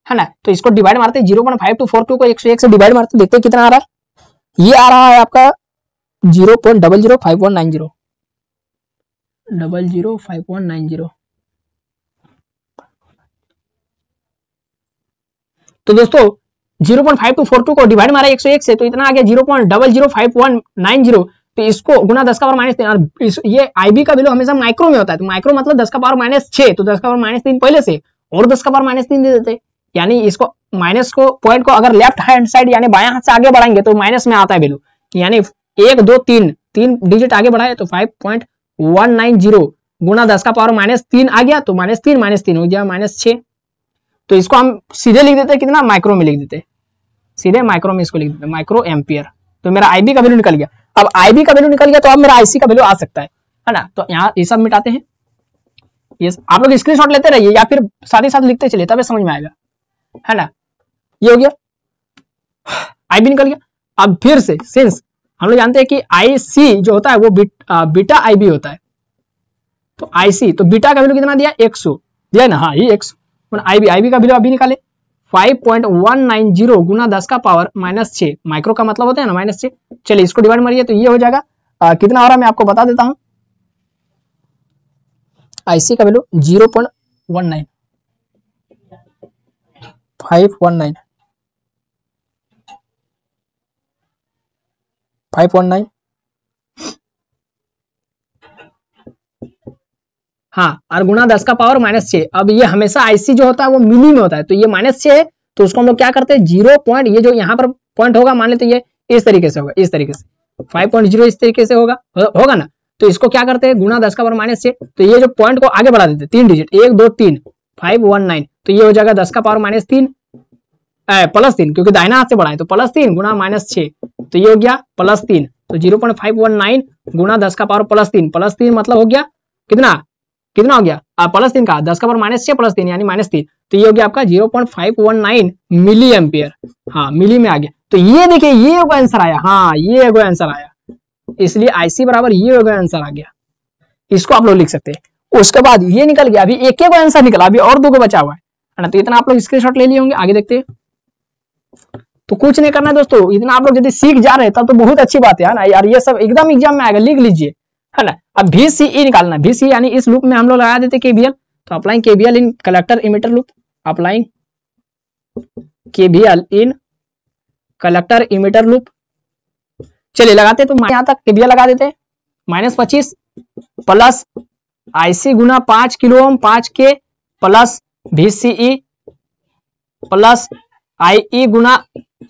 ना। तो इसको डिवाइड मारते हैं 0.5242 को 101 से डिवाइड मारते देखते हैं कितना आ रहा है। ये आ रहा है आपका 0.005190 005190। तो दोस्तों 0.5242 को डिवाइड मारा 101 से तो इतना आ गया 0.005190। तो इसको गुना 10 का पावर -3, ये IB का वैल्यू हमेशा माइक्रो में होता है। तो माइक्रो मतलब 10 का पावर -6, तो 10 का पावर -3 पहले से और 10 का पावर -3 दे देते, यानी इसको माइनस को पॉइंट को अगर लेफ्ट हैंड साइड यानी बायां हाथ से आगे बढ़ाएंगे तो माइनस में आता है वैल्यू, यानी 1 2 3 तीन डिजिट आगे बढ़ाए तो 5.190 गुना 10 का पावर -3 आ गया, तो -3 हो गया -6। तो इसको हम सीधे लिख देते कितना, माइक्रो में लिख देते, सीधे माइक्रो में इसको लिख देते, माइक्रो एम्पियर। तो मेरा आईबी का वैल्यू निकल गया। अब आईबी का वैल्यू निकल गया तो अब मेरा आईसी का वैल्यू आ सकता है ना। तो यहाँ ये सब मिटाते हैं, ये आप लोग स्क्रीनशॉट लेते रहिए या फिर साथ ही साथ लिखते चलिए, तब समझ में आएगा, है ना। ये हो गया, आईबी निकल गया। अब फिर से सिंस हम लोग जानते हैं कि आईसी जो होता है वो बीटा आईबी होता है, तो आईसी तो बीटा का वैल्यू कितना दिया, 100 दिया ना, हाँ ये 100। आईबी का वैल्यू अभी निकाले 5.190 गुना 10 का पावर -6, माइक्रो का मतलब होता है ना -6। चलिए इसको डिवाइड मारिए तो ये हो जाएगा कितना हो रहा है मैं आपको बता देता हूं। आईसी का वैल्यू 0.19 519 हाँ, और गुना 10 का पावर -6। अब ये हमेशा आईसी जो होता है वो मिली में होता है, तो ये -6 है, तो उसको हम लोग क्या करते हैं 0 पॉइंट, ये जो यहाँ पर पॉइंट होगा मान लेते ये इस तरीके से होगा, इस तरीके से 5.0 इस तरीके से होगा ना। तो इसको क्या करते हैं गुना 10 का पावर -6, तो ये जो पॉइंट को आगे बढ़ा देते 3 डिजिट 1 2 3 519, तो ये हो जाएगा 10 का पावर -3 +3, क्योंकि दाहिना हाथ से बढ़ाए तो +3 गुना -6, तो ये हो गया +3। तो 0.519 गुना 10 का पावर +3 मतलब हो गया कितना हो गया +3 का 10 का पावर -6 +3 यानी -3, तो ये हो गया आपका 0.519 मिली एम्पियर। हाँ मिली में आ गया, तो ये देखिए ये आंसर आया, हाँ ये आंसर आया, इसलिए आईसी बराबर ये आंसर आ गया। इसको आप लोग लिख सकते हैं। उसके बाद ये निकल गया, अभी एक आंसर निकला, अभी और 2 को बचा हुआ है ना। तो इतना आप लोग स्क्रीनशॉट ले लिए होंगे, आगे देखते हैं। तो कुछ नहीं करना है दोस्तों, इतना आप लोग यदि सीख जा रहे हैं तब तो बहुत अच्छी बात है ना यार, ये सब एकदम एग्जाम में आएगा, लिख लीजिए, है ना। अब VCE निकालना, VCE यानी इस लूप में हम लोग लगा देते KVL, तो applying KVL in collector emitter loop, applying KVL in collector emitter loop. चलिए लगाते तो यहां तक KVL लगा देते, -25 प्लस IC गुना 5 kilo ohm 5K plus VCE plus IE गुना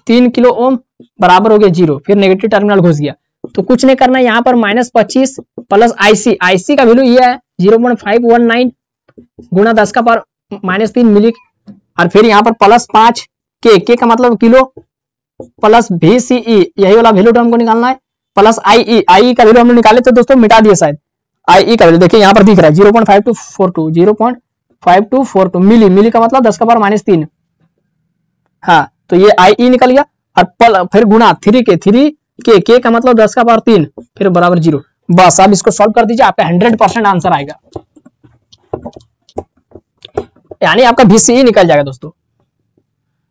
3 किलो ओम बराबर हो गया 0, फिर नेगेटिव टर्मिनल घुस गया। तो कुछ नहीं करना, यहाँ पर -25 प्लस IC का वैल्यू ये है 0.519 गुना 10 का पावर -3 मिली, और फिर यहाँ पर +5K का मतलब किलो प्लस VCE यही वाला वैल्यू हमको निकालना है, प्लस IE का वैल्यू हमने निकाले थे दोस्तों, मिटा दिए शायद। IE का वैल्यू देखिए यहाँ पर दिख रहा है 0.5242 मिली का मतलब 10 का पावर -3। हाँ तो ये IE निकल गया, और फिर गुना 3K का मतलब 10 का पावर 3 फिर बराबर 0। बस अब इसको सॉल्व कर दीजिए, आपका 100% आंसर आएगा, यानी आपका VCE निकल जाएगा दोस्तों।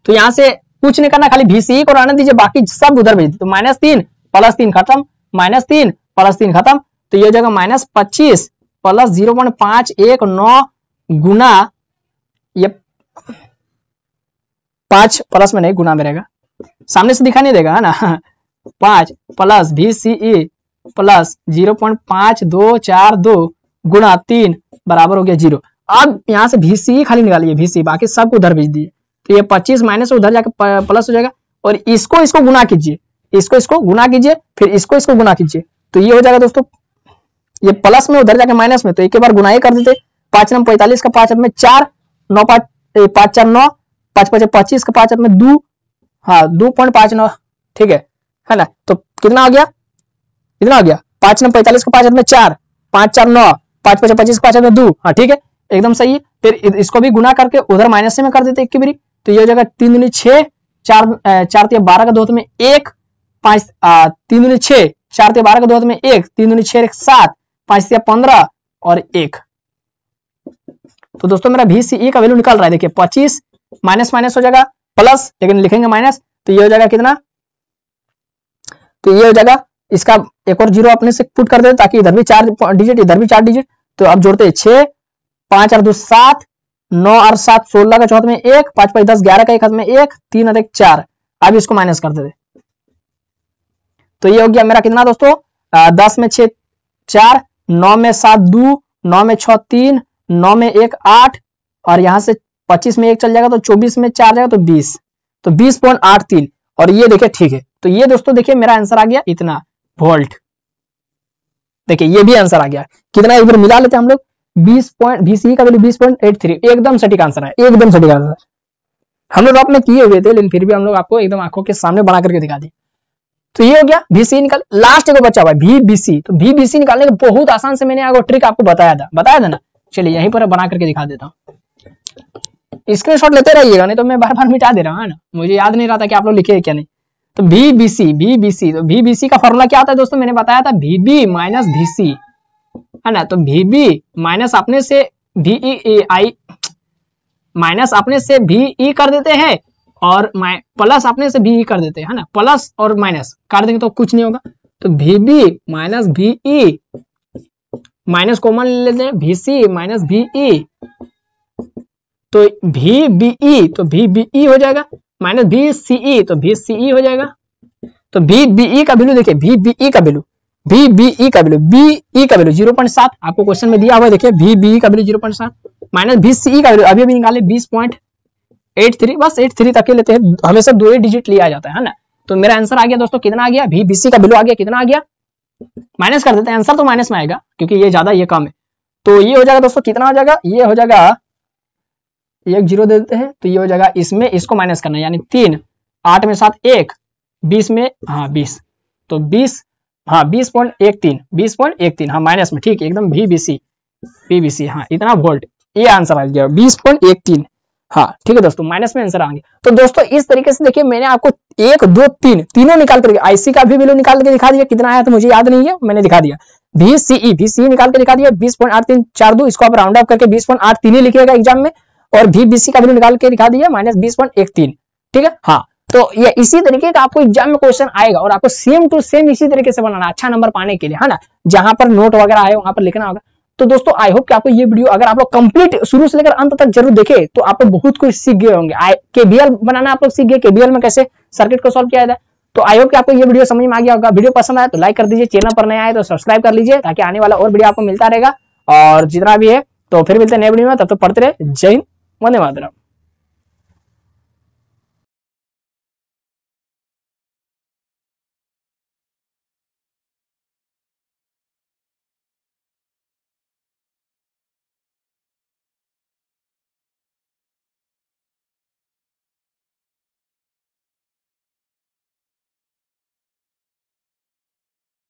तो यहां से कुछ नहीं करना, खाली VCE को रहने दीजिए, बाकी सब उधर भेज दीजिए। तो -3 प्लस 3 खत्म, -3 प्लस 3 खत्म, तो ये हो जाएगा -25 प्लस 0.519 गुना, ये 5 प्लस में नहीं गुना में रहेगा, सामने से दिखा नहीं देगा, है ना। 5 प्लस VCE प्लस 0.5242 गुना 3 बराबर हो गया 0। अब यहां से VCE खाली निकालिए, VCE बाकी सबको उधर भेज दिए, तो ये 25 माइनस उधर जाकर प्लस हो जाएगा, और इसको गुना कीजिए, इसको गुना कीजिए, फिर इसको गुना कीजिए, तो ये हो जाएगा दोस्तों, ये प्लस में उधर जाके माइनस में, तो एक के बार गुना ही कर देते। 5 9 45 का 5 में 4 9 5 5 4 9 5 5 25 का 5 में 2, हाँ 2.59, ठीक है ना। तो कितना हो गया, 5 9 45 का 5 में 4 5 4 9 5 5 25 का 5 में 2, हाँ ठीक है एकदम सही है। फिर इसको भी गुना करके उधर माइनस में कर देते एक की बारी, तो ये हो जाएगा 3 दूनी 6 4 4 12 का 2 में 1 5 3 दूनी 6 4 12 का 2 में 1 3 दूनी 6 7 5 15 और 1। तो दोस्तों मेरा VCE का वैल्यू निकल रहा है, देखिए 25 माइनस हो जाएगा प्लस, लेकिन लिखेंगे माइनस, तो ये हो जाएगा कितना, तो ये हो जाएगा इसका एक और 0 अपने से पुट कर देते, ताकि इधर भी 4 डिजिट इधर भी 4 डिजिट। तो अब जोड़ते हैं 6 5 और 2 7 9 और 7 16 का चौथ में 1 5 5 10 11 का एक हाथ में 1 3 और 1 4। अब इसको माइनस कर देते, तो ये हो गया मेरा कितना दोस्तों 10 में 6 4 9 में 7 2 9 में 6 3 9 में 1 8 और यहां से 25 में 1 चल जाएगा तो 24 में 4 जाएगा तो 20, तो 20.83। और ये देखिए ठीक है, तो ये दोस्तों देखिए मेरा आंसर आ गया इतना वोल्ट। देखिए ये भी आंसर आ गया कितना, एक बार मिला लेते हैं हम लोग। VCE का वैल्यू 20.83, एकदम सटीक आंसर है, एकदम सटीक आंसर। हम लोग में किए हुए थे लेकिन फिर भी हम लोग आपको एकदम आंखों के सामने बना करके दिखा दिए। तो ये हो गया VCE निकाल। लास्ट एक बचा हुआ है VBC, तो VBC निकालने का बहुत आसान से मैंने आपको ट्रिक आपको बताया था ना। चलिए यहीं पर बना करके दिखा देता हूँ, स्क्रीनशॉट लेते रहिएगा, नहीं तो मैं बार बार मिटा दे रहा हूँ, है ना, मुझे याद नहीं रहा था कि आप लोग लिखे क्या नहीं। तो VBC, तो VBC का फॉर्मूला क्या होता है दोस्तों, मैंने बताया था VB माइनस VC, है ना। तो VB माइनस अपने से VEI माइनस अपने से VE कर देते हैं और प्लस अपने से VE कर देते हैं, है ना। प्लस और माइनस काट देंगे तो कुछ नहीं होगा। तो VB minus VE, minus common ले लेते हैं, VC माइनस VE, तो VBE, तो VBE हो जाएगा, माइनस VCE, तो VCE हो जाएगा। तो VBE का वैल्यू देखिए, VBE का वैल्यू BE का वैल्यू 0.7 आपको क्वेश्चन में दिया हुआ है। देखिए VBE का वैल्यू 0.7 माइनस VCE का वैल्यू अभी निकाले 20.83, बस 83 तक लेते हैं, हमेशा 2 ही डिजिट लिया जाता है ना। तो मेरा आंसर आ गया दोस्तों कितना आ गया, VBC का वैल्यू आ गया कितना आ गया, माइनस कर देते हैं, आंसर तो माइनस में आएगा क्योंकि ये ज्यादा ये कम है। तो ये हो जाएगा दोस्तों कितना हो जाएगा, ये हो जाएगा, एक 0 दे देते हैं, तो ये हो जाएगा, इसमें इसको माइनस करना है, यानी 3, 8 में 7 1, 20 में 20, तो 20 20.13 हाँ माइनस में, ठीक है एकदम। VBC हाँ इतना वोल्ट, ये आंसर आ गया 20.13, हाँ ठीक है दोस्तों, माइनस में आंसर आएंगे। तो दोस्तों इस तरीके से देखिए मैंने आपको 1 2 3 तीनों निकाल करके IC का भी वैल्यू निकाल के दिखा दिया, कितना आया तो मुझे याद नहीं है, मैंने दिखा दिया। VCE निकाल के दिखा दिया 20.83, 4 इसको आप राउंड अप करके 20.83 लिखिएगा एग्जाम में, और VBC का वैल्यू निकाल के दिखा दिया माइनस 20.13, ठीक है। हाँ तो ये इसी तरीके का आपको एग्जाम में क्वेश्चन आएगा और आपको सेम टू सेम इसी तरीके से बनाना, अच्छा नंबर पाने के लिए, है ना। जहां पर नोट वगैरह है वहां पर लिखना होगा। तो दोस्तों आई होप कि आपको ये वीडियो अगर आप लोग कंप्लीट शुरू से लेकर अंत तक जरूर देखे तो आप लोग बहुत कुछ सीख गए होंगे। KVL बनाना आप लोग सीख गए, KVL में कैसे सर्किट को सॉल्व किया जाए। तो आई होप कि आपको ये वीडियो समझ में आ गया होगा। वीडियो पसंद आए तो लाइक कर दीजिए, चैनल पर नया आए तो सब्सक्राइब कर लीजिए ताकि आने वाला और वीडियो आपको मिलता रहेगा। और जितना भी है तो फिर मिलते हैं नए वीडियो में, तब तक पढ़ते रहे। जय हिंद, वंदे मातरम।